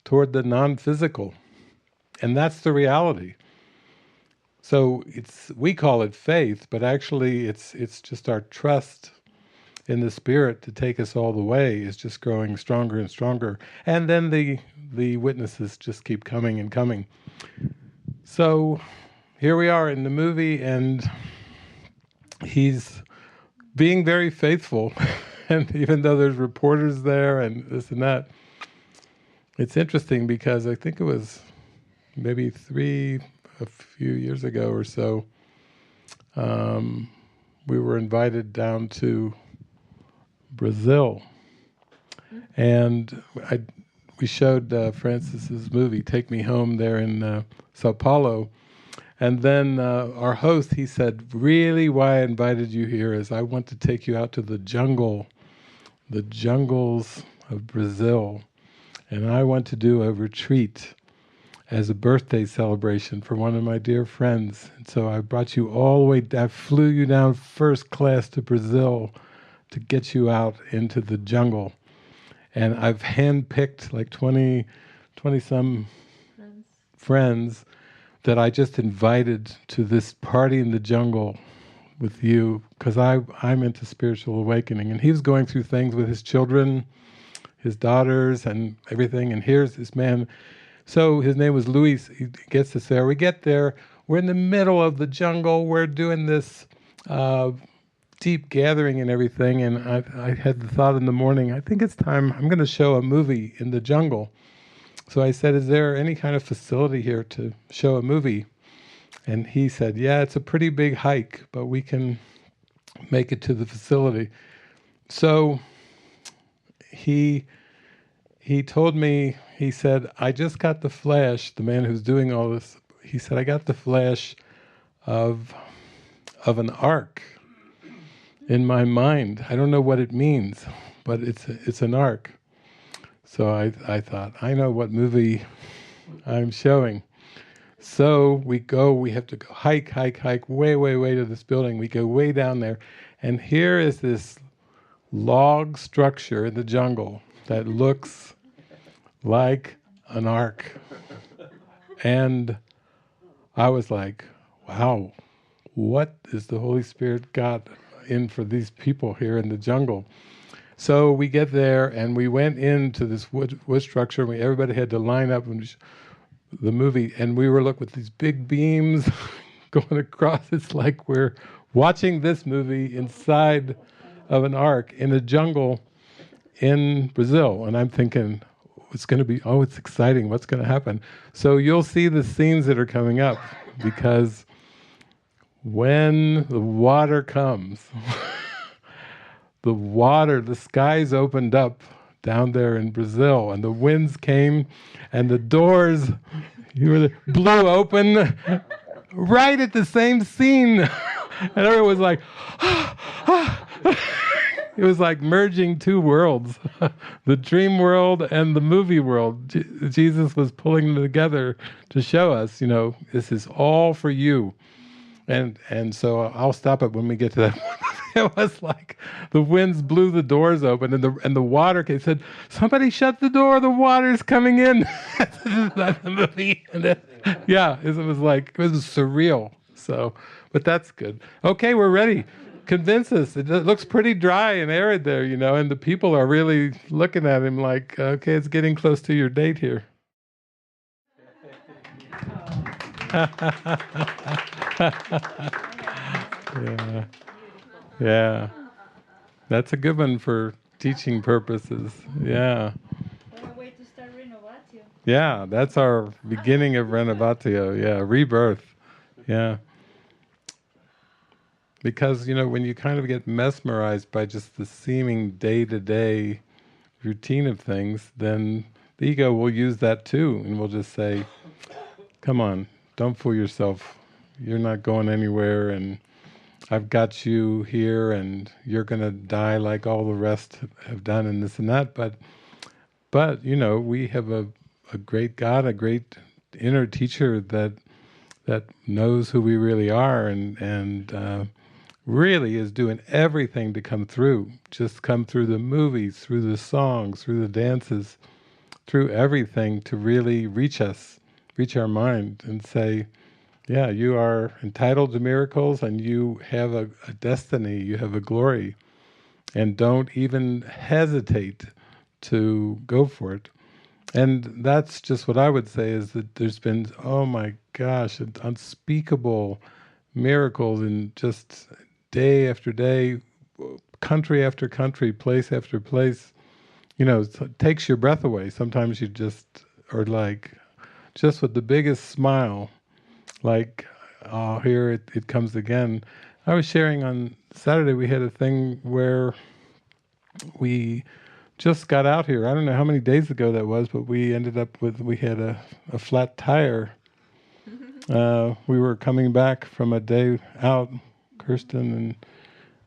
toward the non-physical. And that's the reality. So we call it faith, but actually it's just our trust in the Spirit to take us all the way is just growing stronger and stronger. And then the witnesses just keep coming and coming. So here we are in the movie, and he's being very faithful. And even though there's reporters there and this and that, it's interesting because I think it was maybe a few years ago or so, we were invited down to Brazil, and we showed Francis's movie, Take Me Home, there in Sao Paulo. And then our host, he said, really why I invited you here is I want to take you out to the jungles of Brazil, and I want to do a retreat as a birthday celebration for one of my dear friends. And so I brought you all the way, I flew you down first class to Brazil to get you out into the jungle. And I've handpicked like 20-some friends that I just invited to this party in the jungle with you, because I'm into spiritual awakening. And he was going through things with his children, his daughters, and everything. And here's this man. So his name was Luis. He gets us there. We get there. We're in the middle of the jungle. We're doing this deep gathering and everything. And I had the thought in the morning, I think it's time. I'm going to show a movie in the jungle. So I said, is there any kind of facility here to show a movie? And he said, yeah, it's a pretty big hike, but we can make it to the facility. So he he told me, he said, I just got the flash, the man who's doing all this, he said, I got the flash of an ark in my mind. I don't know what it means, but it's an ark. So I thought, I know what movie I'm showing. So we have to go hike way to this building. We go way down there, and here is this log structure in the jungle that looks like an ark. And I was like, wow, what is the Holy Spirit got in for these people here in the jungle? So we get there, and we went into this wood structure, and everybody had to line up and the movie, and we were looking with these big beams going across. It's like we're watching this movie inside of an ark in a jungle in Brazil. And I'm thinking, it's going to be, it's exciting, what's going to happen? So you'll see the scenes that are coming up, because when the water comes, the skies opened up down there in Brazil, and the winds came, and the doors blew open right at the same scene. And everyone was like, it was like merging two worlds, the dream world and the movie world. Jesus was pulling them together to show us, this is all for you. And so I'll stop it when we get to that one. It was like the winds blew the doors open, and the water came. Said, "Somebody shut the door! The water's coming in." That's the movie. And it was surreal. So, but that's good. Okay, we're ready. Convince us. It looks pretty dry and arid there, and the people are really looking at him like, okay, it's getting close to your date here. Yeah. That's a good one for teaching purposes. Yeah. What a way to start Renovatio. Yeah, that's our beginning of Renovatio. Yeah, rebirth. Yeah. Because, when you kind of get mesmerized by just the seeming day-to-day routine of things, then the ego will use that too, and will just say, come on, don't fool yourself. You're not going anywhere, and I've got you here, and you're going to die like all the rest have done, and this and that. But we have a great God, a great inner teacher that knows who we really are, and really is doing everything to come through. Just come through the movies, through the songs, through the dances, through everything to really reach us, reach our mind, and say, yeah, you are entitled to miracles, and you have a destiny, you have a glory, and don't even hesitate to go for it. And that's just what I would say, is that there's been, oh my gosh, unspeakable miracles in just day after day, country after country, place after place. It takes your breath away. Sometimes you just are like, just with the biggest smile, like, oh, here it comes again. I was sharing on Saturday, we had a thing where we just got out here. I don't know how many days ago that was, but we ended up we had a flat tire. We were coming back from a day out, Kirsten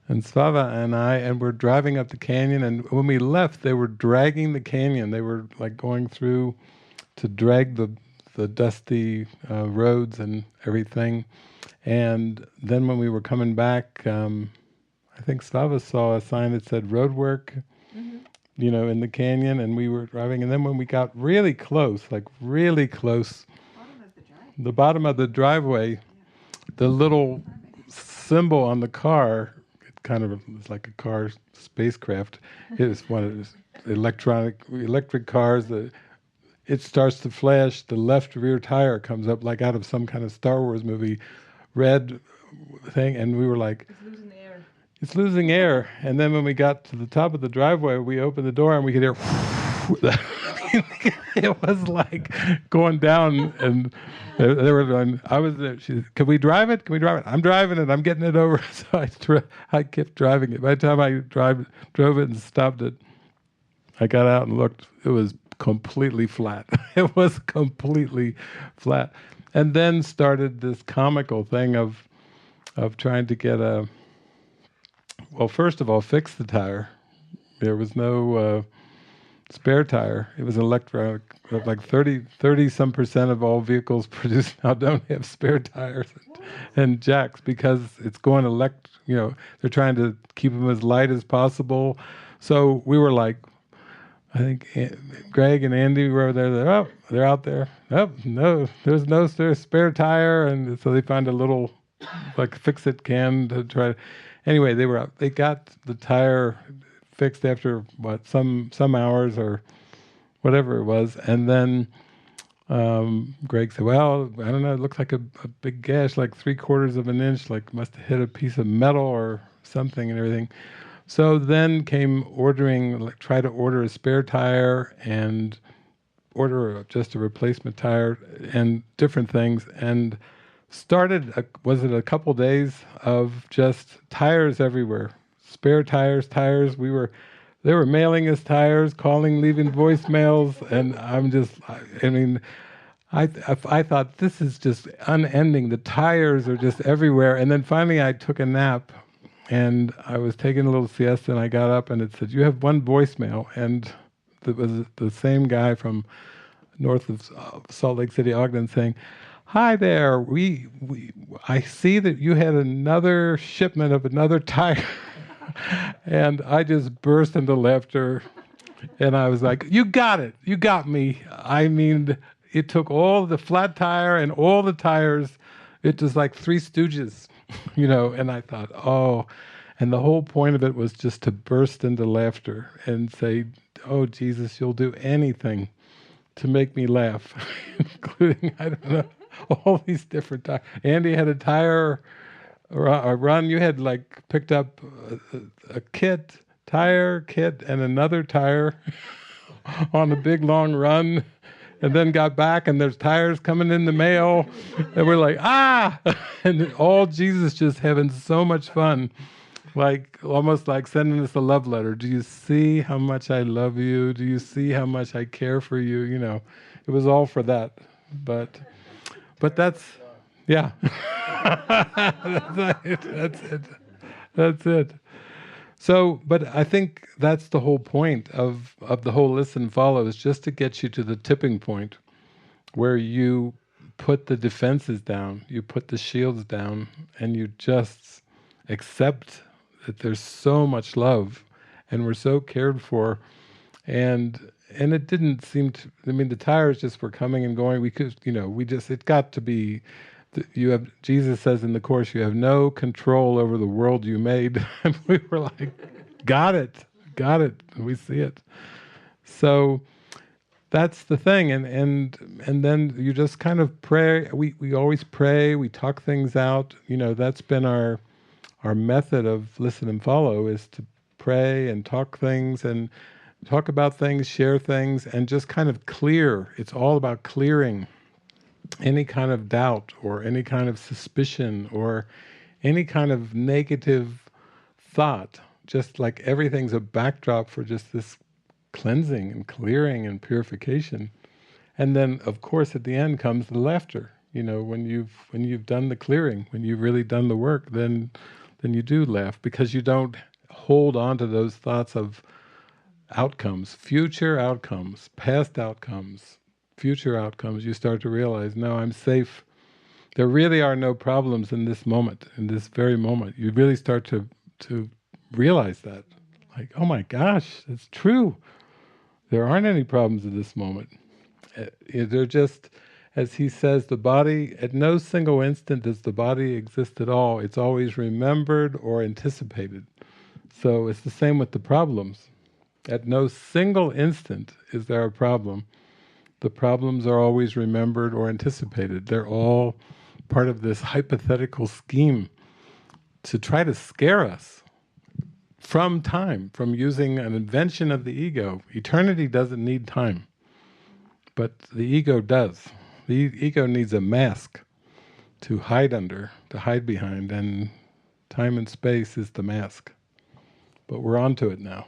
and Svava and I, and we're driving up the canyon, and when we left, they were dragging the canyon. They were like going through to drag the dusty roads and everything. And then when we were coming back, I think Svava saw a sign that said road work, in the canyon, and we were driving. And then when we got really close, the bottom of the driveway, the little symbol on the car, it kind of is like a car spacecraft. It is one of those electric cars. It starts to flash. The left rear tire comes up like out of some kind of Star Wars movie, red thing, and we were like, it's losing air. And then when we got to the top of the driveway, we opened the door and we could hear, it was like going down, and they were going, I was there. She said, can we drive it? I'm driving it. I'm getting it over. So I kept driving it. By the time I drove it and stopped it, I got out and looked. It was completely flat. It was completely flat. And then started this comical thing of trying to get well, first of all, fix the tire. There was no spare tire. It was electronic. Like 30 some percent of all vehicles produced now don't have spare tires and jacks because it's going they're trying to keep them as light as possible. So we were like, I think Greg and Andy were there. They're out there. Oh, no, there's no spare tire. And so they found a little like fix-it can to try. Anyway, they got the tire fixed after some hours or whatever it was, and then Greg said, "Well, I don't know. It looks like a big gash, like 3/4 of an inch, like must have hit a piece of metal or something and everything." So then came try to order a spare tire and order just a replacement tire and different things, and started. Was it a couple days of just tires everywhere? Spare tires. They were mailing us tires, calling, leaving voicemails, and I thought this is just unending. The tires are just everywhere. And then finally I took a nap, and I was taking a little siesta, and I got up, and it said, "You have one voicemail," and it was the same guy from north of Salt Lake City, Ogden, saying, "Hi there, I see that you had another shipment of another tire." And I just burst into laughter, and I was like, "You got it, you got me." I mean, it took all the flat tire and all the tires. It was like Three Stooges, and I thought, oh, and the whole point of it was just to burst into laughter and say, "Oh, Jesus, you'll do anything to make me laugh," including, I don't know, all these different tires. Andy had a tire, Ron, you had like picked up a tire kit and another tire on a big long run, and then got back and there's tires coming in the mail, and we're like, and all Jesus just having so much fun, like almost like sending us a love letter. Do you see how much I love you? Do you see how much I care for you? It was all for that. But that's, yeah. That's it. So, but I think that's the whole point of the whole listen follow, is just to get you to the tipping point where you put the defenses down, you put the shields down, and you just accept that there's so much love and we're so cared for. And it didn't seem to, the tires just were coming and going. We could, it got to be, Jesus says in the Course, you have no control over the world you made. And we were like, got it. We see it. So that's the thing. And then you just kind of pray. We always pray, we talk things out. That's been our method of listen and follow, is to pray and talk things and talk about things, share things, and just kind of clear. It's all about clearing any kind of doubt or any kind of suspicion or any kind of negative thought. Just like everything's a backdrop for just this cleansing and clearing and purification. And then, of course, at the end comes the laughter. When you've done the clearing, when you've really done the work, then you do laugh, because you don't hold on to those thoughts of outcomes, future outcomes, past outcomes, future outcomes. You start to realize, no, I'm safe. There really are no problems in this moment, in this very moment. You really start to realize that. Like, oh my gosh, it's true. There aren't any problems in this moment. They're just, as he says, the body, at no single instant does the body exist at all. It's always remembered or anticipated. So it's the same with the problems. At no single instant is there a problem. The problems are always remembered or anticipated. They're all part of this hypothetical scheme to try to scare us from time, from using an invention of the ego. Eternity doesn't need time, but the ego does. The ego needs a mask to hide under, to hide behind, and time and space is the mask. But we're onto it now.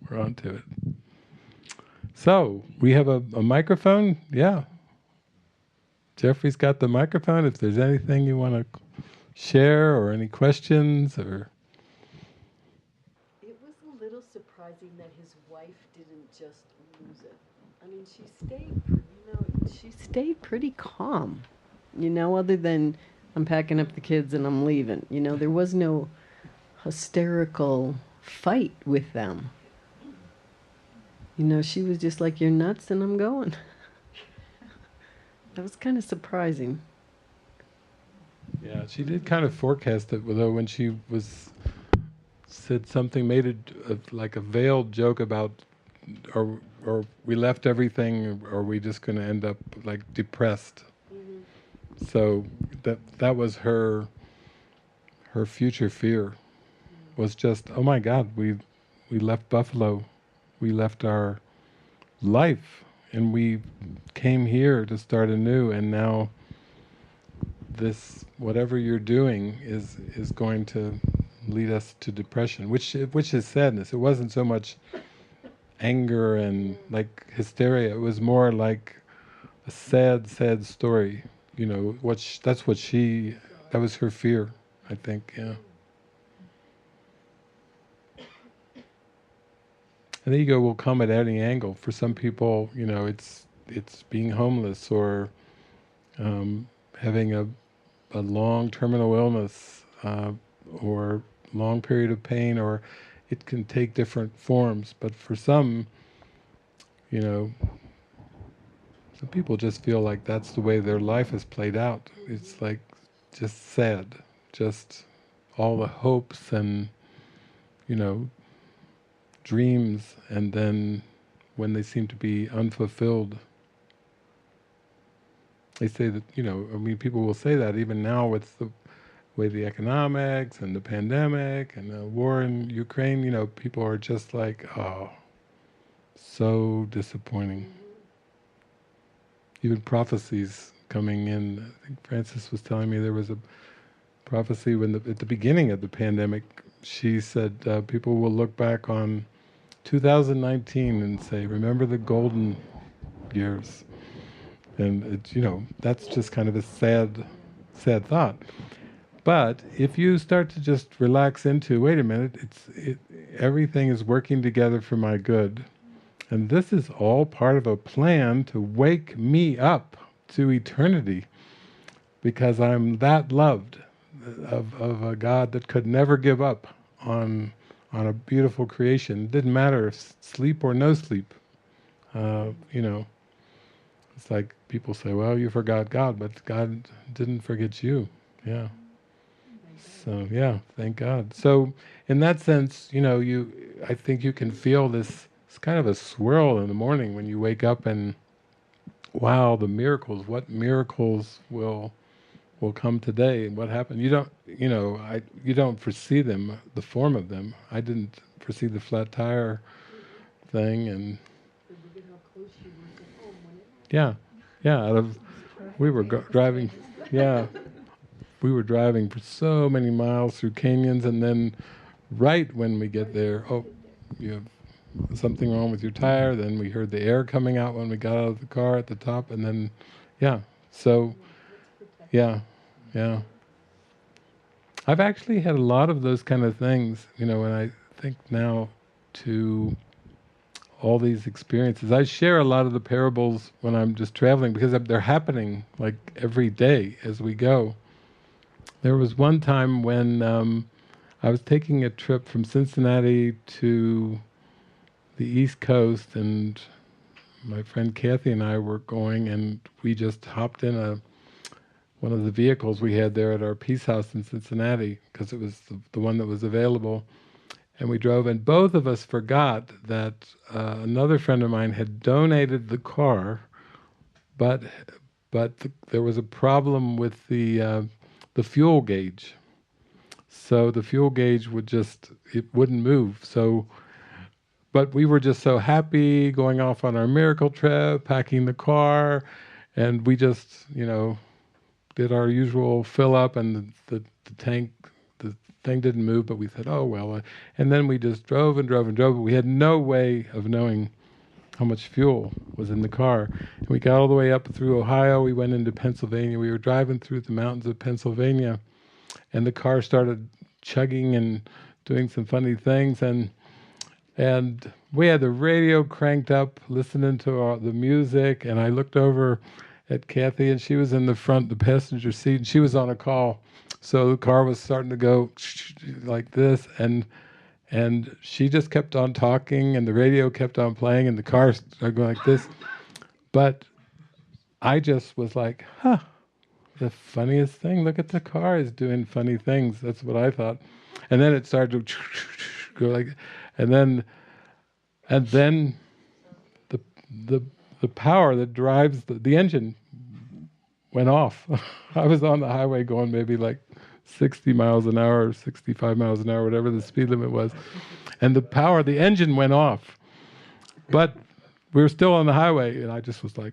We're onto it. So, we have a microphone? Yeah. Jeffrey's got the microphone. If there's anything you want to share or any questions or... It was a little surprising that his wife didn't just lose it. I mean, she stayed pretty calm, other than I'm packing up the kids and I'm leaving. There was no hysterical fight with them. She was just like, you're nuts and I'm going. That was kind of surprising. Yeah, she did kind of forecast it, though, when she said something, made like a veiled joke about, or we left everything, or we just going to end up like depressed. Mm-hmm. So that was her future fear, was just, oh my God, we left Buffalo, we left our life, and we came here to start anew, and now this, whatever you're doing is going to lead us to depression, which is sadness. It wasn't so much anger and like hysteria. It was more like a sad story. That was her fear, I think. Yeah. And the ego will come at any angle. For some people, it's being homeless or having a long terminal illness or long period of pain, or it can take different forms. But for some people just feel like that's the way their life has played out. It's like just sad, just all the hopes and dreams, and then when they seem to be unfulfilled, they say that, people will say that even now with the way the economics and the pandemic and the war in Ukraine, people are just like, oh, so disappointing. Even prophecies coming in. I think Frances was telling me there was a prophecy at the beginning of the pandemic. She said people will look back on 2019 and say, remember the golden years. And that's just kind of a sad thought. But if you start to just relax into, wait a minute, everything is working together for my good, and this is all part of a plan to wake me up to eternity, because I'm that loved of a God that could never give up on a beautiful creation. It didn't matter if sleep or no sleep. It's like people say, well, you forgot God, but God didn't forget you. Yeah. So, yeah, thank God. So, in that sense, I think you can feel this, it's kind of a swirl in the morning when you wake up and, wow, the miracles, what miracles will come today, and what happened. You don't foresee them, the form of them. I didn't foresee the flat tire thing, and yeah, we were driving, yeah, we were driving for so many miles through canyons, and then right when we get there, oh, you have something wrong with your tire. Then we heard the air coming out when we got out of the car at the top, and then, yeah, so, yeah. I've actually had a lot of those kind of things, when I think now to all these experiences. I share a lot of the parables when I'm just traveling, because they're happening like every day as we go. There was one time when I was taking a trip from Cincinnati to the East Coast, and my friend Kathy and I were going, and we just hopped in one of the vehicles we had there at our Peace House in Cincinnati, because it was the one that was available. And we drove, and both of us forgot that another friend of mine had donated the car, but there was a problem with the fuel gauge. So the fuel gauge it wouldn't move. So, but we were just so happy going off on our miracle trip, packing the car, and we just, did our usual fill up, and the tank, the thing didn't move, but we said, oh well. And then we just drove and drove and drove. We had no way of knowing how much fuel was in the car. And we got all the way up through Ohio. We went into Pennsylvania. We were driving through the mountains of Pennsylvania, and the car started chugging and doing some funny things. And we had the radio cranked up, listening to the music. And I looked over at Kathy, and she was in the front, the passenger seat, and she was on a call. So the car was starting to go like this, and she just kept on talking, and the radio kept on playing, and the car started going like this. But I just was like, the funniest thing, look at the car is doing funny things. That's what I thought. And then it started to go like, and then the power that drives the engine went off. I was on the highway going maybe like 60 miles an hour, or 65 miles an hour, whatever the speed limit was. And the engine went off. But we were still on the highway, and I just was like,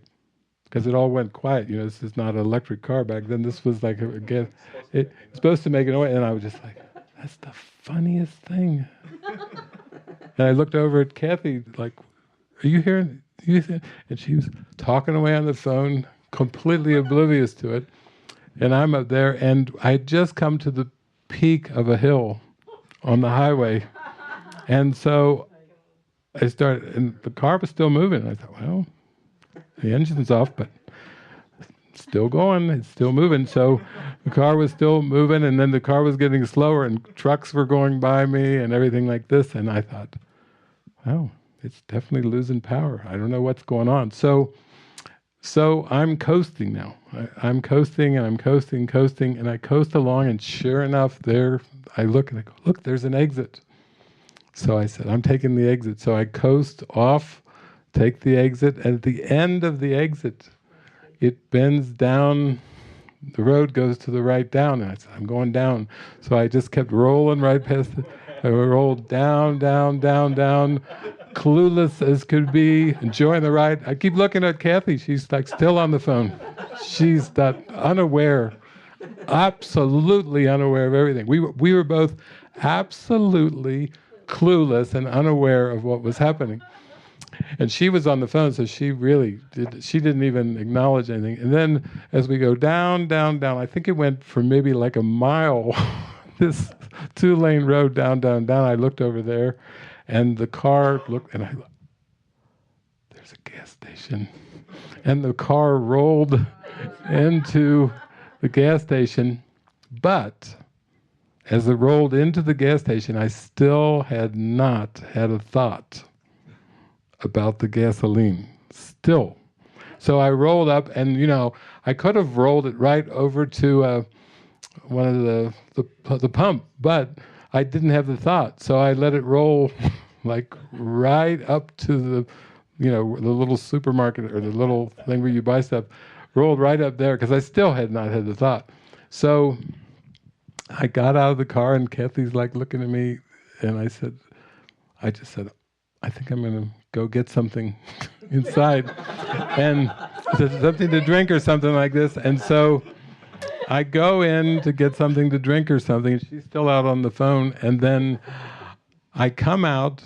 because it all went quiet, this is not an electric car back then. This was like, it's supposed to make a noise. And I was just like, that's the funniest thing. And I looked over at Kathy, like, are you hearing? And she was talking away on the phone, completely oblivious to it. And I'm up there, and I had just come to the peak of a hill on the highway. And so I started, and the car was still moving. I thought, well, the engine's off, but it's still going, it's still moving. So the car was still moving, and then the car was getting slower, and trucks were going by me and everything like this. And I thought, well, it's definitely losing power. I don't know what's going on. So I'm coasting now. I'm coasting, and I'm coasting, and I coast along, and sure enough, there I look, and I go, look, there's an exit. So I said, I'm taking the exit. So I coast off, take the exit, and at the end of the exit, it bends down, the road goes to the right down, and I said, I'm going down. So I just kept rolling right past it. I rolled down, clueless as could be, enjoying the ride. I keep looking at Kathy. She's like still on the phone. She's that unaware, absolutely unaware of everything. We were both absolutely clueless and unaware of what was happening. And she was on the phone, so she didn't even acknowledge anything. And then as we go down, I think it went for maybe like a mile, this 2-lane road down. I looked over there, and the car looked, and I looked, there's a gas station. And the car rolled into the gas station, but as it rolled into the gas station, I still had not had a thought about the gasoline. Still. So I rolled up, and I could have rolled it right over to one of the pump, but I didn't have the thought. So I let it roll like right up to the little supermarket, or the little thing where you buy stuff, rolled right up there, because I still had not had the thought. So I got out of the car, and Kathy's like looking at me, and I just said, I think I'm going to go get something inside, and something to drink or something like this. And so I go in to get something to drink or something, and she's still out on the phone. And then I come out,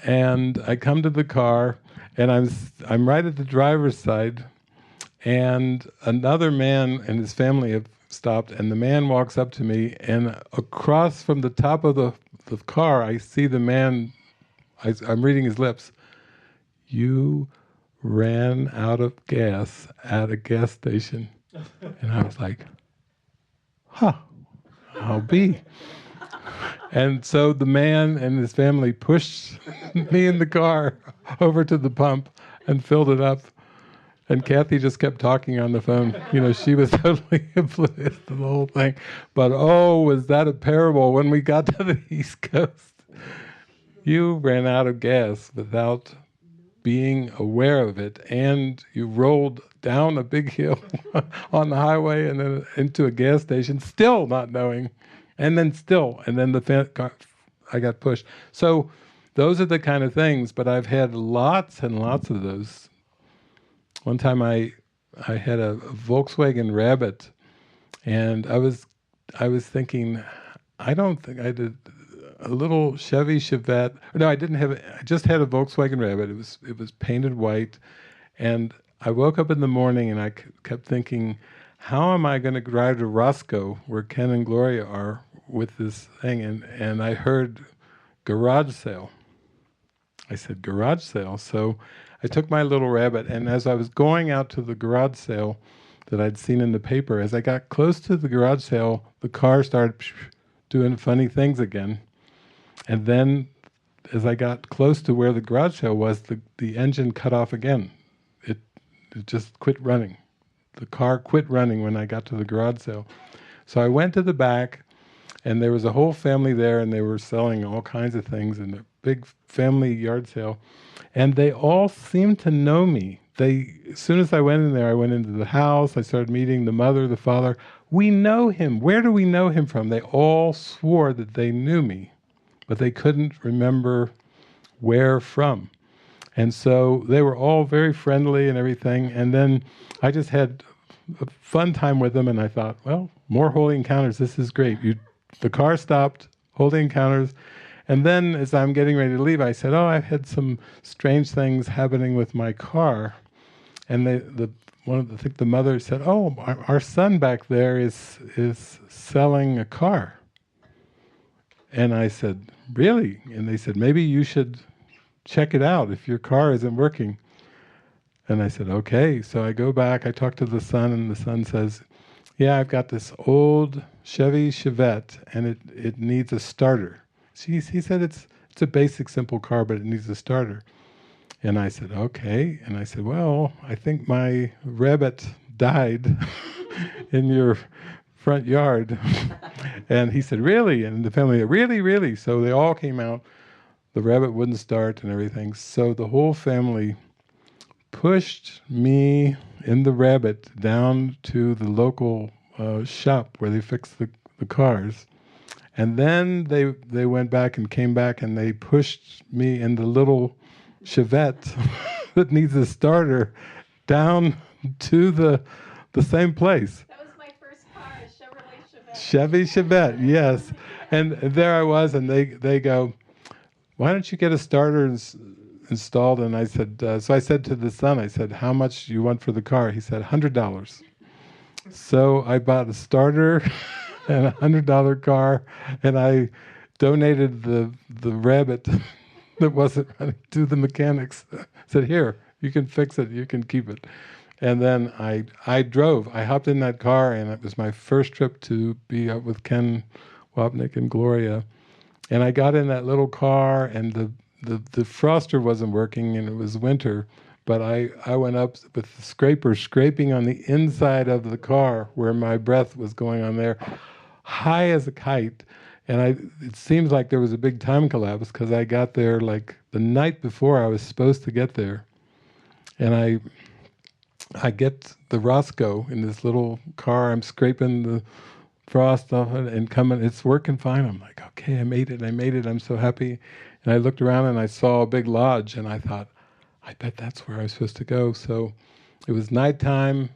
and I come to the car, and I'm right at the driver's side, and another man and his family have stopped, and the man walks up to me, and across from the top of the car, I see the man. I'm reading his lips. You ran out of gas at a gas station. And I was like, I'll be. And so the man and his family pushed me in the car over to the pump and filled it up. And Kathy just kept talking on the phone. She was totally oblivious to the whole thing. But was that a parable when we got to the East Coast? You ran out of gas without being aware of it, and you rolled down a big hill on the highway and then into a gas station, still not knowing, and then I got pushed. So those are the kind of things, but I've had lots and lots of those. One time I had a Volkswagen Rabbit, and I was thinking, I don't think I did. a little Chevy Chevette. No, I didn't have it. I just had a Volkswagen Rabbit. It was painted white, and I woke up in the morning and I kept thinking, how am I going to drive to Roscoe, where Ken and Gloria are, with this thing? And I heard garage sale. I said, garage sale? So I took my little Rabbit, and as I was going out to the garage sale that I'd seen in the paper, as I got close to the garage sale, the car started doing funny things again. And then as I got close to where the garage sale was, the engine cut off again. It just quit running. The car quit running when I got to the garage sale. So I went to the back, and there was a whole family there, and they were selling all kinds of things in a big family yard sale. And they all seemed to know me. As soon as I went in there, I went into the house, I started meeting the mother, the father. We know him. Where do we know him from? They all swore that they knew me, but they couldn't remember where from. And so they were all very friendly and everything. And then I just had a fun time with them, and I thought, well, more holy encounters, this is great. The car stopped, holy encounters. And then as I'm getting ready to leave, I said, I've had some strange things happening with my car. And I think the mother said, our son back there is selling a car. And I said, really? And they said, maybe you should check it out if your car isn't working. And I said, okay. So I go back, I talk to the son, and the son says, yeah, I've got this old Chevy Chevette, and it needs a starter. He said it's a basic, simple car, but it needs a starter. And I said, okay. And I said, well, I think my rabbit died in your front yard. And he said, really? And the family, really, really? So they all came out. The rabbit wouldn't start and everything. So the whole family pushed me in the rabbit down to the local shop where they fix the cars. And then they went back and came back, and they pushed me in the little Chevette that needs a starter down to the same place. That was my first car, a Chevrolet Chevette. Chevy Chevette, yes. And there I was, and they go, why don't you get a starter installed? And I said, so I said to the son, I said, how much do you want for the car? He said, $100. So I bought a starter and $100 car, and I donated the rabbit that wasn't running to the mechanics. I said, here, you can fix it, you can keep it. And then I drove. I hopped in that car, and it was my first trip to be up with Ken Wapnick and Gloria. And I got in that little car, and the froster wasn't working, and it was winter. But I went up with the scraper scraping on the inside of the car where my breath was going on there, high as a kite. And it seems like there was a big time collapse because I got there like the night before I was supposed to get there. And I get the Roscoe in this little car. I'm scraping the frost off it and coming. It's working fine. I'm like, okay, I made it. I'm so happy. And I looked around and I saw a big lodge, and I thought, I bet that's where I was supposed to go. So it was nighttime.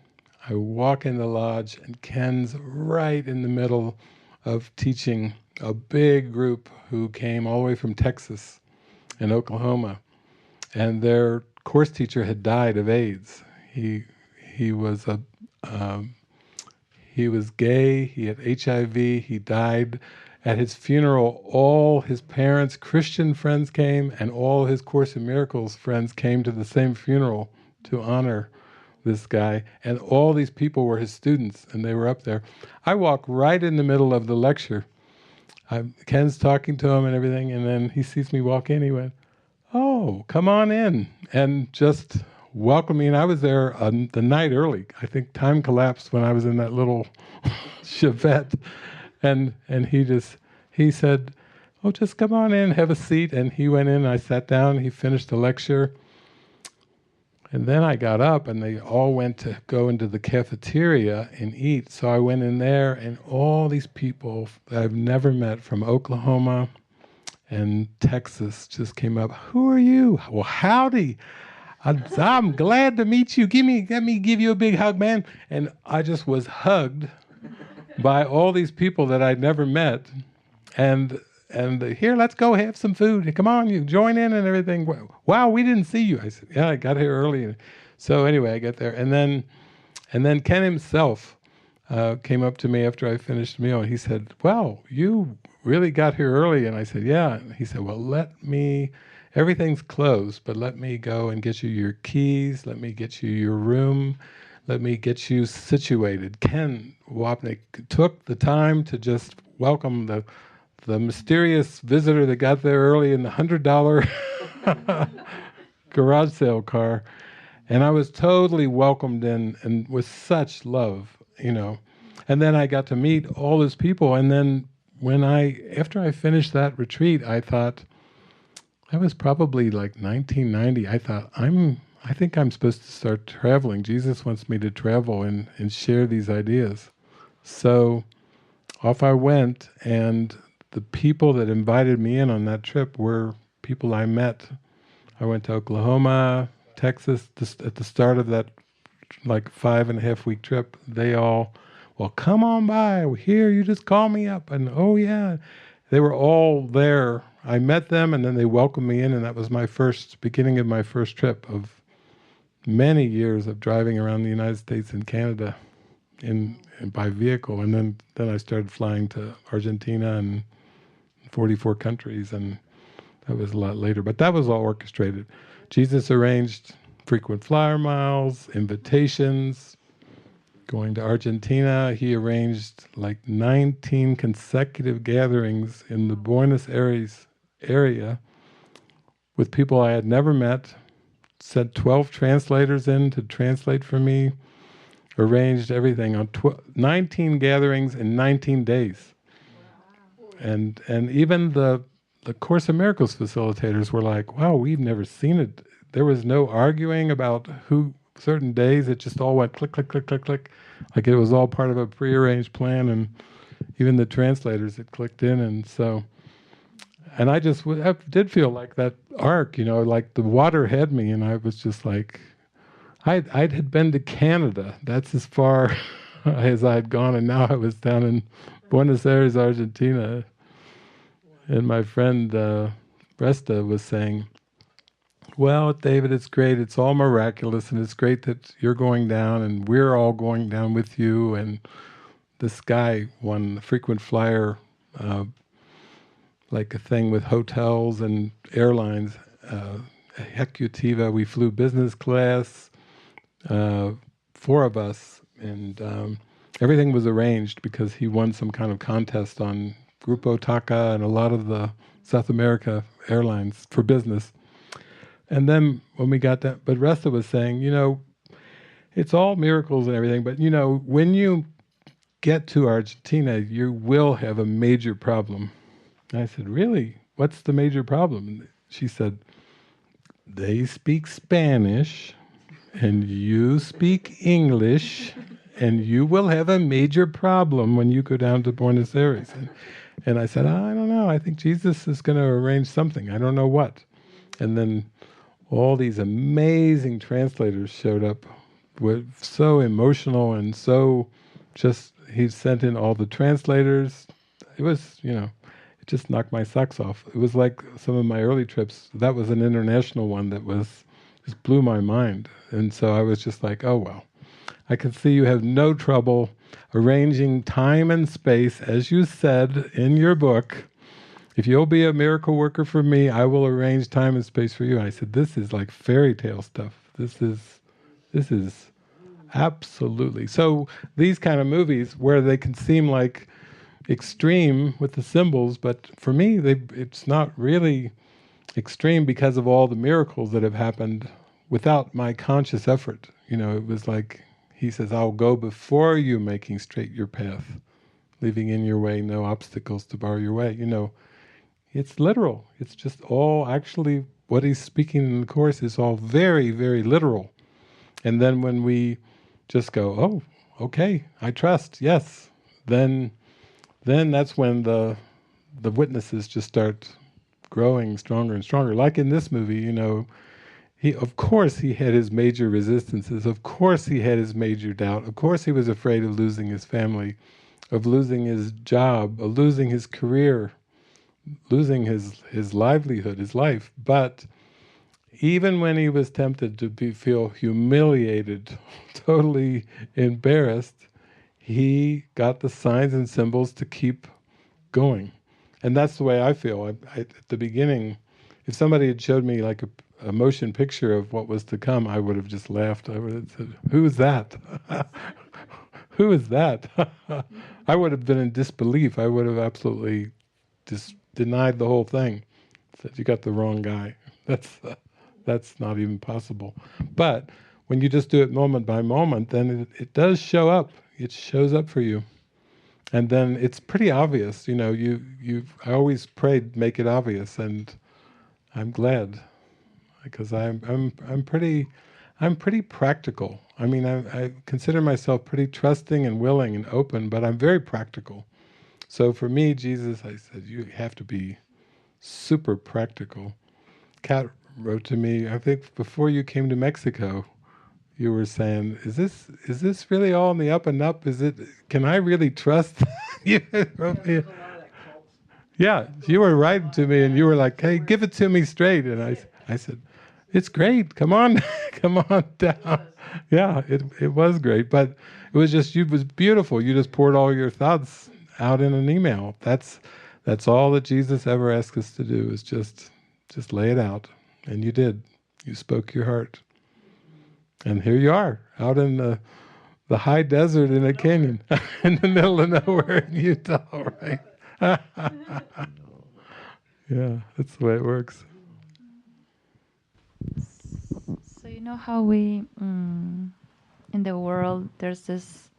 I walk in the lodge, and Ken's right in the middle of teaching a big group who came all the way from Texas and Oklahoma. And their course teacher had died of AIDS. He was gay, he had HIV, he died. At his funeral, all his parents' Christian friends came, and all his Course in Miracles friends came to the same funeral to honor this guy. And all these people were his students, and they were up there. I walk right in the middle of the lecture. Ken's talking to him and everything, and then he sees me walk in. He went, oh, come on in, and just welcomed me. And I was there the night early. I think time collapsed when I was in that little Chevette. And he said, oh, just come on in, have a seat. And he went in, and I sat down, he finished the lecture. And then I got up, and they all went to go into the cafeteria and eat. So I went in there, and all these people that I've never met from Oklahoma and Texas just came up. Who are you? Well, howdy. I'm glad to meet you. Let me give you a big hug, man. And I just was hugged by all these people that I'd never met. And and here, let's go have some food. Come on, you join in and everything. Wow, we didn't see you. I said, yeah, I got here early. So anyway, I got there, and then Ken himself came up to me after I finished the meal, and he said, "Well, you really got here early." And I said, "Yeah." And he said, "Well, everything's closed, but let me go and get you your keys. Let me get you your room. Let me get you situated." Ken Wapnick took the time to just welcome the mysterious visitor that got there early in the $100 garage sale car. And I was totally welcomed in, and with such love, And then I got to meet all those people. And then after I finished that retreat, I thought, that was probably like 1990. I thought, I think I'm supposed to start traveling. Jesus wants me to travel and share these ideas. So off I went, and the people that invited me in on that trip were people I met. I went to Oklahoma, Texas, at the start of that like 5.5-week trip. They all, well, come on by, we're here, you just call me up. And oh yeah, they were all there. I met them, and then they welcomed me in, and that was my beginning of my first trip of many years of driving around the United States and Canada in by vehicle. And then I started flying to Argentina and 44 countries, and that was a lot later. But that was all orchestrated. Jesus arranged frequent flyer miles, invitations. Going to Argentina, he arranged like 19 consecutive gatherings in the Buenos Aires area with people I had never met, sent 12 translators in to translate for me, arranged everything on 19 gatherings in 19 days. And even the Course in Miracles facilitators were like, wow, we've never seen it. There was no arguing about certain days. It just all went click, click, click, click, click. Like it was all part of a prearranged plan, and even the translators, it clicked in. And I did feel like that arc, like the water had me, and I was just like, I had been to Canada. That's as far as I had gone, and now I was down in Buenos Aires, Argentina. And my friend Resta was saying, well, David, it's great. It's all miraculous, and it's great that you're going down, and we're all going down with you. And this guy won the frequent flyer, like a thing with hotels and airlines. Hecutiva, we flew business class, 4 of us, and everything was arranged because he won some kind of contest on Grupo Taka and a lot of the South America airlines for business. And then when we got that, but Resta was saying, it's all miracles and everything, but when you get to Argentina, you will have a major problem. And I said, really? What's the major problem? And she said, they speak Spanish and you speak English, and you will have a major problem when you go down to Buenos Aires. And I said, I don't know. I think Jesus is going to arrange something. I don't know what. And then all these amazing translators showed up, were so emotional and so just, he sent in all the translators. It was, it just knocked my socks off. It was like some of my early trips. That was an international one that just blew my mind. And so I was just like, oh, well, I can see you have no trouble arranging time and space, as you said in your book. If you'll be a miracle worker for me, I will arrange time and space for you. And I said, this is like fairy tale stuff. This is absolutely. So these kind of movies where they can seem like extreme with the symbols, but for me, it's not really extreme because of all the miracles that have happened without my conscious effort. It was like, he says, I'll go before you, making straight your path, leaving in your way no obstacles to bar your way. It's literal. It's just all actually what he's speaking in the Course is all very, very literal. And then when we just go, oh, okay, I trust, yes, then that's when the witnesses just start growing stronger and stronger. Like in this movie, of course he had his major resistances. Of course he had his major doubt. Of course he was afraid of losing his family, of losing his job, of losing his career. losing his livelihood, his life. But even when he was tempted to feel humiliated, totally embarrassed, he got the signs and symbols to keep going. And that's the way I feel. At the beginning, if somebody had showed me like a motion picture of what was to come, I would have just laughed. I would have said, "Who is that? Who is that?" I would have been in disbelief. I would have absolutely just denied the whole thing. Said, "You got the wrong guy. That's not even possible." But when you just do it moment by moment, then it does show up. It shows up for you. And then it's pretty obvious, I always prayed, make it obvious, and I'm glad, because I'm pretty practical. I mean, I consider myself pretty trusting and willing and open, but I'm very practical. So for me, Jesus, I said, you have to be super practical. Kat wrote to me, I think before you came to Mexico, you were saying, is this really all in the up and up? Can I really trust you? Yeah, you were writing to me and you were like, hey, give it to me straight. And I said, it's great, come on, come on down. Yeah, it was great, but it was beautiful. You just poured all your thoughts out in an email. That's all that Jesus ever asked us to do, is just lay it out. And you did. You spoke your heart. And here you are, out in the high desert in a canyon, in the middle of nowhere in Utah, right? Yeah, that's the way it works. So you know how we, in the world, there's this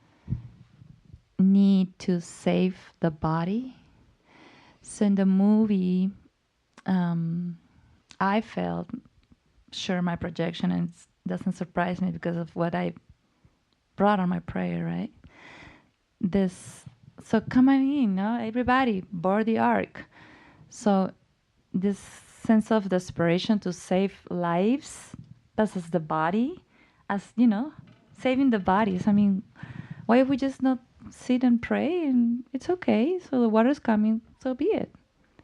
need to save the body? So in the movie, I felt, sure, my projection, and it doesn't surprise me because of what I brought on my prayer, right? So come on in, no? Everybody, board the ark. So this sense of desperation to save lives, as the body, as, saving the bodies. I mean, why if we just not sit and pray and it's okay, so the water's coming, so be it.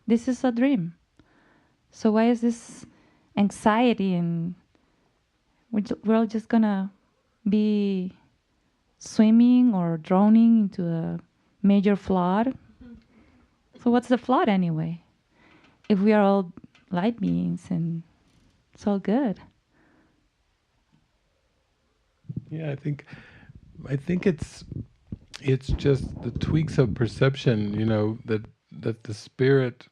This is a dream. So why is this anxiety, and we're all just gonna be swimming or drowning into a major flood? So what's the flood anyway? If we are all light beings and it's all good. Yeah, I think it's just the tweaks of perception, that the Spirit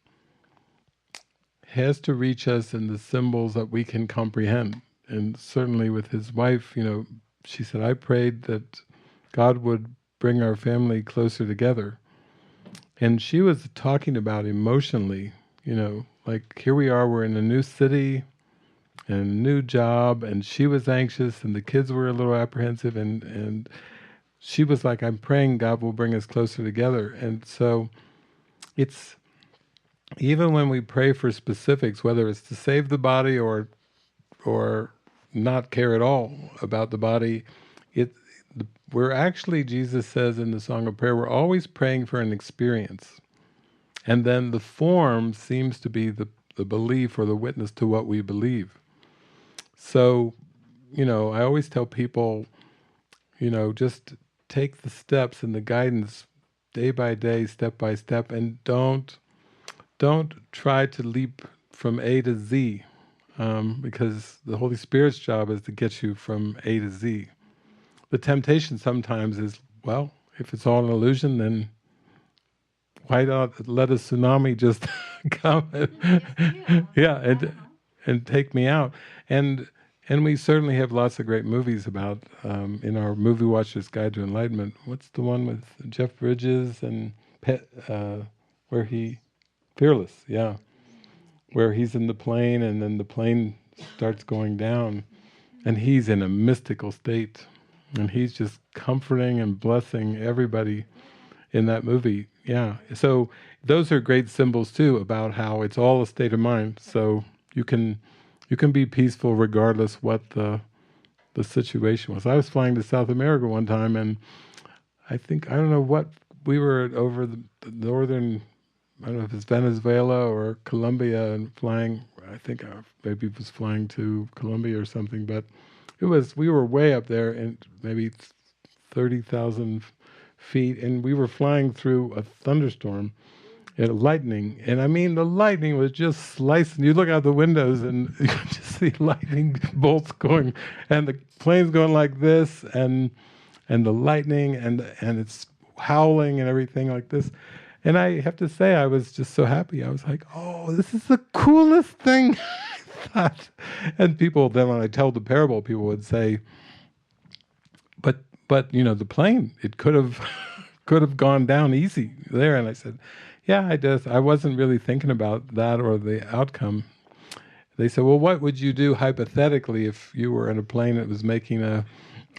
has to reach us in the symbols that we can comprehend. And certainly with his wife, she said, I prayed that God would bring our family closer together. And she was talking about emotionally, like here we are, we're in a new city and a new job, and she was anxious and the kids were a little apprehensive, and she was like, I'm praying God will bring us closer together. And so it's, even when we pray for specifics, whether it's to save the body or not care at all about the body, we're actually, Jesus says in the Song of Prayer, we're always praying for an experience. And then the form seems to be the belief or the witness to what we believe. So, I always tell people, just take the steps and the guidance day by day, step by step, and don't try to leap from A to Z, because the Holy Spirit's job is to get you from A to Z. The temptation sometimes is, well, if it's all an illusion, then why not let a tsunami just come and take me out? And we certainly have lots of great movies about, in our Movie Watcher's Guide to Enlightenment. What's the one with Jeff Bridges and where he... Fearless, yeah. Where he's in the plane and then the plane starts going down and he's in a mystical state and he's just comforting and blessing everybody in that movie. Yeah. So those are great symbols too, about how it's all a state of mind. So you can be peaceful regardless what the situation was. I was flying to South America one time, and I don't know what, we were over the northern I don't know if it's Venezuela or Colombia, and flying, I think maybe it was flying to Colombia or something, but we were way up there, and maybe 30,000 feet, and we were flying through a thunderstorm and lightning, and I mean the lightning was just slicing. You look out the windows and you could just see lightning bolts going, and the plane's going like this, and the lightning, and it's howling and everything like this. And I have to say, I was just so happy. I was like, oh, this is the coolest thing, I thought. And people, then when I tell the parable, people would say, but you know, the plane, it could have gone down easy there. And I said, yeah, I wasn't really thinking about that or the outcome. They said, well, what would you do hypothetically if you were in a plane that was making a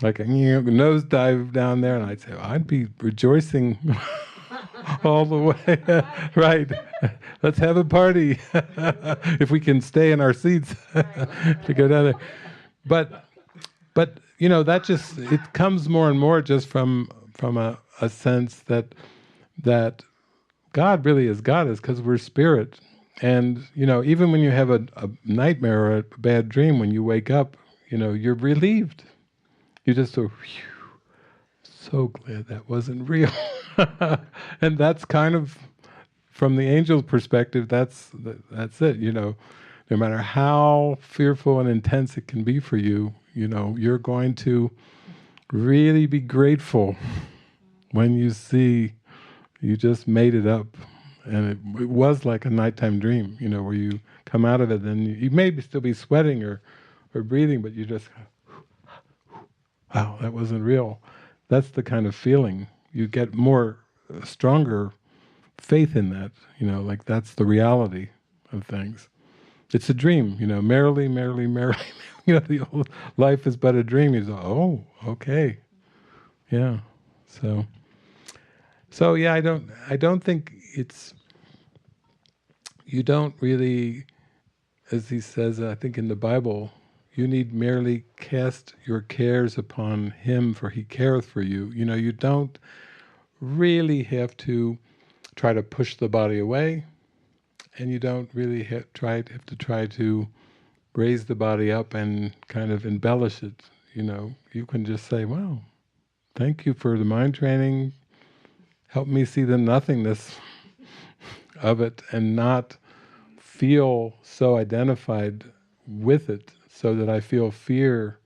nosedive down there? And I'd say, well, I'd be rejoicing all the way. Right. Let's have a party if we can stay in our seats to go down there. But you know, that just, it comes more and more just from a sense that God really is God, is because we're spirit. And, you know, even when you have a nightmare or a bad dream, when you wake up, you know, you're relieved. You just go, phew, so glad that wasn't real. And that's kind of, from the angel's perspective, that's it, you know. No matter how fearful and intense it can be for you, you know, you're going to really be grateful when you see you just made it up. And it was like a nighttime dream, you know, where you come out of it and you may still be sweating or breathing, but you just, wow, that wasn't real. That's the kind of feeling. You get more, stronger faith in that, you know, like that's the reality of things. It's a dream, you know, merrily, merrily, merrily. You know, the old life is but a dream. You go, oh, okay, yeah. So yeah, I don't think it's. You don't really, as he says, I think in the Bible, you need merely cast your cares upon him, for he careth for you. You know, you don't really have to try to push the body away, and you don't really have to try to raise the body up and kind of embellish it. You know, you can just say, "Wow, thank you for the mind training. Help me see the nothingness of it and not feel so identified with it, so that I feel fear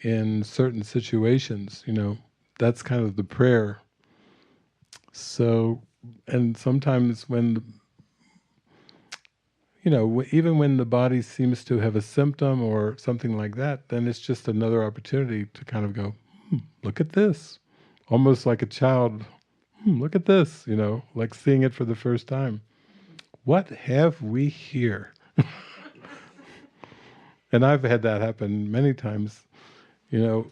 in certain situations." You know, that's kind of the prayer. So, and sometimes when, you know, even when the body seems to have a symptom or something like that, then it's just another opportunity to kind of go, look at this. Almost like a child, look at this, you know, like seeing it for the first time. What have we here? And I've had that happen many times. You know,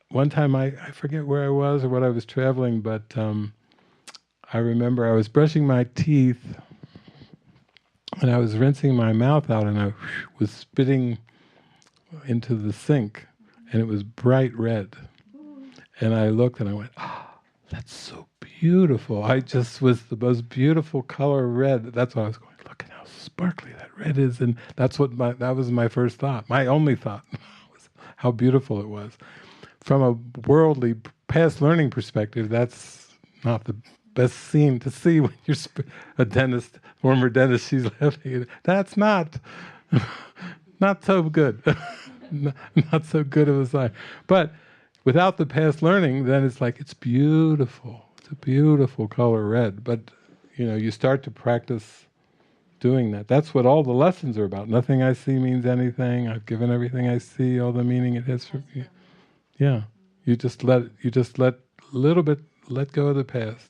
one time I forget where I was or what I was traveling, but I remember I was brushing my teeth and I was rinsing my mouth out, and I was spitting into the sink, and it was bright red. And I looked and I went, that's so beautiful. I just was the most beautiful color red. That's what I was going, look at how sparkly that red is. And that was my first thought. My only thought was how beautiful it was. From a worldly past learning perspective, that's not the best scene to see when you're a dentist, former dentist, she's laughing. That's not so good. not so good of a sign. But without the past learning, then it's like, it's beautiful. It's a beautiful color red. But, you know, you start to practice doing that. That's what all the lessons are about. Nothing I see means anything. I've given everything I see all the meaning it has for me. Yeah. You just let a little bit, let go of the past.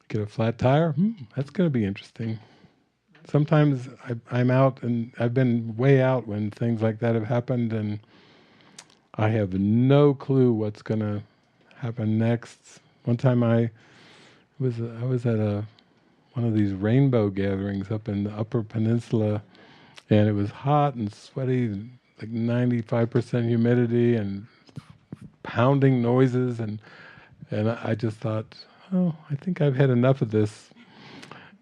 Get a flat tire? That's going to be interesting. Sometimes I'm out, and I've been way out when things like that have happened, and I have no clue what's going to happen next. One time I was at one of these rainbow gatherings up in the Upper Peninsula, and it was hot and sweaty, like 95% humidity and pounding noises, and I just thought, oh, I think I've had enough of this.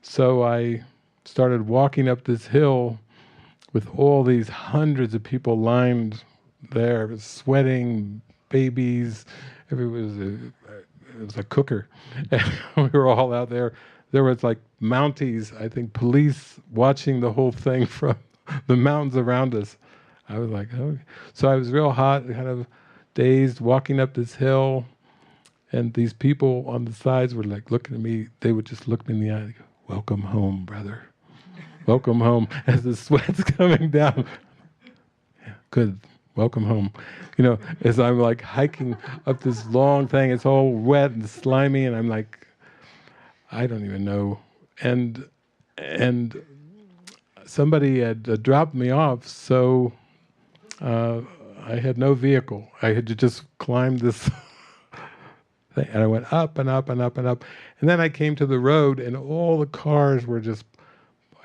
So I started walking up this hill with all these hundreds of people lined there. It was sweating, babies. It was a cooker. And we were all out there. There was like Mounties, I think, police watching the whole thing from the mountains around us. I was like, oh. So I was real hot, kind of dazed, walking up this hill, and these people on the sides were like looking at me. They would just look me in the eye and go, "Welcome home, brother. Welcome home," as the sweat's coming down. Yeah, good. Welcome home. As I'm like hiking up this long thing, it's all wet and slimy, and I'm like, I don't even know. And somebody had dropped me off, so I had no vehicle. I had to just climb this thing, and I went up and up and up and up. And then I came to the road, and all the cars were just,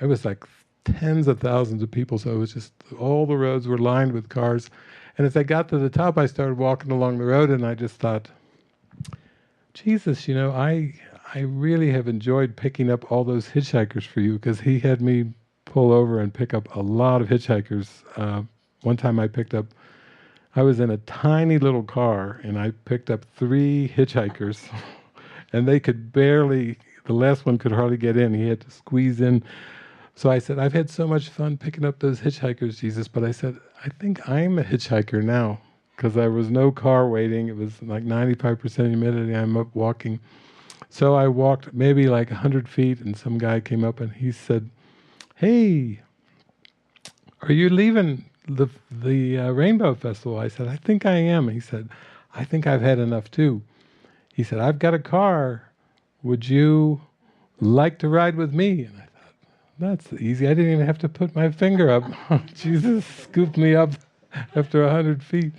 it was like tens of thousands of people, so it was just, all the roads were lined with cars. And as I got to the top, I started walking along the road, and I just thought, Jesus, I really have enjoyed picking up all those hitchhikers for you, because he had me pull over and pick up a lot of hitchhikers. One time I was in a tiny little car, and I picked up 3 hitchhikers, and they could barely, the last one could hardly get in. He had to squeeze in. So I said, I've had so much fun picking up those hitchhikers, Jesus, but I said, I think I'm a hitchhiker now, because there was no car waiting. It was like 95% humidity. I'm up walking. So I walked maybe like 100 feet, and some guy came up and he said, "Hey, are you leaving the Rainbow Festival?" I said, "I think I am." He said, "I think I've had enough too." He said, "I've got a car. Would you like to ride with me?" And I thought, that's easy. I didn't even have to put my finger up. Jesus scooped me up after 100 feet.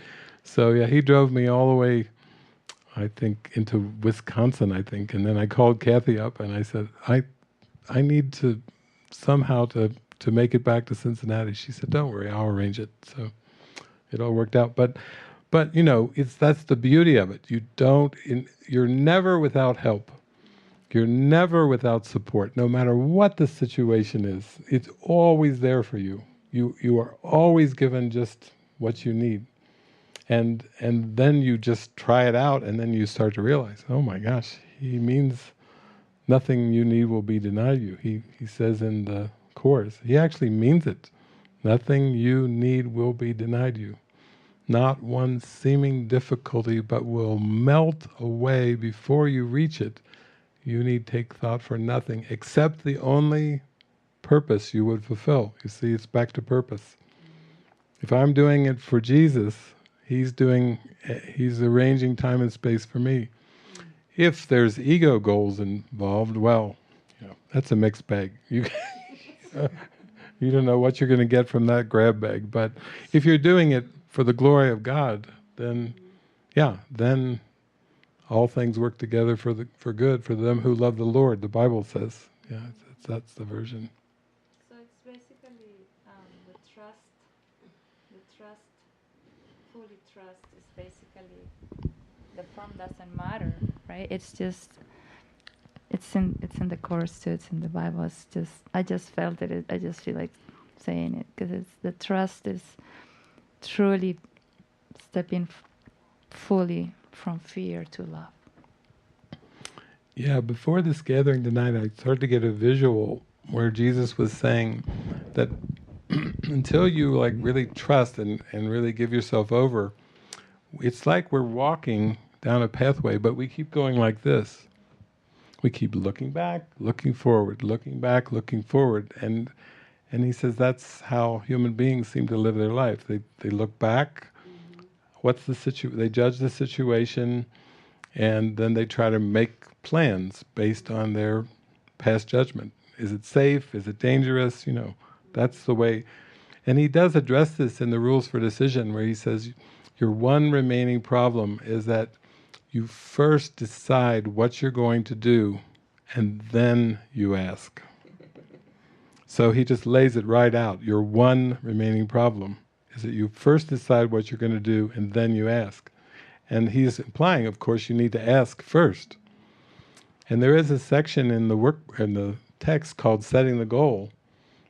So yeah, he drove me all the way, I think, into Wisconsin, I think. And then I called Kathy up and I said, I need to somehow to make it back to Cincinnati. She said, "Don't worry, I'll arrange it." So it all worked out. But that's the beauty of it. You're never without help. You're never without support. No matter what the situation is, it's always there for you. You are always given just what you need. And then you just try it out, and then you start to realize, oh my gosh, he means nothing you need will be denied you. He says in the Course, he actually means it. Nothing you need will be denied you. Not one seeming difficulty, but will melt away before you reach it. You need take thought for nothing, except the only purpose you would fulfill. You see, it's back to purpose. If I'm doing it for Jesus, He's arranging time and space for me. If there's ego goals involved, well, that's a mixed bag. You don't know what you're going to get from that grab bag. But if you're doing it for the glory of God, then all things work together for good for them who love the Lord. The Bible says, that's the version. So it's basically the trust, fully trust is basically the form doesn't matter, right? It's just, it's in the Course too. It's in the Bible. It's just, I just felt it. I just feel like saying it because it's the trust is truly stepping fully from fear to love. Yeah, before this gathering tonight, I started to get a visual where Jesus was saying that until you really trust and really give yourself over, it's like we're walking down a pathway, but we keep going like this. We keep looking back, looking forward, looking back, looking forward, and he says that's how human beings seem to live their life. They look back. What's the They judge the situation, and then they try to make plans based on their past judgment. Is it safe? Is it dangerous? That's the way. And he does address this in the Rules for Decision, where he says your one remaining problem is that you first decide what you're going to do, and then you ask. So he just lays it right out. Your one remaining problem is that you first decide what you're going to do, and then you ask. And he's implying, of course, you need to ask first. And there is a section in the text called Setting the Goal,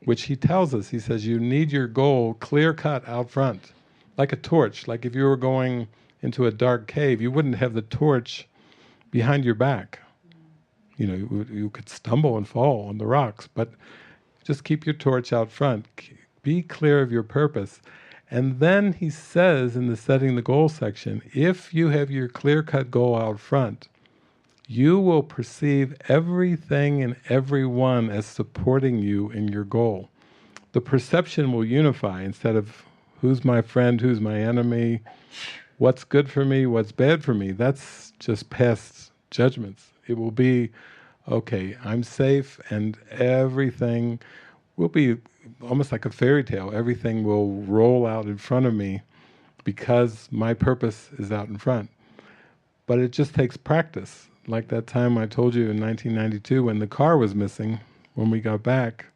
which he tells us, he says, you need your goal clear-cut out front, like a torch. Like if you were going into a dark cave, you wouldn't have the torch behind your back. You know, you could stumble and fall on the rocks, but just keep your torch out front. Be clear of your purpose. And then he says in the Setting the Goal section, if you have your clear-cut goal out front, you will perceive everything and everyone as supporting you in your goal. The perception will unify instead of who's my friend, who's my enemy, what's good for me, what's bad for me. That's just past judgments. It will be, okay, I'm safe and everything will be almost like a fairy tale. Everything will roll out in front of me because my purpose is out in front. But it just takes practice. Like that time I told you in 1992 when the car was missing, when we got back,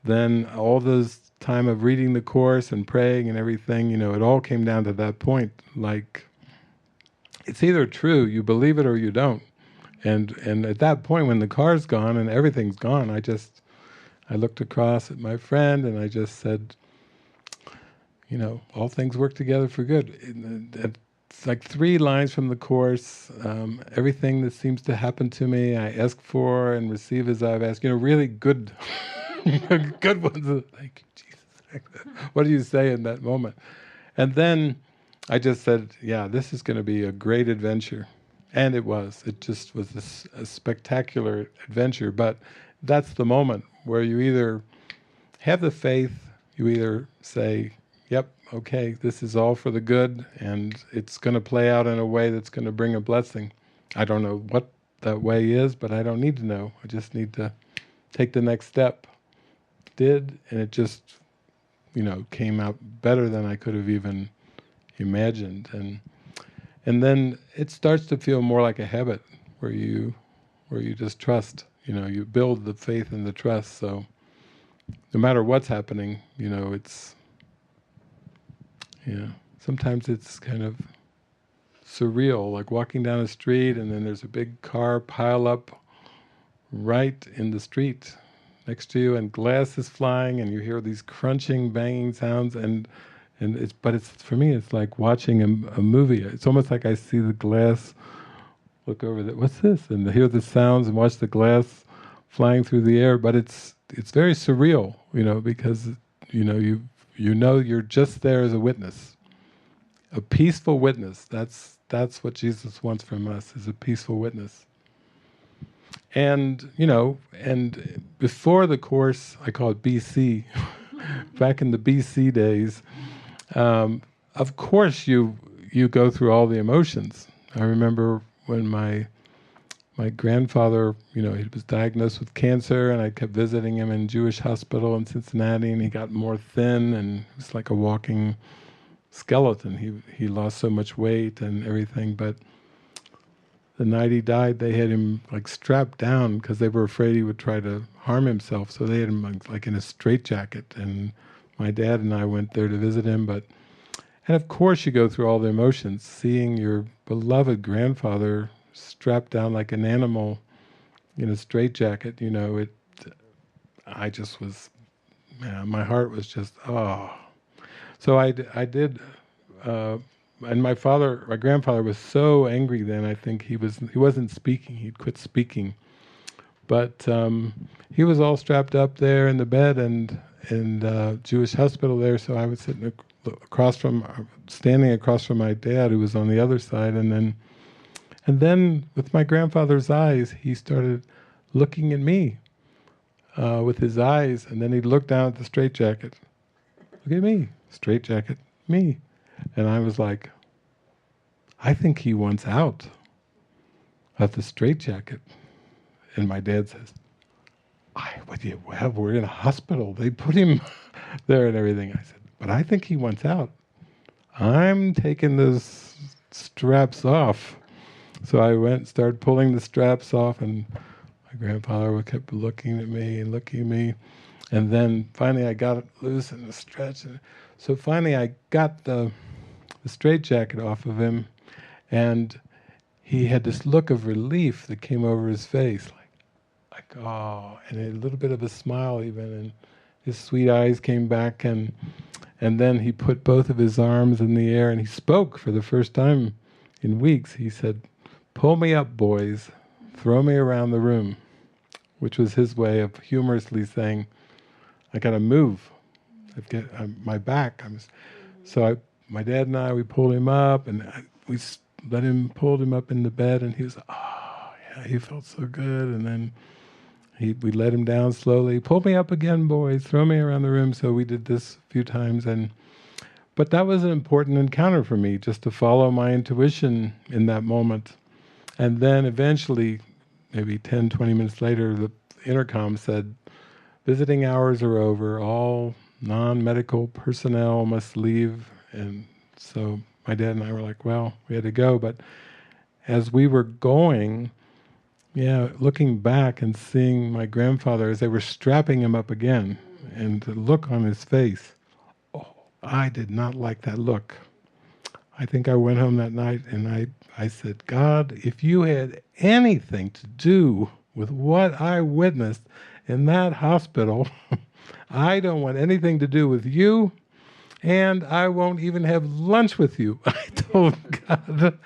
then all this time of reading the Course and praying and everything, you know, it all came down to that point. Like, it's either true, you believe it or you don't. And at that point when the car's gone and everything's gone, I looked across at my friend and I just said, you know, all things work together for good. It's like 3 lines from the Course. Everything that seems to happen to me, I ask for and receive as I've asked. You know, really good, good ones. Thank you, Jesus. What do you say in that moment? And then I just said, yeah, this is going to be a great adventure. And it was. It just was a spectacular adventure. But that's the moment where you either have the faith, you either say, yep, okay, this is all for the good, and it's going to play out in a way that's going to bring a blessing. I don't know what that way is, but I don't need to know. I just need to take the next step. Did, and it just, you know, came out better than I could have even imagined. And then it starts to feel more like a habit where you just trust. You know, you build the faith and the trust. So no matter what's happening, you know, it's, yeah, sometimes it's kind of surreal, like walking down a street and then there's a big car pile up right in the street next to you, and glass is flying, and you hear these crunching, banging sounds, and it's, but it's, for me, it's like watching a movie. It's almost like I see the glass, look over there, what's this? And hear the sounds and watch the glass flying through the air. But it's very surreal, you know, because you know you're just there as a witness, a peaceful witness. That's what Jesus wants from us, is a peaceful witness. And you know, and before the Course, I call it BC. Back in the BC days, of course you go through all the emotions. I remember when my grandfather, you know, he was diagnosed with cancer, and I kept visiting him in Jewish hospital in Cincinnati, and he got more thin, and he was like a walking skeleton. He lost so much weight and everything, but the night he died, they had him like strapped down because they were afraid he would try to harm himself. So they had him like in a straitjacket, and my dad and I went there to visit him. And of course you go through all the emotions, seeing your beloved grandfather strapped down like an animal in a straitjacket. You know, I just was, man, my heart was just, oh. So I did. And my grandfather was so angry then. I think he wasn't speaking. He'd quit speaking, but he was all strapped up there in the bed and Jewish hospital there. So I was sitting standing across from my dad, who was on the other side, and then with my grandfather's eyes, he started looking at me with his eyes, and then he'd look down at the straitjacket. Look at me, straitjacket, me. And I was like, I think he wants out of the straitjacket. And my dad says, what do you have? We're in a hospital. They put him there and everything. I said, but I think he wants out. I'm taking those straps off. So I went and started pulling the straps off, and my grandfather kept looking at me and looking at me. And then finally I got it loose and the stretch. So finally I got the straitjacket off of him, and he had this look of relief that came over his face, like, like, oh, and a little bit of a smile even, and his sweet eyes came back, and then he put both of his arms in the air and he spoke for the first time in weeks. He said, "Pull me up, boys, throw me around the room," which was his way of humorously saying, I gotta move. My back. My dad and I, we pulled him up, and pulled him up in the bed, and he was, oh, yeah, he felt so good. And then we let him down slowly. Pull me up again, boys. Throw me around the room. So we did this a few times, but that was an important encounter for me, just to follow my intuition in that moment. And then eventually, maybe 10, 20 minutes later, the intercom said, visiting hours are over, all non-medical personnel must leave. And so my dad and I were like, well, we had to go. But as we were going, looking back and seeing my grandfather as they were strapping him up again, and the look on his face, I did not like that look. I think I went home that night and I said, God, if you had anything to do with what I witnessed in that hospital, I don't want anything to do with you, and I won't even have lunch with you. I told God.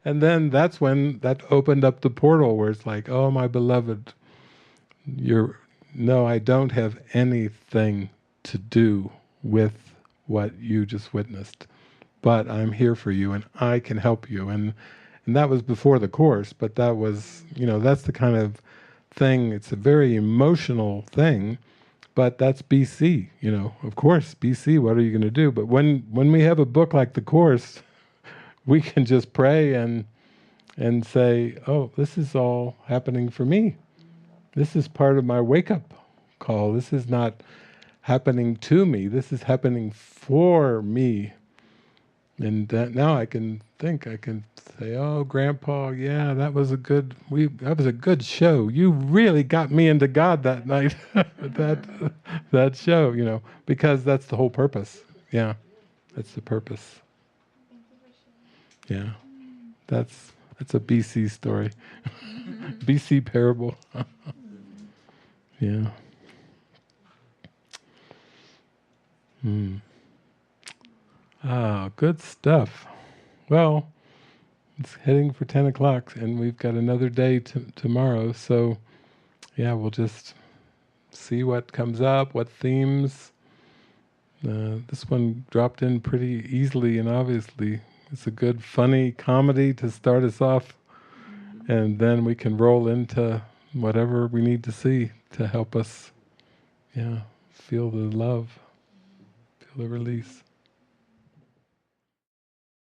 And then that's when that opened up the portal where it's like, oh, my beloved, I don't have anything to do with what you just witnessed, but I'm here for you and I can help you. And that was before the Course, but that was, that's the kind of thing, it's a very emotional thing, but that's BC, of course, BC, what are you going to do? But when we have a book like the Course, we can just pray and say, oh, this is all happening for me. This is part of my wake-up call. This is not happening to me. This is happening for me. And now I can say, oh, Grandpa, yeah, that was a good show. You really got me into God that night, that show, because that's the whole purpose. Yeah, that's the purpose. Yeah, that's a BC story, BC parable. Yeah. Good stuff. Well, it's heading for 10 o'clock, and we've got another day tomorrow, so we'll just see what comes up, what themes. This one dropped in pretty easily and obviously. It's a good, funny comedy to start us off, and then we can roll into whatever we need to see to help us, feel the love, feel the release.